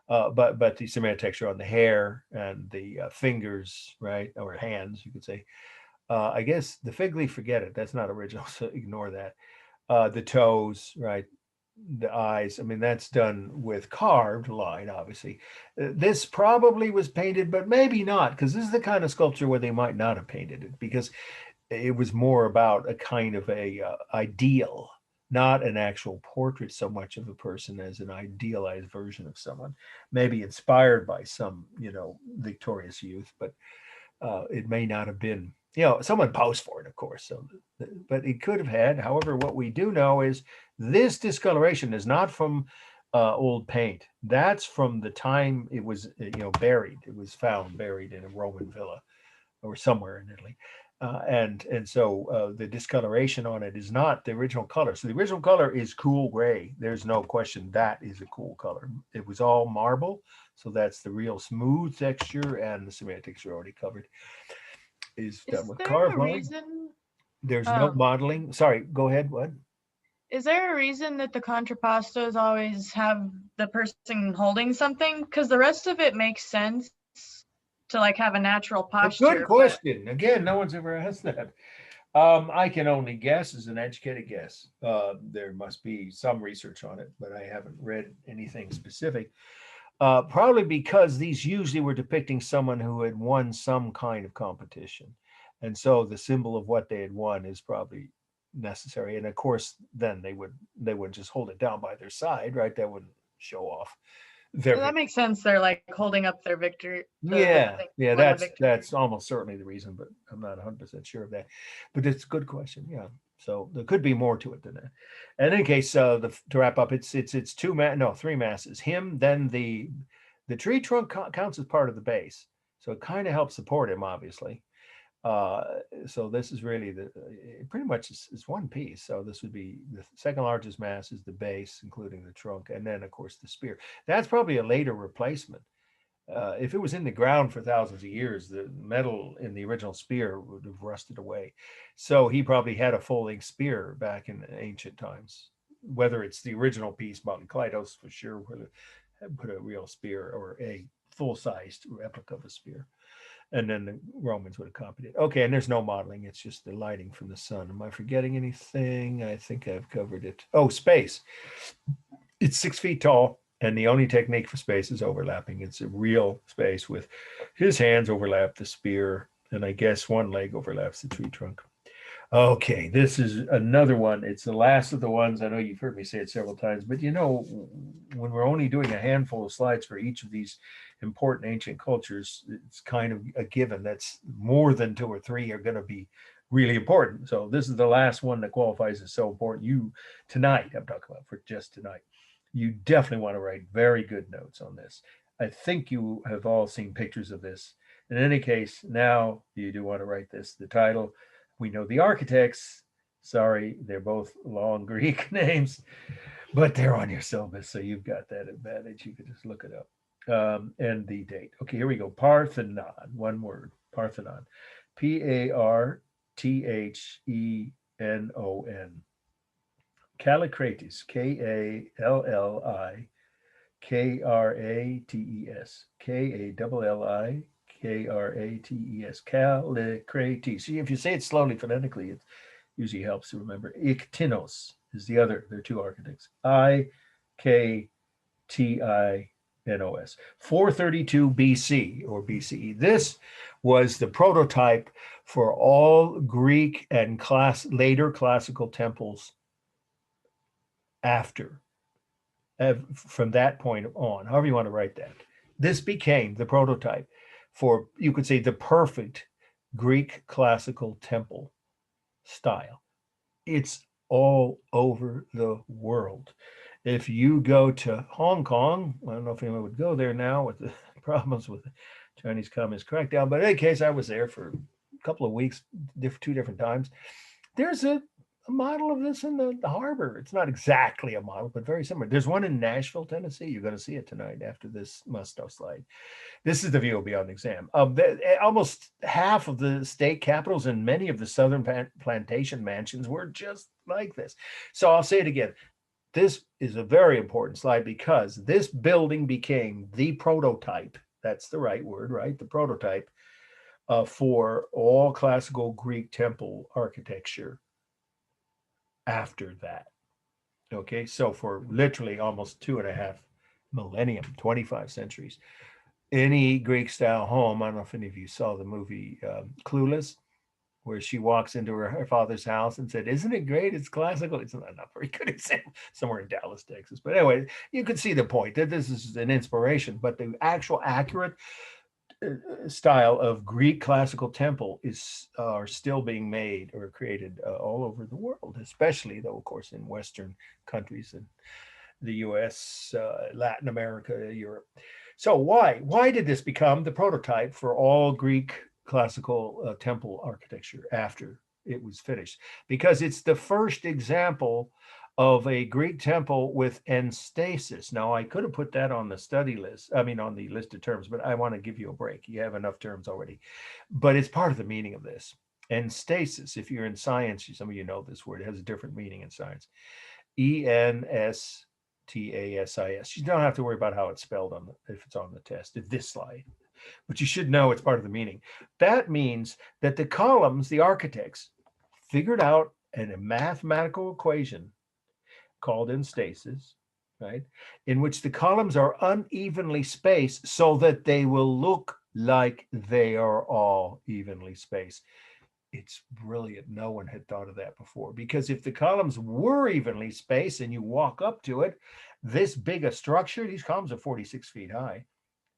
But the cement texture on the hair and the fingers, right, or hands, you could say. I guess the fig leaf, forget it. That's not original, so ignore that. The toes, right, the eyes. I mean, that's done with carved line, obviously. This probably was painted, but maybe not, because this is the kind of sculpture where they might not have painted it, because it was more about a kind of a ideal, not an actual portrait so much of a person as an idealized version of someone, maybe inspired by some, victorious youth, but it may not have been, someone posed for it, of course. So, but it could have had. However, what we do know is this discoloration is not from old paint. That's from the time it was, buried. It was found buried in a Roman villa or somewhere in Italy. And so the discoloration on it is not the original color. So the original color is cool gray. There's no question that is a cool color. It was all marble. So that's the real smooth texture, and the cement texture already covered is done with carved line. There's no modeling. Sorry, go ahead. What? Is there a reason that the contrappostos always have the person holding something? Because the rest of it makes sense to have a natural posture. A good question. But... Again, no one's ever asked that. I can only guess, as an educated guess. There must be some research on it, but I haven't read anything specific. Probably because these usually were depicting someone who had won some kind of competition. And so the symbol of what they had won is probably necessary. And of course, then they would just hold it down by their side, right? That wouldn't show off. So that makes sense. They're holding up their victory. That's almost certainly the reason, but I'm not 100% sure of that. But it's a good question. Yeah. So there could be more to it than that. And in any case, to wrap up, it's 3 masses. Him, then the tree trunk counts as part of the base, so it kind of helps support him, obviously. So this is really pretty much is one piece. So this would be the second largest mass is the base, including the trunk, and then of course the spear. That's probably a later replacement. If it was in the ground for thousands of years, the metal in the original spear would have rusted away. So he probably had a folding spear back in ancient times. Whether it's the original piece, Polyclitos for sure, would have put a real spear or a full-sized replica of a spear. And then the Romans would have copied it. Okay, and there's no modeling. It's just the lighting from the sun. Am I forgetting anything? I think I've covered it. Oh, space. It's 6 feet tall, and the only technique for space is overlapping. It's a real space with his hands overlap the spear, and I guess one leg overlaps the tree trunk. Okay, this is another one. It's the last of the ones. I know you've heard me say it several times, but when we're only doing a handful of slides for each of these important ancient cultures, it's kind of a given that's more than 2 or 3 are going to be really important. So this is the last one that qualifies as so important. You tonight, I'm talking about for just tonight, you definitely want to write very good notes on this. I think you have all seen pictures of this. In any case, now you do want to write this. The title, we know the architects. Sorry, they're both long Greek names, but they're on your syllabus, so you've got that advantage. You can just look it up. And the date. Okay, here we go. Parthenon, one word. Parthenon. Parthenon. Callikrates. Kallikrates. Kallikrates. Callikrates. See, if you say it slowly phonetically, it usually helps to remember. Iktinos is the other. They're two architects. Iktinos. 432 BC or BCE. This was the prototype for all Greek and later classical temples after, from that point on, however you want to write that. This became the prototype for, you could say, the perfect Greek classical temple style. It's all over the world. If you go to Hong Kong, I don't know if anyone would go there now with the problems with the Chinese Communist crackdown, but in any case, I was there for a couple of weeks, two different times. There's a model of this in the harbor. It's not exactly a model, but very similar. There's one in Nashville, Tennessee. You're going to see it tonight after this must-know slide. This is the view will be on the exam. Almost half of the state capitals and many of the southern plantation mansions were just like this. So I'll say it again. This is a very important slide because this building became the prototype. That's the right word, right? The prototype for all classical Greek temple architecture after that. Okay, so for literally almost 2.5 millennium, 25 centuries, any Greek style home, I don't know if any of you saw the movie Clueless, where she walks into her father's house and said, "Isn't it great? It's classical." It's not very good example, somewhere in Dallas, Texas. But anyway, you can see the point that this is an inspiration, but the actual accurate style of Greek classical temple are still being made or created all over the world, especially though, of course, in Western countries and the US, Latin America, Europe. So why did this become the prototype for all Greek classical temple architecture after it was finished? Because it's the first example of a Greek temple with enstasis. Now, I could have put that on the study list, on the list of terms, but I want to give you a break. You have enough terms already. But it's part of the meaning of this. Enstasis, if you're in science, some of you know this word, it has a different meaning in science. Enstasis. You don't have to worry about how it's spelled if it's on the test, if this slide. But you should know it's part of the meaning. That means that the columns, the architects, figured out a mathematical equation called enstasis, right, in which the columns are unevenly spaced so that they will look like they are all evenly spaced. It's brilliant. No one had thought of that before, because if the columns were evenly spaced and you walk up to it, this big a structure, these columns are 46 feet high,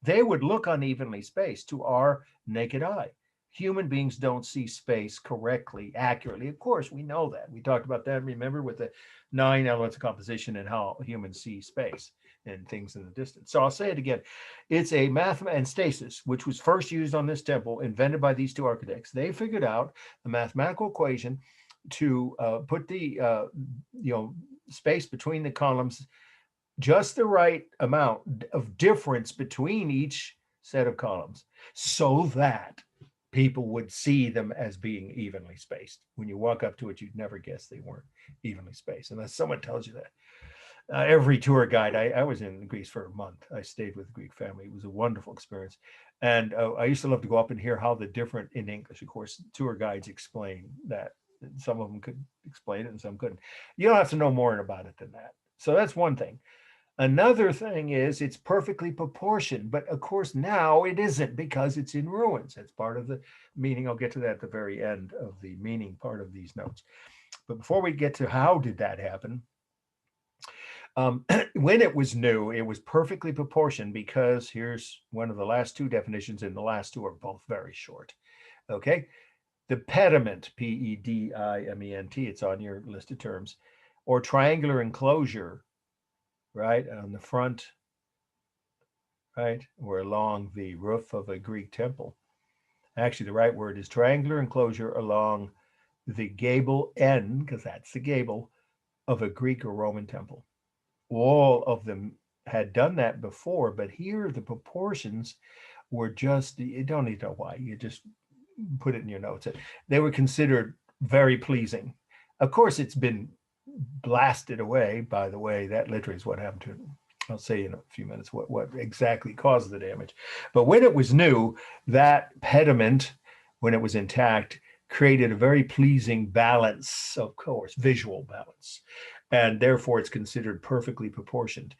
they would look unevenly spaced to our naked eye. Human beings don't see space correctly, accurately. Of course, we know that. We talked about that, remember, with the 9 elements of composition and how humans see space and things in the distance. So I'll say it again. It's a enstasis, which was first used on this temple, invented by these two architects. They figured out a mathematical equation to put the space between the columns, just the right amount of difference between each set of columns, so that people would see them as being evenly spaced. When you walk up to it, you'd never guess they weren't evenly spaced, unless someone tells you that. Every tour guide, I was in Greece for a month. I stayed with a Greek family. It was a wonderful experience. And I used to love to go up and hear how the different, in English, of course, tour guides explain that. Some of them could explain it and some couldn't. You don't have to know more about it than that. So that's one thing. Another thing is it's perfectly proportioned, but of course now it isn't because it's in ruins. That's part of the meaning. I'll get to that at the very end of the meaning part of these notes. But before we get to how did that happen, when it was new, it was perfectly proportioned, because here's one of the last two definitions, and the last two are both very short. Okay. The pediment, Pediment, it's on your list of terms, or triangular enclosure, right, on the front, right, or along the roof of a Greek temple. Actually, the right word is triangular enclosure along the gable end, because that's the gable, of a Greek or Roman temple. All of them had done that before, but here the proportions were just, you don't need to know why, you just put it in your notes. They were considered very pleasing. Of course, it's been blasted away, by the way. That literally is what happened to it. I'll say in a few minutes what exactly caused the damage. But when it was new, that pediment, when it was intact, created a very pleasing balance, of course, visual balance. And therefore, it's considered perfectly proportioned.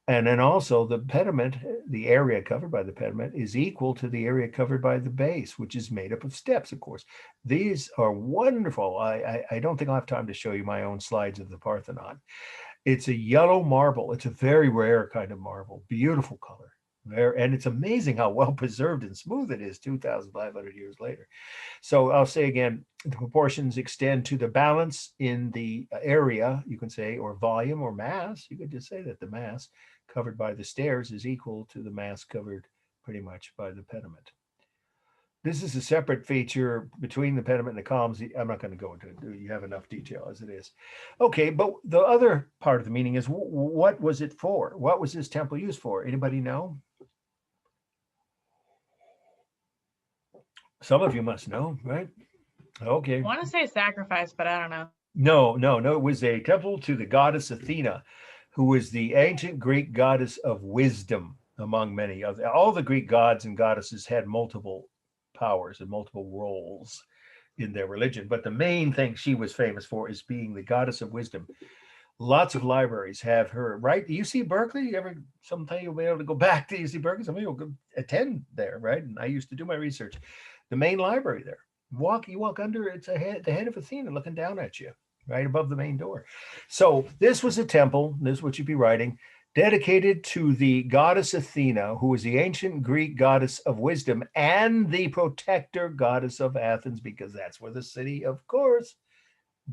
And then also the pediment, the area covered by the pediment, is equal to the area covered by the base, which is made up of steps, of course. These are wonderful. I don't think I'll have time to show you my own slides of the Parthenon. It's a yellow marble. It's a very rare kind of marble, beautiful color. And it's amazing how well preserved and smooth it is 2,500 years later. So I'll say again, the proportions extend to the balance in the area, you can say, or volume or mass. You could just say that the mass covered by the stairs is equal to the mass covered pretty much by the pediment. This is a separate feature between the pediment and the columns. I'm not going to go into it. You have enough detail as it is. Okay, but the other part of the meaning is, what was it for? What was this temple used for? Anybody know? Some of you must know, right? Okay. I want to say sacrifice, but I don't know. No. It was a temple to the goddess Athena, who was the ancient Greek goddess of wisdom, among many others. All the Greek gods and goddesses had multiple powers and multiple roles in their religion. But the main thing she was famous for is being the goddess of wisdom. Lots of libraries have her, right? UC Berkeley, sometime you'll be able to go back to UC Berkeley. Somebody will go attend there, right? And I used to do my research. The main library there. You walk under, it's the head of Athena looking down at you, right above the main door. So this was a temple, this is what you'd be writing, dedicated to the goddess Athena, who was the ancient Greek goddess of wisdom and the protector goddess of Athens, because that's where the city, of course,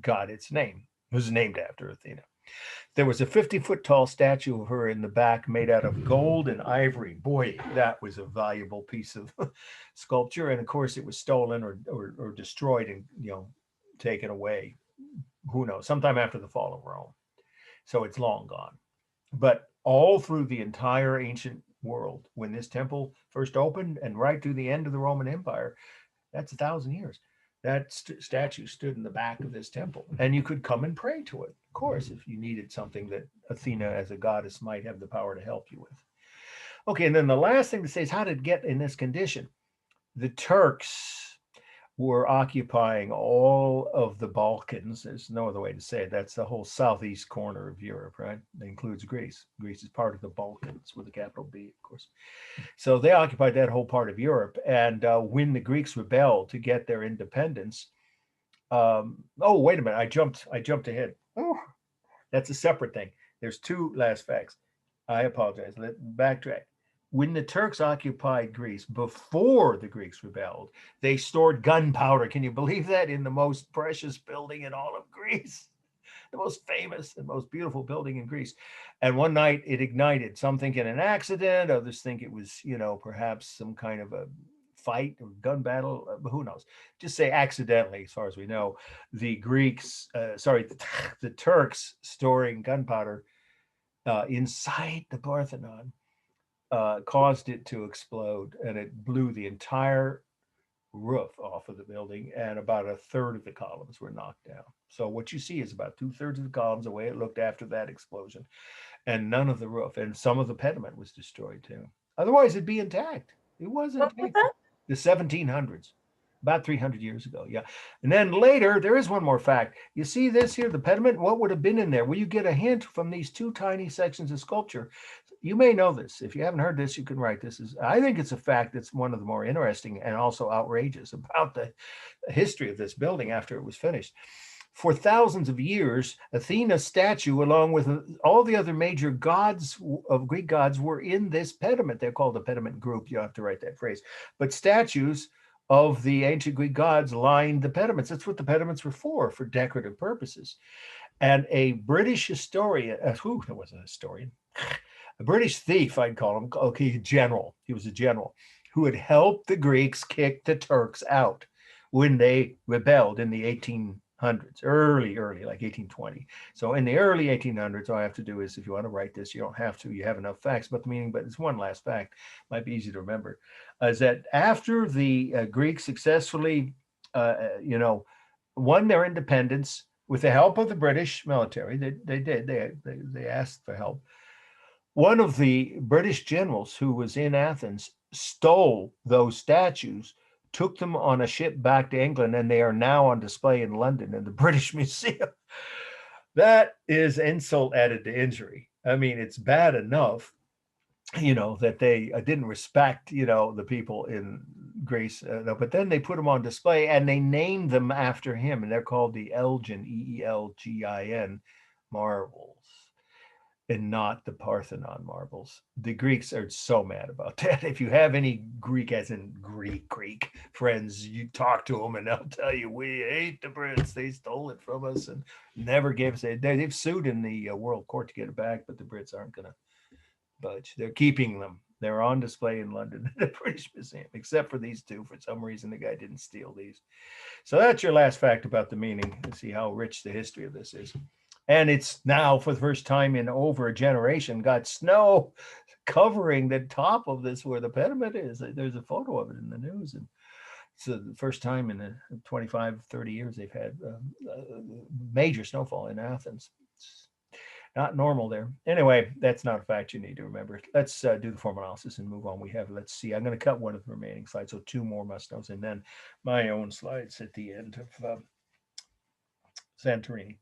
got its name. It was named after Athena. There was a 50-foot tall statue of her in the back made out of gold and ivory. Boy, that was a valuable piece of sculpture. And of course, it was stolen or destroyed and, taken away. Who knows? Sometime after the fall of Rome. So it's long gone. But all through the entire ancient world, when this temple first opened and right through the end of the Roman Empire, that's 1,000 years. That statue stood in the back of this temple, and you could come and pray to it, of course, if you needed something that Athena as a goddess might have the power to help you with. Okay, and then the last thing to say is, how did it get in this condition? The Turks were occupying all of the Balkans. There's no other way to say it. That's the whole southeast corner of Europe, right? That includes Greece. Greece is part of the Balkans with a capital B, of course. So they occupied that whole part of Europe. And when the Greeks rebelled to get their independence, oh, wait a minute, I jumped ahead. Oh, that's a separate thing. There's two last facts. I apologize. Let's backtrack. When the Turks occupied Greece, before the Greeks rebelled, they stored gunpowder. Can you believe that? In the most precious building in all of Greece, the most famous and most beautiful building in Greece. And one night it ignited. Some think in an accident, others think it was, perhaps some kind of a fight or gun battle. Who knows? Just say accidentally, as far as we know. The Turks storing gunpowder inside the Parthenon caused it to explode, and it blew the entire roof off of the building, and about a third of the columns were knocked down. So what you see is about 2/3 of the columns, the way it looked after that explosion, and none of the roof, and some of the pediment was destroyed too. Otherwise, it'd be intact. It wasn't. The 1700s. About 300 years ago, yeah. And then later, there is one more fact. You see this here, the pediment, what would have been in there? Well, you get a hint from these two tiny sections of sculpture. You may know this. If you haven't heard this, you can write this. I think it's a fact that's one of the more interesting and also outrageous about the history of this building after it was finished. For thousands of years, Athena's statue, along with all the other major gods of Greek gods, were in this pediment. They're called the pediment group. You have to write that phrase. But statues of the ancient Greek gods lined the pediments. That's what the pediments were for decorative purposes. And a British historian, who was a historian, a British thief, I'd call him, okay, general. He was a general who had helped the Greeks kick the Turks out when they rebelled in the 1800s, early, like 1820. So in the early 1800s, all I have to do is, if you want to write this, you don't have to, you have enough facts about the meaning, but it's one last fact, might be easy to remember, is that after the Greeks successfully, won their independence with the help of the British military, they asked for help. One of the British generals who was in Athens stole those statues, took them on a ship back to England, and they are now on display in London in the British Museum. That is insult added to injury. I mean, it's bad enough, that they didn't respect, the people in Greece, but then they put them on display and they named them after him, and they're called the Elgin, Elgin marbles, and not the Parthenon marbles. The Greeks are so mad about that. If you have any Greek, as in Greek friends, you talk to them and they'll tell you, we hate the Brits. They stole it from us and never gave us it. They've sued in the World Court to get it back, but the Brits aren't going to budge. They're keeping them. They're on display in London at the British Museum, except for these two. For some reason, the guy didn't steal these. So that's your last fact about the meaning. Let's see how rich the history of this is. And it's now, for the first time in over a generation, got snow covering the top of this where the pediment is. There's a photo of it in the news. And it's the first time in the 25, 30 years they've had major snowfall in Athens. It's not normal there. Anyway, that's not a fact you need to remember. Let's do the form analysis and move on. Let's see, I'm going to cut one of the remaining slides, so 2 more must-knows, and then my own slides at the end of Santorini.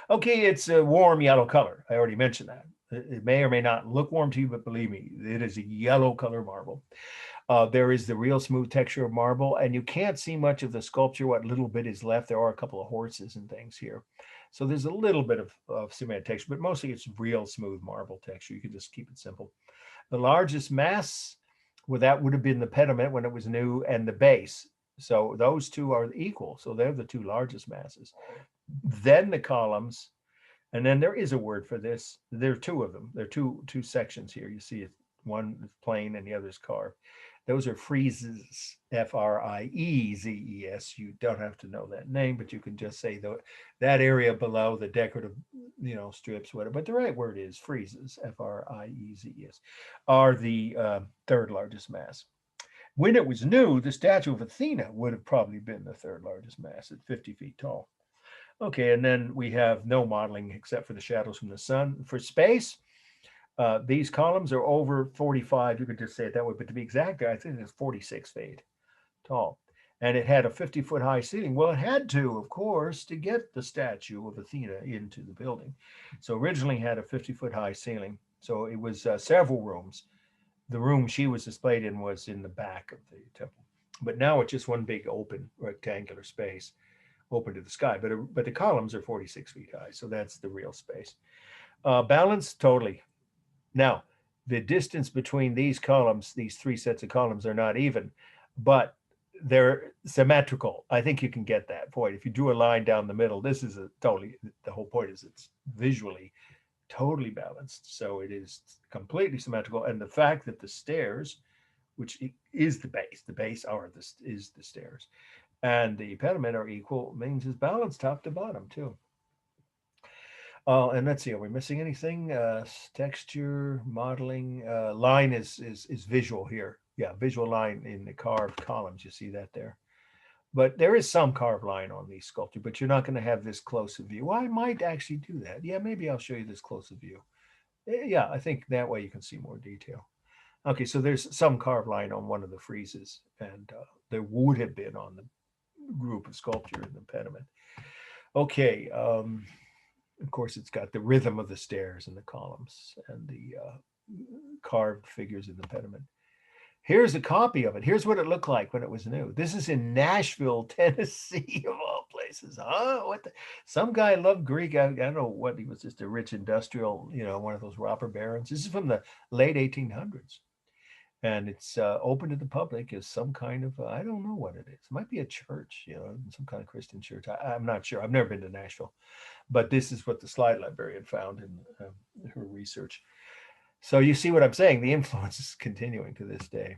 Okay, it's a warm yellow color. I already mentioned that. It may or may not look warm to you, but believe me, it is a yellow color marble. There is the real smooth texture of marble, and you can't see much of the sculpture. What little bit is left, there are a couple of horses and things here. So there's a little bit of cemented texture, but mostly it's real smooth marble texture. You can just keep it simple. The largest mass, well, that would have been the pediment when it was new, and the base. So those two are equal. So they're the 2 largest masses. Then the columns, and then there is a word for this. There are 2 of them. There are two sections here. You see it, one is plain and the other is carved. Those are friezes, F-R-I-E-Z-E-S. You don't have to know that name, but you can just say that area below the decorative, strips, whatever. But the right word is friezes, F-R-I-E-Z-E-S, are the 3rd largest mass. When it was new, the statue of Athena would have probably been the 3rd largest mass at 50 feet tall. Okay, and then we have no modeling except for the shadows from the sun. For space, these columns are over 45. You could just say it that way, but to be exact, I think it's 46 feet tall. And it had a 50-foot high ceiling. Well, it had to, of course, to get the statue of Athena into the building. So originally had a 50-foot high ceiling. So it was several rooms. The room she was displayed in was in the back of the temple. But now it's just one big open rectangular space, open to the sky. But the columns are 46 feet high. So that's the real space. Balanced, totally. Now, the distance between these columns, these 3 sets of columns, are not even, but they're symmetrical. I think you can get that point. If you drew a line down the middle, this is the whole point is it's visually totally balanced. So it is completely symmetrical. And the fact that the stairs, which is the base is the stairs, and the pediment are equal, means it's balanced top to bottom too. And let's see, are we missing anything? Texture, modeling, line is visual here. Yeah, visual line in the carved columns. You see that there. But there is some carved line on these sculptures, but you're not going to have this close a view. Well, I might actually do that. Yeah, maybe I'll show you this close a view. Yeah, I think that way you can see more detail. Okay, so there's some carved line on one of the friezes, and there would have been on the group of sculpture in the pediment. Okay, of course, it's got the rhythm of the stairs and the columns and the carved figures in the pediment. Here's a copy of it. Here's what it looked like when it was new. This is in Nashville, Tennessee, of all places. Huh? Some guy loved Greek. I don't know what, he was just a rich industrial, one of those robber barons. This is from the late 1800s. and it's open to the public as some kind of, I don't know what it is. It might be a church, some kind of Christian church. I'm not sure. I've never been to Nashville, but this is what the slide librarian found in her research. So you see what I'm saying? The influence is continuing to this day.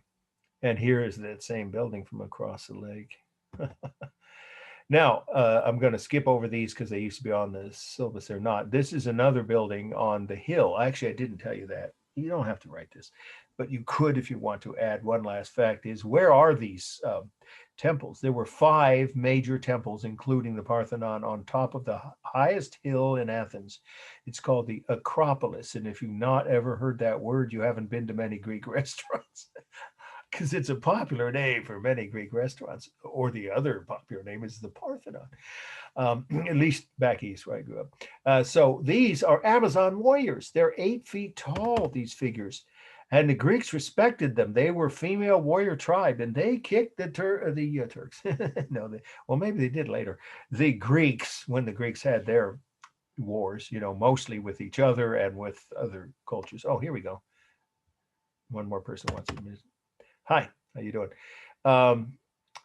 And here is that same building from across the lake. Now, I'm going to skip over these because they used to be on the syllabus. They're not. This is another building on the hill. Actually, I didn't tell you that. You don't have to write this, but you could if you want to add one last fact is, where are these temples? There were 5 major temples, including the Parthenon, on top of the highest hill in Athens. It's called the Acropolis. And if you've not ever heard that word, you haven't been to many Greek restaurants. Because it's a popular name for many Greek restaurants, or the other popular name is the Parthenon, at least back east where I grew up. So these are Amazon warriors. They're 8 feet tall, these figures, and the Greeks respected them. They were female warrior tribe, and they kicked the Turks. No, well, maybe they did later. The Greeks, when the Greeks had their wars, mostly with each other and with other cultures. Oh, here we go. One more person wants to miss. Hi, how you doing?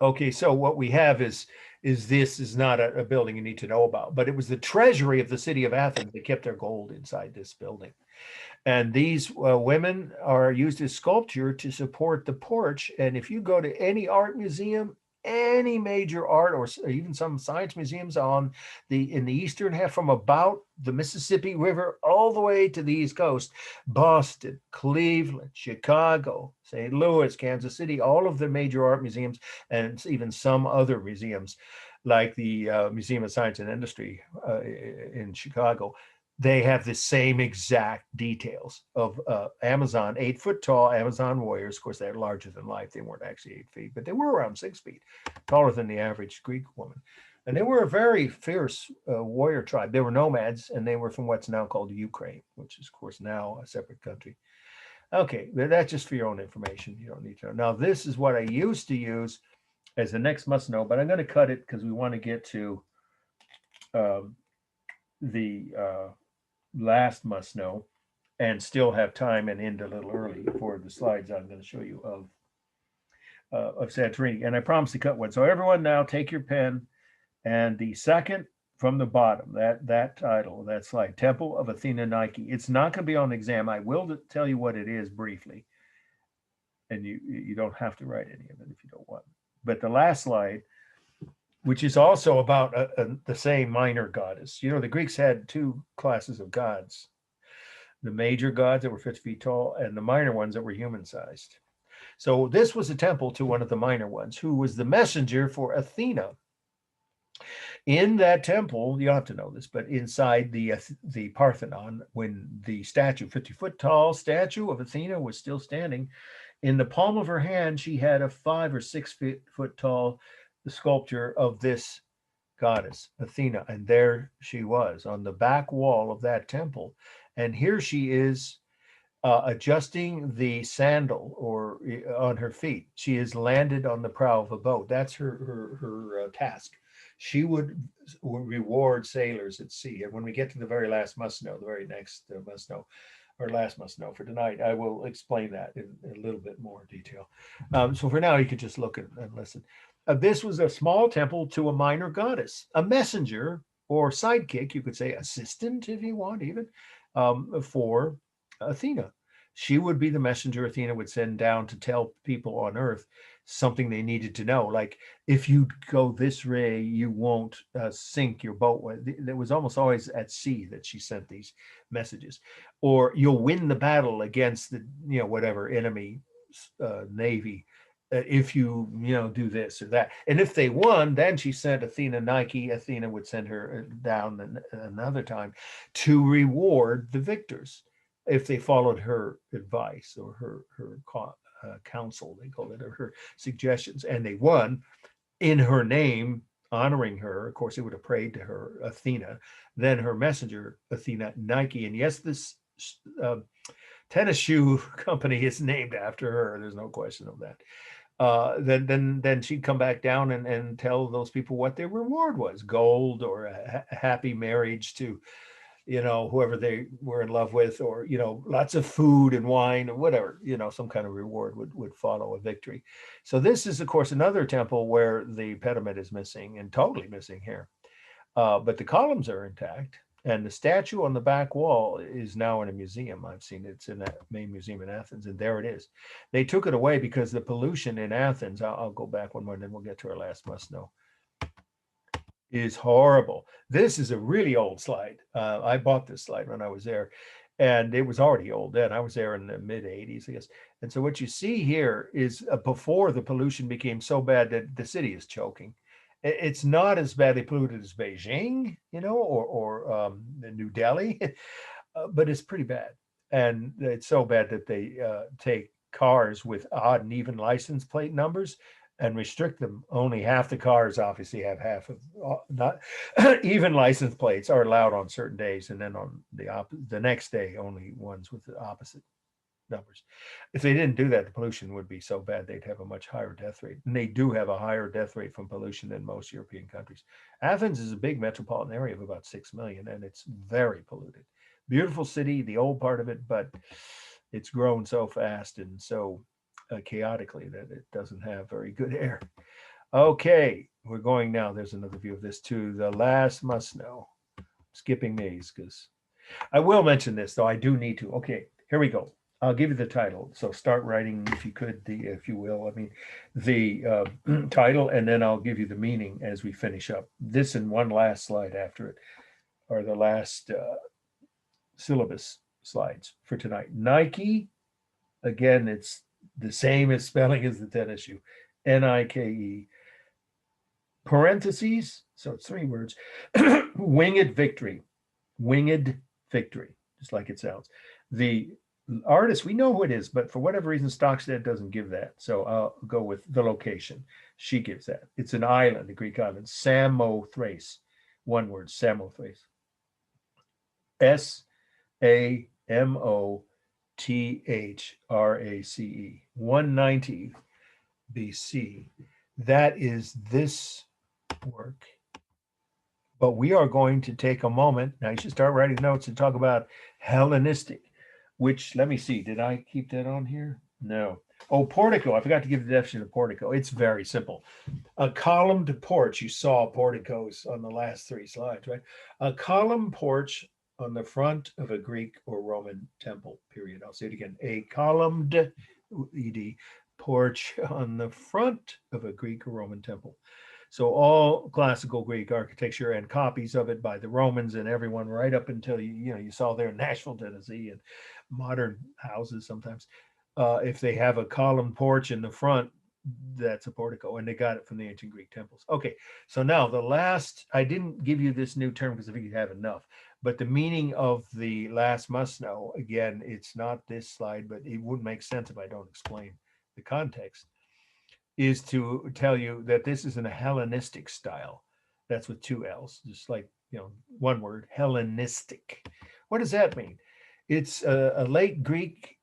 Okay, so what we have is this is not a building you need to know about, but it was the treasury of the city of Athens. They kept their gold inside this building. And these women are used as sculpture to support the porch. And if you go to any art museum, any major art or even some science museums in the eastern half, from about the Mississippi River all the way to the East Coast, Boston, Cleveland, Chicago, St. Louis, Kansas City, all of the major art museums, and even some other museums like the Museum of Science and Industry in Chicago, they have the same exact details of Amazon, 8 foot tall Amazon warriors. Of course, they're larger than life. They weren't actually 8 feet, but they were around 6 feet, taller than the average Greek woman. And they were a very fierce warrior tribe. They were nomads, and they were from what's now called Ukraine, which is, of course, now a separate country. Okay, that's just for your own information. You don't need to know. Now, this is what I used to use as the next must know, but I'm going to cut it because we want to get to the last must know and still have time and end a little early for the slides I'm going to show you of Santorini. And I promised to cut one. So everyone now take your pen, and the second from the bottom, that title, that slide, Temple of Athena Nike. It's not going to be on the exam. I will tell you what it is briefly, and you don't have to write any of it if you don't want. But the last slide, which is also about the same minor goddess. The Greeks had 2 classes of gods, the major gods that were 50 feet tall and the minor ones that were human-sized. So this was a temple to one of the minor ones, who was the messenger for Athena. In that temple, you don't have to know this, but inside the Parthenon, when the statue, 50-foot tall statue of Athena, was still standing, in the palm of her hand, she had a 5 or 6 foot tall the sculpture of this goddess, Athena. And there she was on the back wall of that temple. And here she is adjusting the sandal or on her feet. She is landed on the prow of a boat. That's her task. She would reward sailors at sea. And when we get to the very last must know, the very next must know, or last must know for tonight, I will explain that in a little bit more detail. So for now, you could just look and listen. This was a small temple to a minor goddess, a messenger or sidekick, you could say assistant if you want even, for Athena. She would be the messenger Athena would send down to tell people on Earth something they needed to know. Like, if you go this way, you won't sink your boat. It was almost always at sea that she sent these messages. Or you'll win the battle against the, whatever enemy navy if you do this or that. And if they won, then she sent Athena Nike. Athena would send her down another time to reward the victors if they followed her advice or her counsel, they called it, or her suggestions, and they won in her name, honoring her. Of course, they would have prayed to her, Athena, then her messenger, Athena Nike. And yes, this tennis shoe company is named after her. There's no question of that. Then she'd come back down and tell those people what their reward was: gold or a happy marriage to whoever they were in love with, or, lots of food and wine or whatever, some kind of reward would follow a victory. So this is, of course, another temple where the pediment is missing, and totally missing here. But the columns are intact. And the statue on the back wall is now in a museum. I've seen it. It's in that main museum in Athens, and there it is. They took it away because the pollution in Athens, I'll go back one more, and then we'll get to our last must know, is horrible. This is a really old slide. I bought this slide when I was there, and it was already old then. I was there in the mid 80s, I guess. And so what you see here is before the pollution became so bad that the city is choking. It's not as badly polluted as Beijing, or New Delhi, but it's pretty bad. And it's so bad that they take cars with odd and even license plate numbers and restrict them. Only half the cars obviously have half of, not even license plates are allowed on certain days. And then on the next day, only ones with the opposite numbers. If they didn't do that, the pollution would be so bad they'd have a much higher death rate. And they do have a higher death rate from pollution than most European countries. Athens is a big metropolitan area of about 6 million, and it's very polluted. Beautiful city, the old part of it, but it's grown so fast and so chaotically that it doesn't have very good air. Okay, we're going now. There's another view of this too. The last must know. Skipping these because I will mention this, though I do need to. Okay, here we go. I'll give you the title. So start writing, if you could, if you will, the title, and then I'll give you the meaning as we finish up. This and one last slide after it are the last syllabus slides for tonight. Nike, again, it's the same as spelling as the tennis shoe. Nike. Parentheses, so it's 3 words. Winged victory. Winged victory, just like it sounds. The artist, we know who it is, but for whatever reason, Stockstead doesn't give that. So I'll go with the location. She gives that. It's an island, a Greek island, Samothrace. One word, Samothrace. Samothrace. 190 BC. That is this work. But we are going to take a moment. Now you should start writing notes and talk about Hellenistic, which, let me see, did I keep that on here? No. Oh, portico. I forgot to give the definition of portico. It's very simple. A columned porch. You saw porticos on the last 3 slides, right? A column porch on the front of a Greek or Roman temple, period. I'll say it again. A columned, ED, porch on the front of a Greek or Roman temple. So all classical Greek architecture and copies of it by the Romans and everyone right up until you saw there in Nashville, Tennessee, and modern houses sometimes. If they have a column porch in the front, that's a portico, and they got it from the ancient Greek temples. Okay, so now the last, I didn't give you this new term because I think you have enough, but the meaning of the last must know, again, it's not this slide, but it wouldn't make sense if I don't explain the context, is to tell you that this is in a Hellenistic style. That's with 2 L's, just like, one word, Hellenistic. What does that mean? It's a late Greek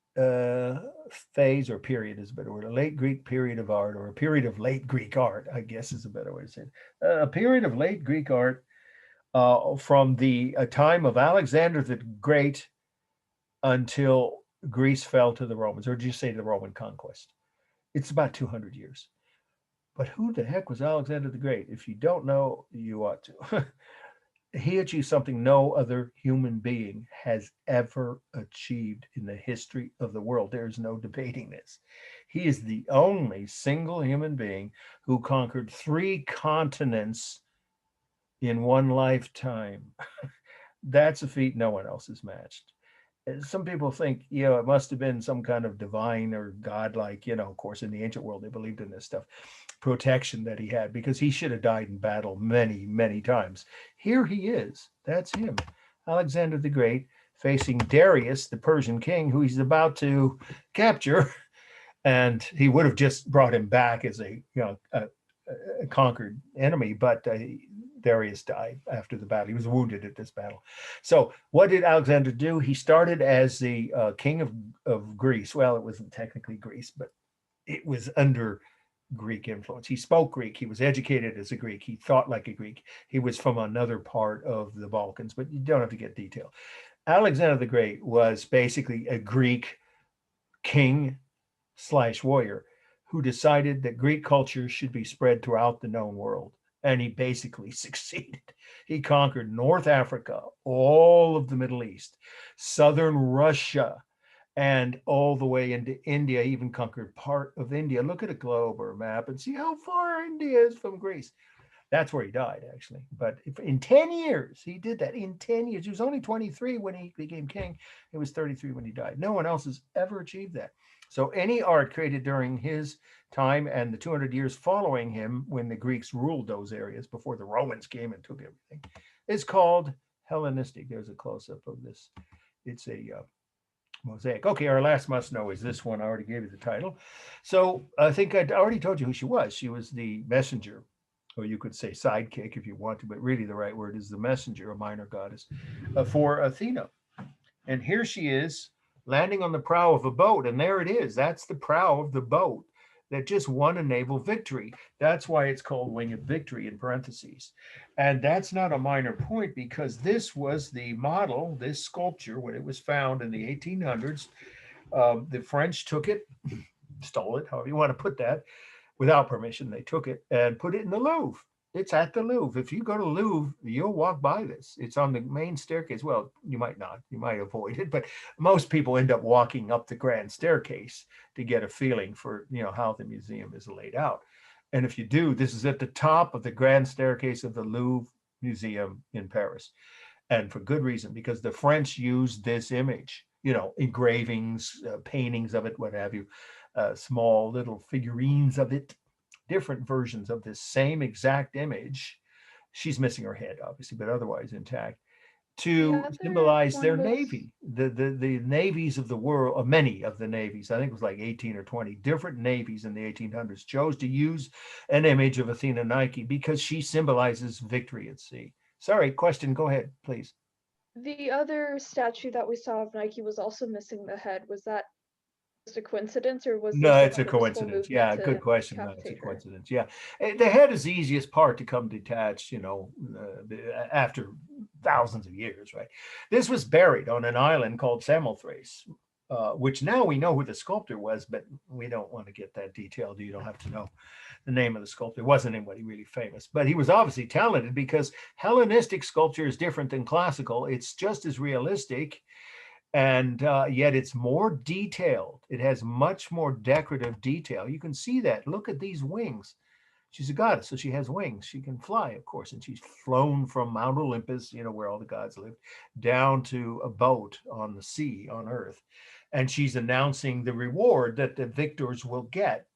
phase or period is a better word, a late Greek period of art, or a period of late Greek art, I guess is a better way to say it. A period of late Greek art from the time of Alexander the Great until Greece fell to the Romans, or did you say the Roman conquest? It's about 200 years. But who the heck was Alexander the Great? If you don't know, you ought to. He achieved something no other human being has ever achieved in the history of the world. There's no debating this. He is the only single human being who conquered 3 continents in one lifetime. That's a feat no one else has matched. Some people think, it must have been some kind of divine or godlike, of course, in the ancient world, they believed in this stuff, protection that he had, because he should have died in battle many, many times. Here he is. That's him. Alexander the Great facing Darius, the Persian king, who he's about to capture. And he would have just brought him back as a conquered enemy, but Darius died after the battle. He was wounded at this battle. So what did Alexander do? He started as the king of Greece. Well, it wasn't technically Greece, but it was under Greek influence. He spoke Greek. He was educated as a Greek. He thought like a Greek. He was from another part of the Balkans, but you don't have to get detail. Alexander the Great was basically a Greek king / warrior who decided that Greek culture should be spread throughout the known world. And he basically succeeded. He conquered North Africa, all of the Middle East, southern Russia, and all the way into India, even conquered part of India. Look at a globe or a map and see how far India is from Greece. That's where he died, actually. But in 10 years, he did that. In 10 years. He was only 23 when he became king. He was 33 when he died. No one else has ever achieved that. So any art created during his time and the 200 years following him, when the Greeks ruled those areas before the Romans came and took everything, is called Hellenistic. There's a close-up of this. It's a mosaic. Okay, our last must know is this one. I already gave you the title. So I think I already told you who she was. She was the messenger, or you could say sidekick if you want to, but really the right word is the messenger, a minor goddess, for Athena. And here she is landing on the prow of a boat, and there it is. That's the prow of the boat that just won a naval victory. That's why it's called Wing of Victory in parentheses. And that's not a minor point, because this was the model, this sculpture, when it was found in the 1800s. The French took it, stole it, however you want to put that, without permission. They took it and put it in the Louvre. It's at the Louvre. If you go to Louvre, you'll walk by this. It's on the main staircase. Well, you might not. You might avoid it, but most people end up walking up the grand staircase to get a feeling for, how the museum is laid out. And if you do, this is at the top of the grand staircase of the Louvre Museum in Paris. And for good reason, because the French used this image, engravings, paintings of it, what have you, small little figurines of it, different versions of this same exact image. She's missing her head, obviously, but otherwise intact, to symbolize their navy, the navies of the world, many of the navies, I think it was like 18 or 20 different navies in the 1800s, chose to use an image of Athena Nike because she symbolizes victory at sea. Sorry, question, go ahead, please. The other statue that we saw of Nike was also missing the head. Was that just a coincidence, or was no, it's a coincidence? Yeah, good question. No, it's a coincidence. Yeah, the head is the easiest part to come detached, after thousands of years, right? This was buried on an island called Samothrace, which now we know who the sculptor was, but we don't want to get that detailed. You don't have to know the name of the sculptor. It wasn't anybody really famous, but he was obviously talented, because Hellenistic sculpture is different than classical. It's just as realistic, and yet it's more detailed. It has much more decorative detail. You can see that. Look at these wings. She's a goddess, so she has wings. She can fly, of course, and she's flown from Mount Olympus, where all the gods lived, down to a boat on the sea, on Earth. And she's announcing the reward that the victors will get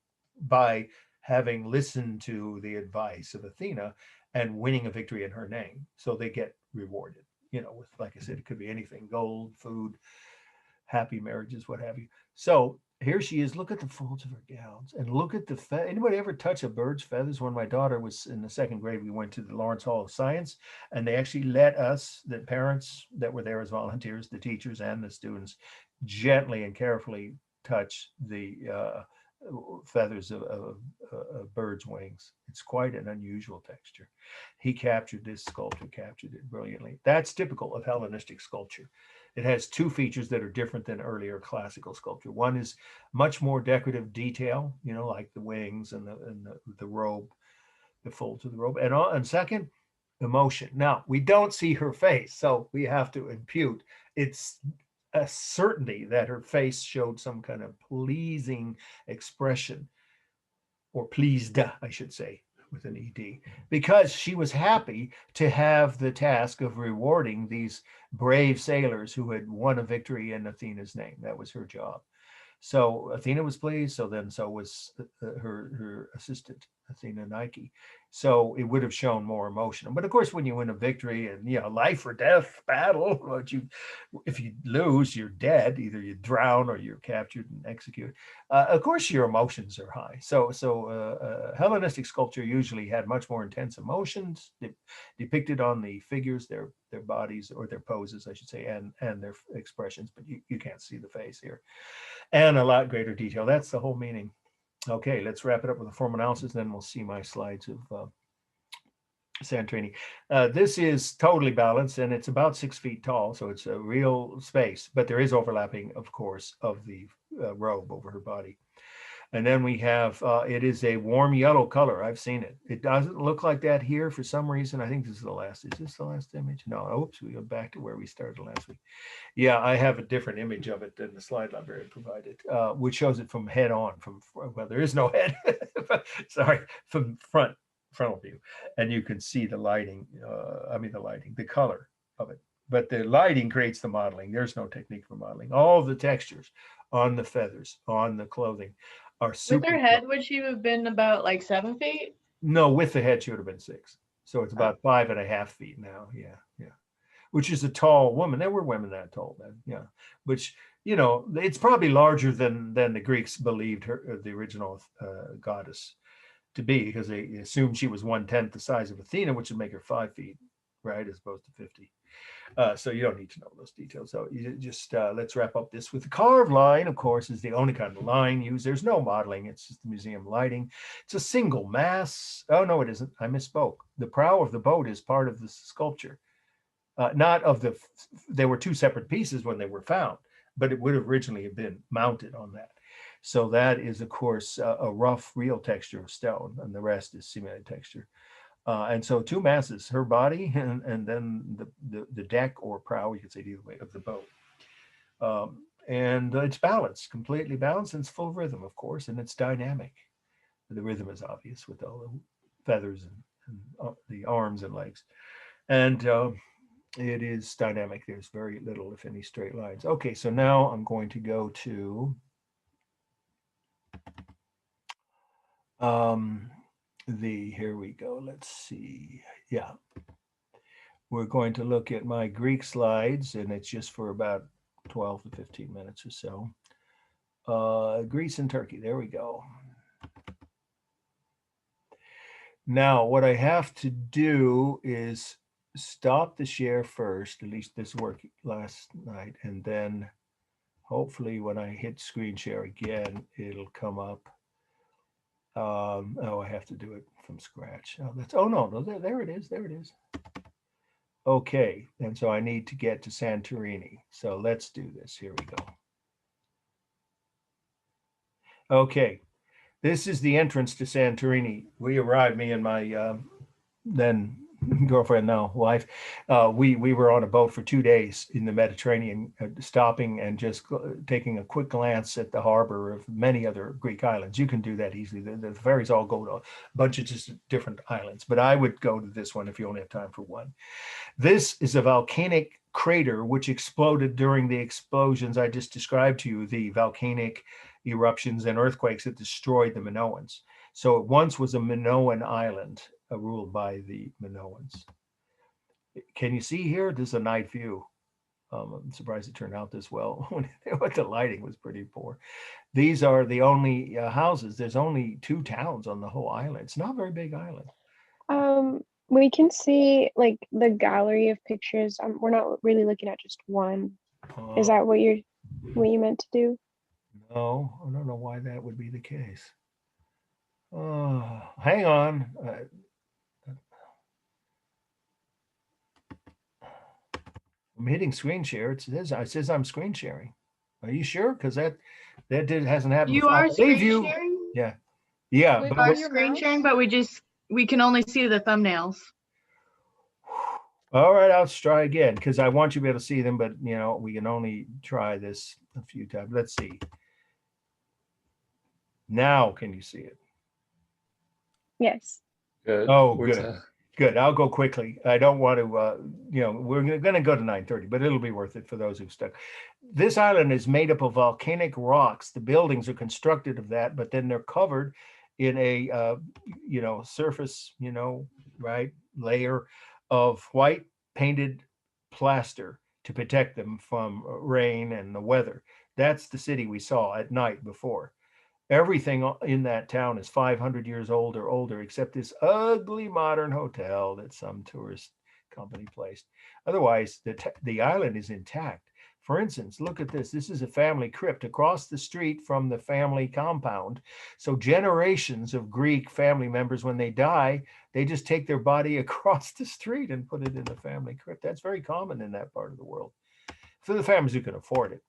by having listened to the advice of Athena and winning a victory in her name. So they get rewarded. With, like I said, it could be anything, gold, food, happy marriages, what have you. So here she is. Look at the folds of her gowns, and look at the anybody ever touch a bird's feathers? When my daughter was in the second grade, we went to the Lawrence Hall of Science, and they actually let us, the parents that were there as volunteers, the teachers and the students, gently and carefully touch the feathers of birds' wings. It's quite an unusual texture. This sculptor captured it brilliantly. That's typical of Hellenistic sculpture. It has two features that are different than earlier classical sculpture. One is much more decorative detail, like the wings and the robe, the folds of the robe. And second, emotion. Now, we don't see her face, so we have to impute it's a certainty that her face showed some kind of pleasing expression, or pleased, I should say, with an ED, because she was happy to have the task of rewarding these brave sailors who had won a victory in Athena's name. That was her job. So Athena was pleased. So was her assistant, Athena Nike. So it would have shown more emotion. But of course, when you win a victory and life or death battle, if you lose, you're dead. Either you drown or you're captured and executed. Of course, your emotions are high. So Hellenistic sculpture usually had much more intense emotions depicted on the figures, their bodies, or their poses, I should say, and their expressions. But you can't see the face here. And a lot greater detail. That's the whole meaning. Okay, let's wrap it up with a form analysis, then we'll see my slides of Santorini. This is totally balanced, and it's about 6 feet tall, so it's a real space, but there is overlapping, of course, of the robe over her body. And then we have, it is a warm yellow color. I've seen it. It doesn't look like that here for some reason. I think this is the last. Is this the last image? No. Oops, we go back to where we started last week. Yeah, I have a different image of it than the slide library provided, which shows it from head on. Well, there is no head. Sorry, from frontal view, and you can see the lighting. The color of it. But the lighting creates the modeling. There's no technique for modeling. All the textures on the feathers, on the clothing, are super. With her head, would she have been about like 7 feet? No, with the head, she would have been 6. So it's about 5.5 feet now. Yeah. Which is a tall woman. There were women that tall then. Yeah. Which, it's probably larger than the Greeks believed her, the original goddess, to be, because they assumed she was 1/10 the size of Athena, which would make her 5 feet, right, as opposed to 50. So you don't need to know those details. So you just let's wrap up this with the carved line. Of course, is the only kind of line used. There's no modeling. It's just the museum lighting. It's a single mass. Oh no, it isn't. I misspoke. The prow of the boat is part of the sculpture, not of the. They were 2 separate pieces when they were found, but it would have originally have been mounted on that. So that is, of course, a rough, real texture of stone, and the rest is simulated texture. And so 2 masses, her body and then the deck or prow, you could say either way, of the boat. And it's balanced, completely balanced, and it's full of rhythm, of course, and it's dynamic. The rhythm is obvious with all the feathers and the arms and legs. And it is dynamic. There's very little, if any, straight lines. Okay, so now I'm going to go to here we go. Let's see. Yeah. We're going to look at my Greek slides, and it's just for about 12 to 15 minutes or so. Greece and Turkey. There we go. Now, what I have to do is stop the share first, at least this worked last night, and then hopefully when I hit screen share again, it'll come up. I have to do it from scratch. No, there it is. Okay, and so I need to get to Santorini. So let's do this. Here we go. Okay, this is the entrance to Santorini. We arrived, me and my then girlfriend, now wife. We were on a boat for 2 days in the Mediterranean, stopping and just taking a quick glance at the harbor of many other Greek islands. You can do that easily. The ferries all go to a bunch of just different islands, but I would go to this one if you only have time for one. This is a volcanic crater which exploded during the explosions I just described to you, the volcanic eruptions and earthquakes that destroyed the Minoans. So it once was a Minoan island, ruled by the Minoans. Can you see here? This is a night view. I'm surprised it turned out this well. But the lighting was pretty poor. These are the only houses. There's only 2 towns on the whole island. It's not a very big island. We can see like the gallery of pictures. We're not really looking at just one. Is that what you meant to do? No, I don't know why that would be the case. Hang on. I'm hitting screen share. It says I'm screen sharing. Are you sure? Because that hasn't happened. You before. are screen sharing? Yeah. We are screen sharing, but we can only see the thumbnails. All right, I'll try again because I want you to be able to see them, but we can only try this a few times. Let's see. Now, can you see it? Yes. Good. Oh, good. Good. I'll go quickly. I don't want to, we're going to go to 9:30, but it'll be worth it for those who've stuck. This island is made up of volcanic rocks. The buildings are constructed of that, but then they're covered in a, surface, right, layer of white painted plaster to protect them from rain and the weather. That's the city we saw at night before. Everything in that town is 500 years old or older, except this ugly modern hotel that some tourist company placed. Otherwise, the island is intact For instance, look at this. This is a family crypt across the street from the family compound. So generations of Greek family members, when they die, they just take their body across the street and put it in the family crypt. That's very common in that part of the world for the families who can afford it.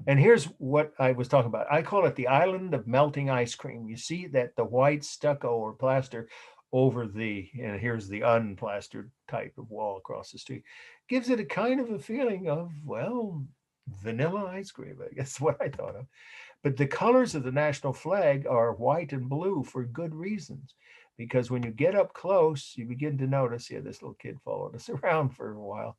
And here's what I was talking about. I call it the island of melting ice cream. You see that the white stucco or plaster over the, and here's the unplastered type of wall across the street, gives it a kind of a feeling of, well, vanilla ice cream, I guess what I thought of. But the colors of the national flag are white and blue for good reasons. Because when you get up close, you begin to notice, yeah, this little kid followed us around for a while.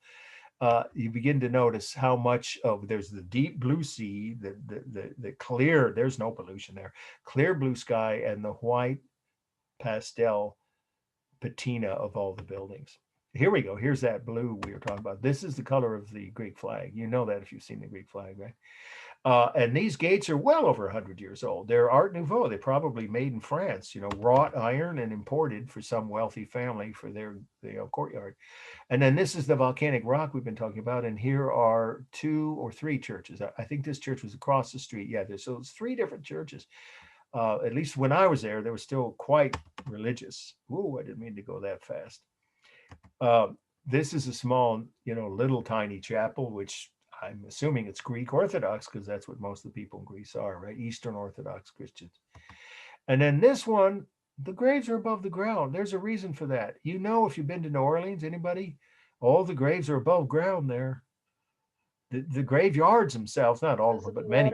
You begin to notice how much of, there's the deep blue sea, the clear, there's no pollution there, clear blue sky, and the white pastel patina of all the buildings. Here we go. Here's that blue we were talking about. This is the color of the Greek flag. You know that if you've seen the Greek flag, right? And these gates are well over 100 years old. They're Art Nouveau. They're probably made in France, you know, wrought iron and imported for some wealthy family for their courtyard. And then this is the volcanic rock we've been talking about. And here are 2 or 3 churches. I think this church was across the street. Yeah, so it's 3 different churches. At least when I was there, they were still quite religious. Ooh, I didn't mean to go that fast. This is a small, you know, little tiny chapel, which I'm assuming it's Greek Orthodox, because that's what most of the people in Greece are, right? Eastern Orthodox Christians. And then this one, the graves are above the ground. There's a reason for that. You know, if you've been to New Orleans, anybody, all the graves are above ground there. The graveyards themselves, not all of them, but many.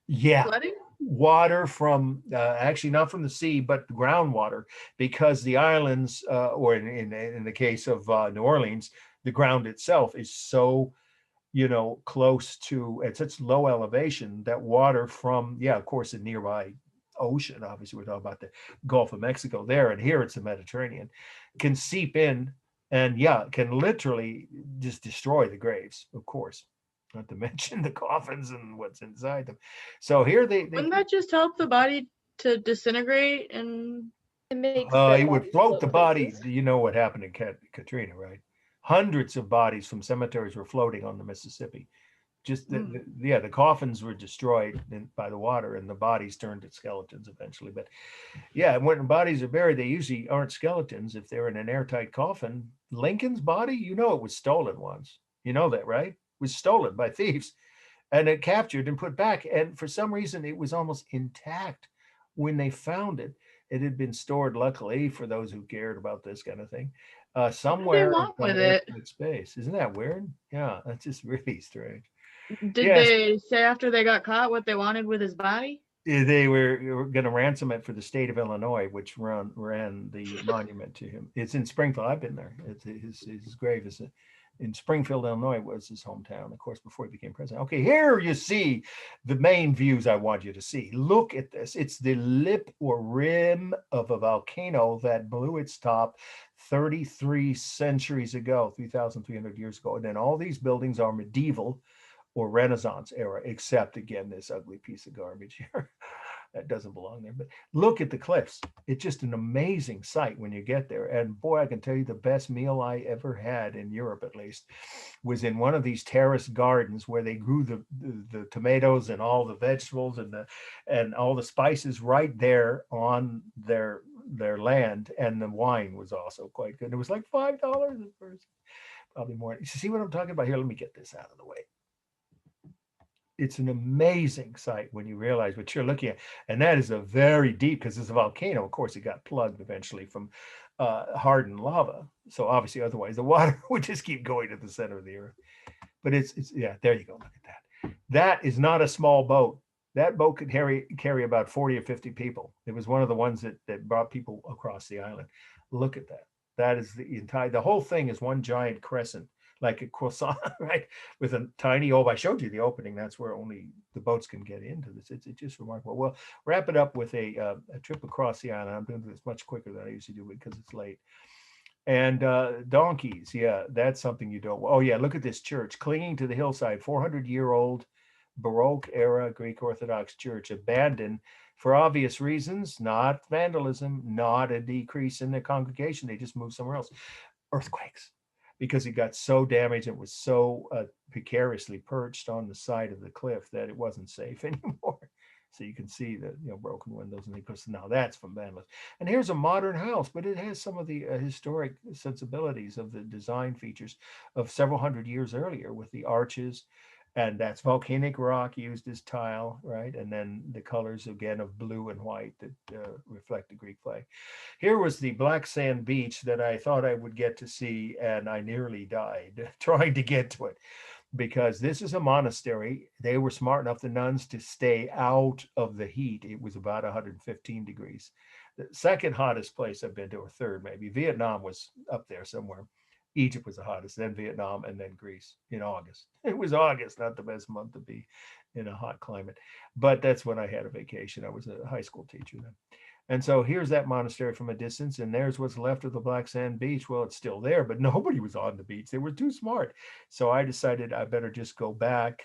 Yeah. Flooding? Water from, actually not from the sea, but groundwater, because the islands, or in the case of New Orleans, the ground itself is so, you know, close to, at such low elevation that water from, yeah, of course, a nearby ocean, obviously we're talking about the Gulf of Mexico there, and here it's the Mediterranean, can seep in and, yeah, can literally just destroy the graves, of course, not to mention the coffins and what's inside them. So here wouldn't that just help the body to disintegrate? And it makes it would float the body. You know what happened in Katrina, right? Hundreds of bodies from cemeteries were floating on the Mississippi. Just the coffins were destroyed by the water, and the bodies turned to skeletons eventually. But yeah, when bodies are buried, they usually aren't skeletons if they're in an airtight coffin. Lincoln's body, you know, it was stolen once. You know that, right? It was stolen by thieves, and it captured and put back. And for some reason, it was almost intact when they found it. It had been stored, luckily, for those who cared about this kind of thing, somewhere with it. Space. Isn't that weird? Yeah, that's just really strange. Did they say after they got caught what they wanted with his body? They were going to ransom it for the state of Illinois, which ran the monument to him. It's in Springfield. I've been there. His grave is in Springfield, Illinois, was his hometown, of course, before he became president. Okay, here you see the main views I want you to see. Look at this. It's the lip or rim of a volcano that blew its top 33 centuries ago, 3,300 years ago. And then all these buildings are medieval or Renaissance era, except again, this ugly piece of garbage here that doesn't belong there. But look at the cliffs. It's just an amazing sight when you get there. And boy, I can tell you the best meal I ever had in Europe, at least, was in one of these terrace gardens where they grew the tomatoes and all the vegetables and all the spices right there on their land. And the wine was also quite good. It was like $5 a person, probably more. You see what I'm talking about here? Let me get this out of the way. It's an amazing sight when you realize what you're looking at. And that is a very deep, because it's a volcano. Of course, it got plugged eventually from hardened lava. So obviously, otherwise, the water would just keep going to the center of the earth. But it's yeah, there you go. Look at that. That is not a small boat. That boat could carry about 40 or 50 people. It was one of the ones that brought people across the island. Look at that. That is the whole thing is one giant crescent, like a croissant, right? With a tiny, I showed you the opening. That's where only the boats can get into this. It's just remarkable. Well, wrap it up with a trip across the island. I'm doing this much quicker than I usually do because it's late. And donkeys, yeah, that's something you don't. Oh yeah, look at this church clinging to the hillside, 400-year-old Baroque era Greek Orthodox church, abandoned for obvious reasons, not vandalism, not a decrease in the congregation. They just moved somewhere else. Earthquakes. because it got so damaged and was so precariously perched on the side of the cliff that it wasn't safe anymore. So you can see the broken windows, and of course now that's from vandalism. And here's a modern house, but it has some of the historic sensibilities of the design features of several hundred years earlier, with the arches, and that's volcanic rock used as tile, right? And then the colors again of blue and white that reflect the Greek flag. Here was the black sand beach that I thought I would get to see, and I nearly died trying to get to it, because this is a monastery. They were smart enough, the nuns, to stay out of the heat. It was about 115 degrees. The second hottest place I've been to, or third maybe, Vietnam was up there somewhere. Egypt was the hottest, then Vietnam, and then Greece in August. It was August, not the best month to be in a hot climate. But that's when I had a vacation. I was a high school teacher then. And so here's that monastery from a distance, and there's what's left of the black sand beach. Well, it's still there, but nobody was on the beach. They were too smart. So I decided I better just go back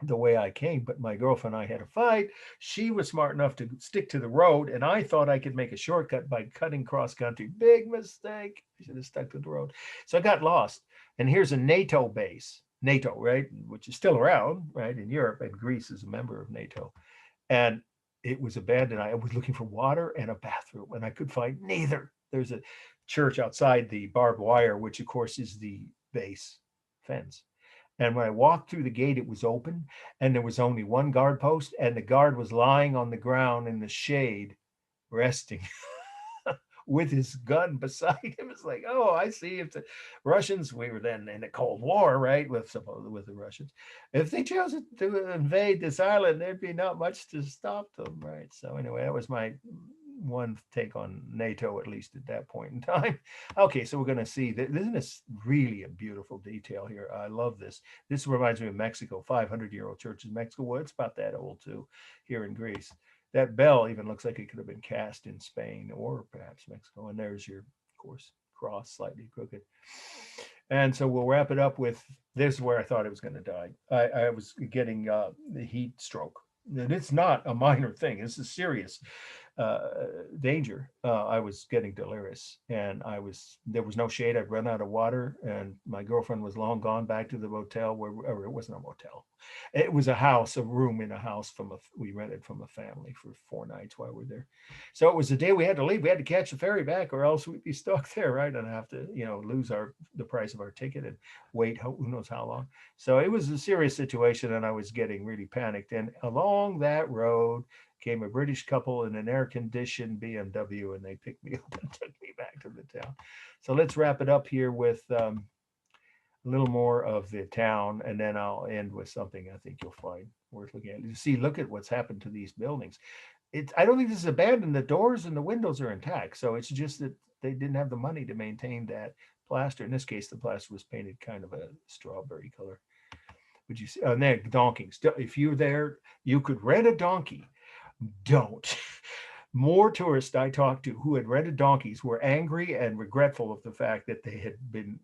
the way I came. But my girlfriend and I had a fight. She was smart enough to stick to the road, and I thought I could make a shortcut by cutting cross country. Big mistake. I should have stuck to the road. So I got lost. And here's a NATO base, NATO, right, which is still around, right, in Europe, and Greece is a member of NATO. And it was abandoned. I was looking for water and a bathroom, and I could find neither. There's a church outside the barbed wire, which of course is the base fence. And when I walked through the gate, it was open, and there was only one guard post, and the guard was lying on the ground in the shade, resting with his gun beside him. It's like, oh, I see. If the Russians, we were then in a Cold War, right, with the Russians, if they chose to invade this island, there'd be not much to stop them, right? So anyway, that was my one take on NATO, at least at that point in time. Okay, so we're going to see that. Isn't this really a beautiful detail here? I love this. This reminds me of Mexico, 500-year-old church in Mexico. Well, it's about that old too, here in Greece. That bell even looks like it could have been cast in Spain or perhaps Mexico. And there's your, of course, cross, slightly crooked. And so we'll wrap it up with this, where I thought I was going to die. I was getting the heat stroke. And it's not a minor thing. It's a serious danger. I was getting delirious, and there was no shade. I'd run out of water, and my girlfriend was long gone back to the motel or it wasn't a motel. It was a room in a house we rented from a family for 4 nights while we were there. So it was the day we had to leave. We had to catch the ferry back, or else we'd be stuck there, right? And have to, lose the price of our ticket and wait who knows how long. So it was a serious situation, and I was getting really panicked. And along that road came a British couple in an air-conditioned BMW, and they picked me up and took me back to the town. So let's wrap it up here with a little more of the town, and then I'll end with something I think you'll find worth looking at. You see, look at what's happened to these buildings. I don't think this is abandoned. The doors and the windows are intact. So it's just that they didn't have the money to maintain that plaster. In this case, the plaster was painted kind of a strawberry color. Would you see? And there, donkeys. If you're there, you could rent a donkey. Don't. More tourists I talked to who had rented donkeys were angry and regretful of the fact that they had been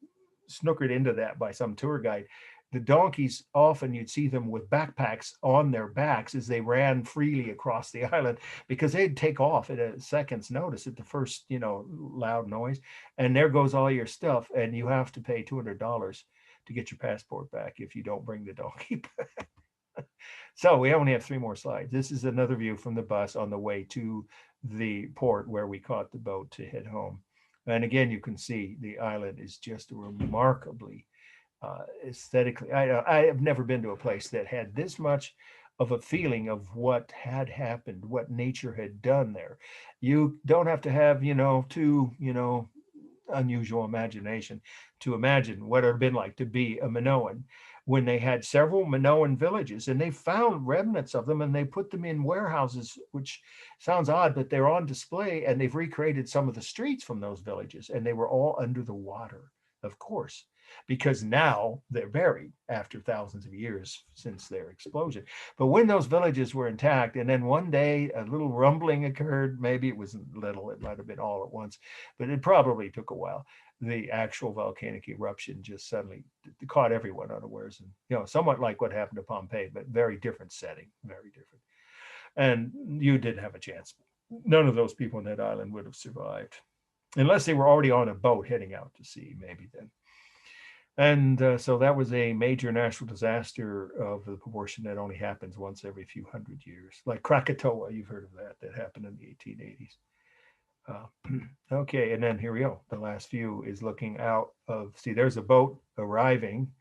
snookered into that by some tour guide. The donkeys, often you'd see them with backpacks on their backs as they ran freely across the island, because they'd take off at a second's notice at the first, loud noise. And there goes all your stuff, and you have to pay $200 to get your passport back if you don't bring the donkey back. So we only have 3 more slides. This is another view from the bus on the way to the port where we caught the boat to head home. And again, you can see the island is just remarkably aesthetically. I have never been to a place that had this much of a feeling of what had happened, what nature had done there. You don't have to have, too, unusual imagination to imagine what it would have been like to be a Minoan when they had several Minoan villages, and they found remnants of them and they put them in warehouses, which sounds odd, but they're on display, and they've recreated some of the streets from those villages, and they were all under the water, of course, because now they're buried after thousands of years since their explosion. But when those villages were intact, and then one day a little rumbling occurred, maybe it wasn't little, it might have been all at once, but it probably took a while. The actual volcanic eruption just suddenly caught everyone unawares, and somewhat like what happened to Pompeii, but very different setting, very different. And you didn't have a chance. None of those people on that island would have survived, unless they were already on a boat heading out to sea, maybe then. And so that was a major natural disaster of the proportion that only happens once every few hundred years, like Krakatoa. You've heard of that happened in the 1880s. Okay, and then here we go. The last view is looking out of, see, there's a boat arriving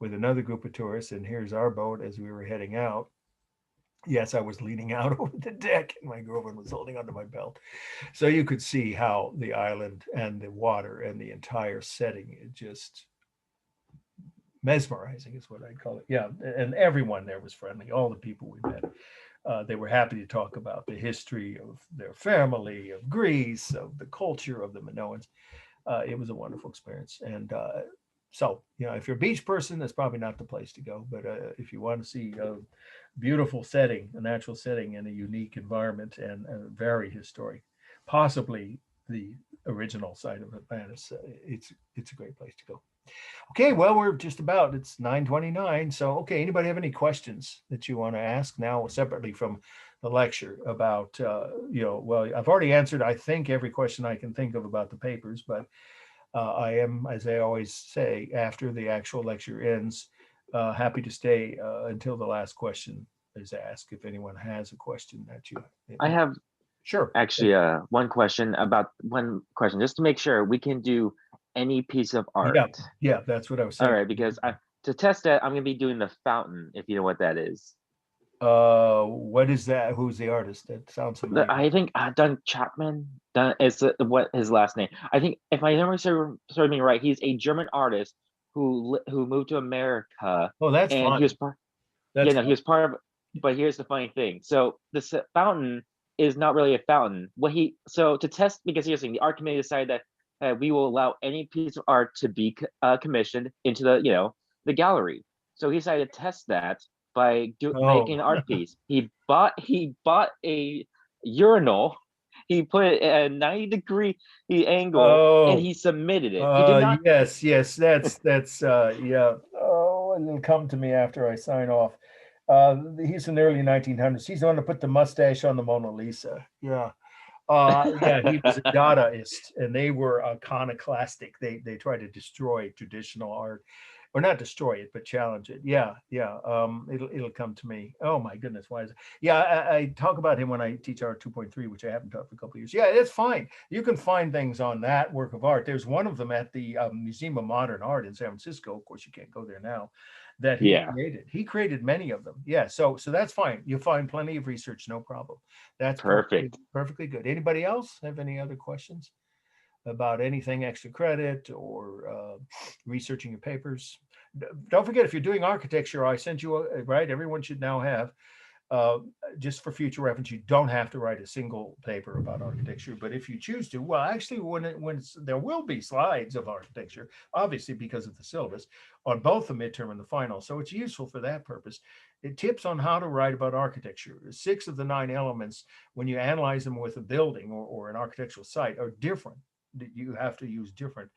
with another group of tourists, and here's our boat as we were heading out. Yes, I was leaning out over the deck and my girlfriend was holding onto my belt. So you could see how the island and the water and the entire setting is just mesmerizing is what I'd call it. Yeah, and everyone there was friendly, all the people we met. They were happy to talk about the history of their family, of Greece, of the culture of the Minoans. It was a wonderful experience. And so, you know, if you're a beach person, that's probably not the place to go. But if you want to see a beautiful setting, a natural setting in a unique environment and very historic, possibly the original site of Atlantis, it's a great place to go. Okay, well, we're just about, it's 9:29. So, okay, anybody have any questions that you want to ask now separately from the lecture about, you know, well, I've already answered, I think, every question I can think of about the papers, but I am, as I always say, after the actual lecture ends, happy to stay until the last question is asked. If anyone has a question that you... I have sure. Actually, one question, just to make sure we can do any piece of art. Yeah, that's what I was saying. All right, because to test that, I'm going to be doing the fountain, if you know what that is. What is that? Who's the artist? That sounds familiar. I think Chapman. Is what his last name? I think, if my memory serves me right, he's a German artist who moved to America. Oh, that's and fun. He was part. He was part of. But here's the funny thing. So this fountain is not really a fountain. To test, because here's the thing, the art committee decided that we will allow any piece of art to be commissioned into the gallery. So he decided to test that by making an art piece. He bought a urinal. He put it at a 90-degree angle, and he submitted it. He did not. Yes, that's yeah. Oh, it'll come to me after I sign off. He's in the early 1900s. He's the one to put the mustache on the Mona Lisa. Yeah. Yeah, he was a Dadaist, and they were iconoclastic. They tried to destroy traditional art, or not destroy it, but challenge it. Yeah. It'll come to me. Oh my goodness, why is it? Yeah, I talk about him when I teach art 2.3, which I haven't taught for a couple of years. Yeah, it's fine. You can find things on that work of art. There's one of them at the Museum of Modern Art in San Francisco. Of course, you can't go there now. That he created. He created many of them. Yeah, so that's fine. You'll find plenty of research, no problem. That's perfect. Perfectly good. Anybody else have any other questions about anything, extra credit or researching your papers? Don't forget, if you're doing architecture, I sent you right. Everyone should now have. Just for future reference, you don't have to write a single paper about architecture, but if you choose to, well, actually, there will be slides of architecture, obviously because of the syllabus, on both the midterm and the final. So it's useful for that purpose. It tips on how to write about architecture. 6 of the 9 elements, when you analyze them with a building or an architectural site, are different. You have to use different,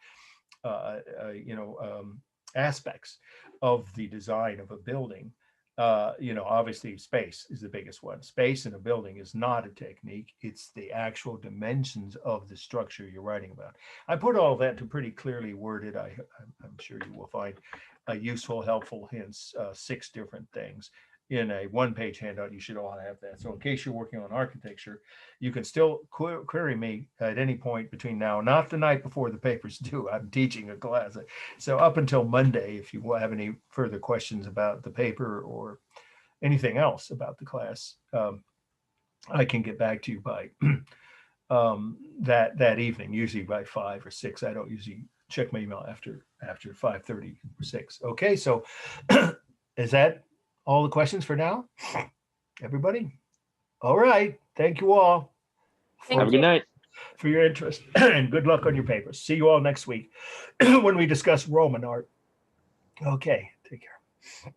aspects of the design of a building. Obviously space is the biggest one. Space in a building is not a technique. It's the actual dimensions of the structure you're writing about. I put all that to pretty clearly worded. I'm sure you will find useful, helpful hints, 6 different things in a 1-page handout. You should all have that. So in case you're working on architecture, you can still query me at any point between now, not the night before the paper's due. I'm teaching a class. So up until Monday, if you have any further questions about the paper or anything else about the class, I can get back to you by that evening, usually by 5 or 6. I don't usually check my email after 5:30 or 6. Okay, so is that all the questions for now? Everybody? All right. Thank you all. Have a good night. For your interest, and good luck on your papers. See you all next week when we discuss Roman art. Okay. Take care.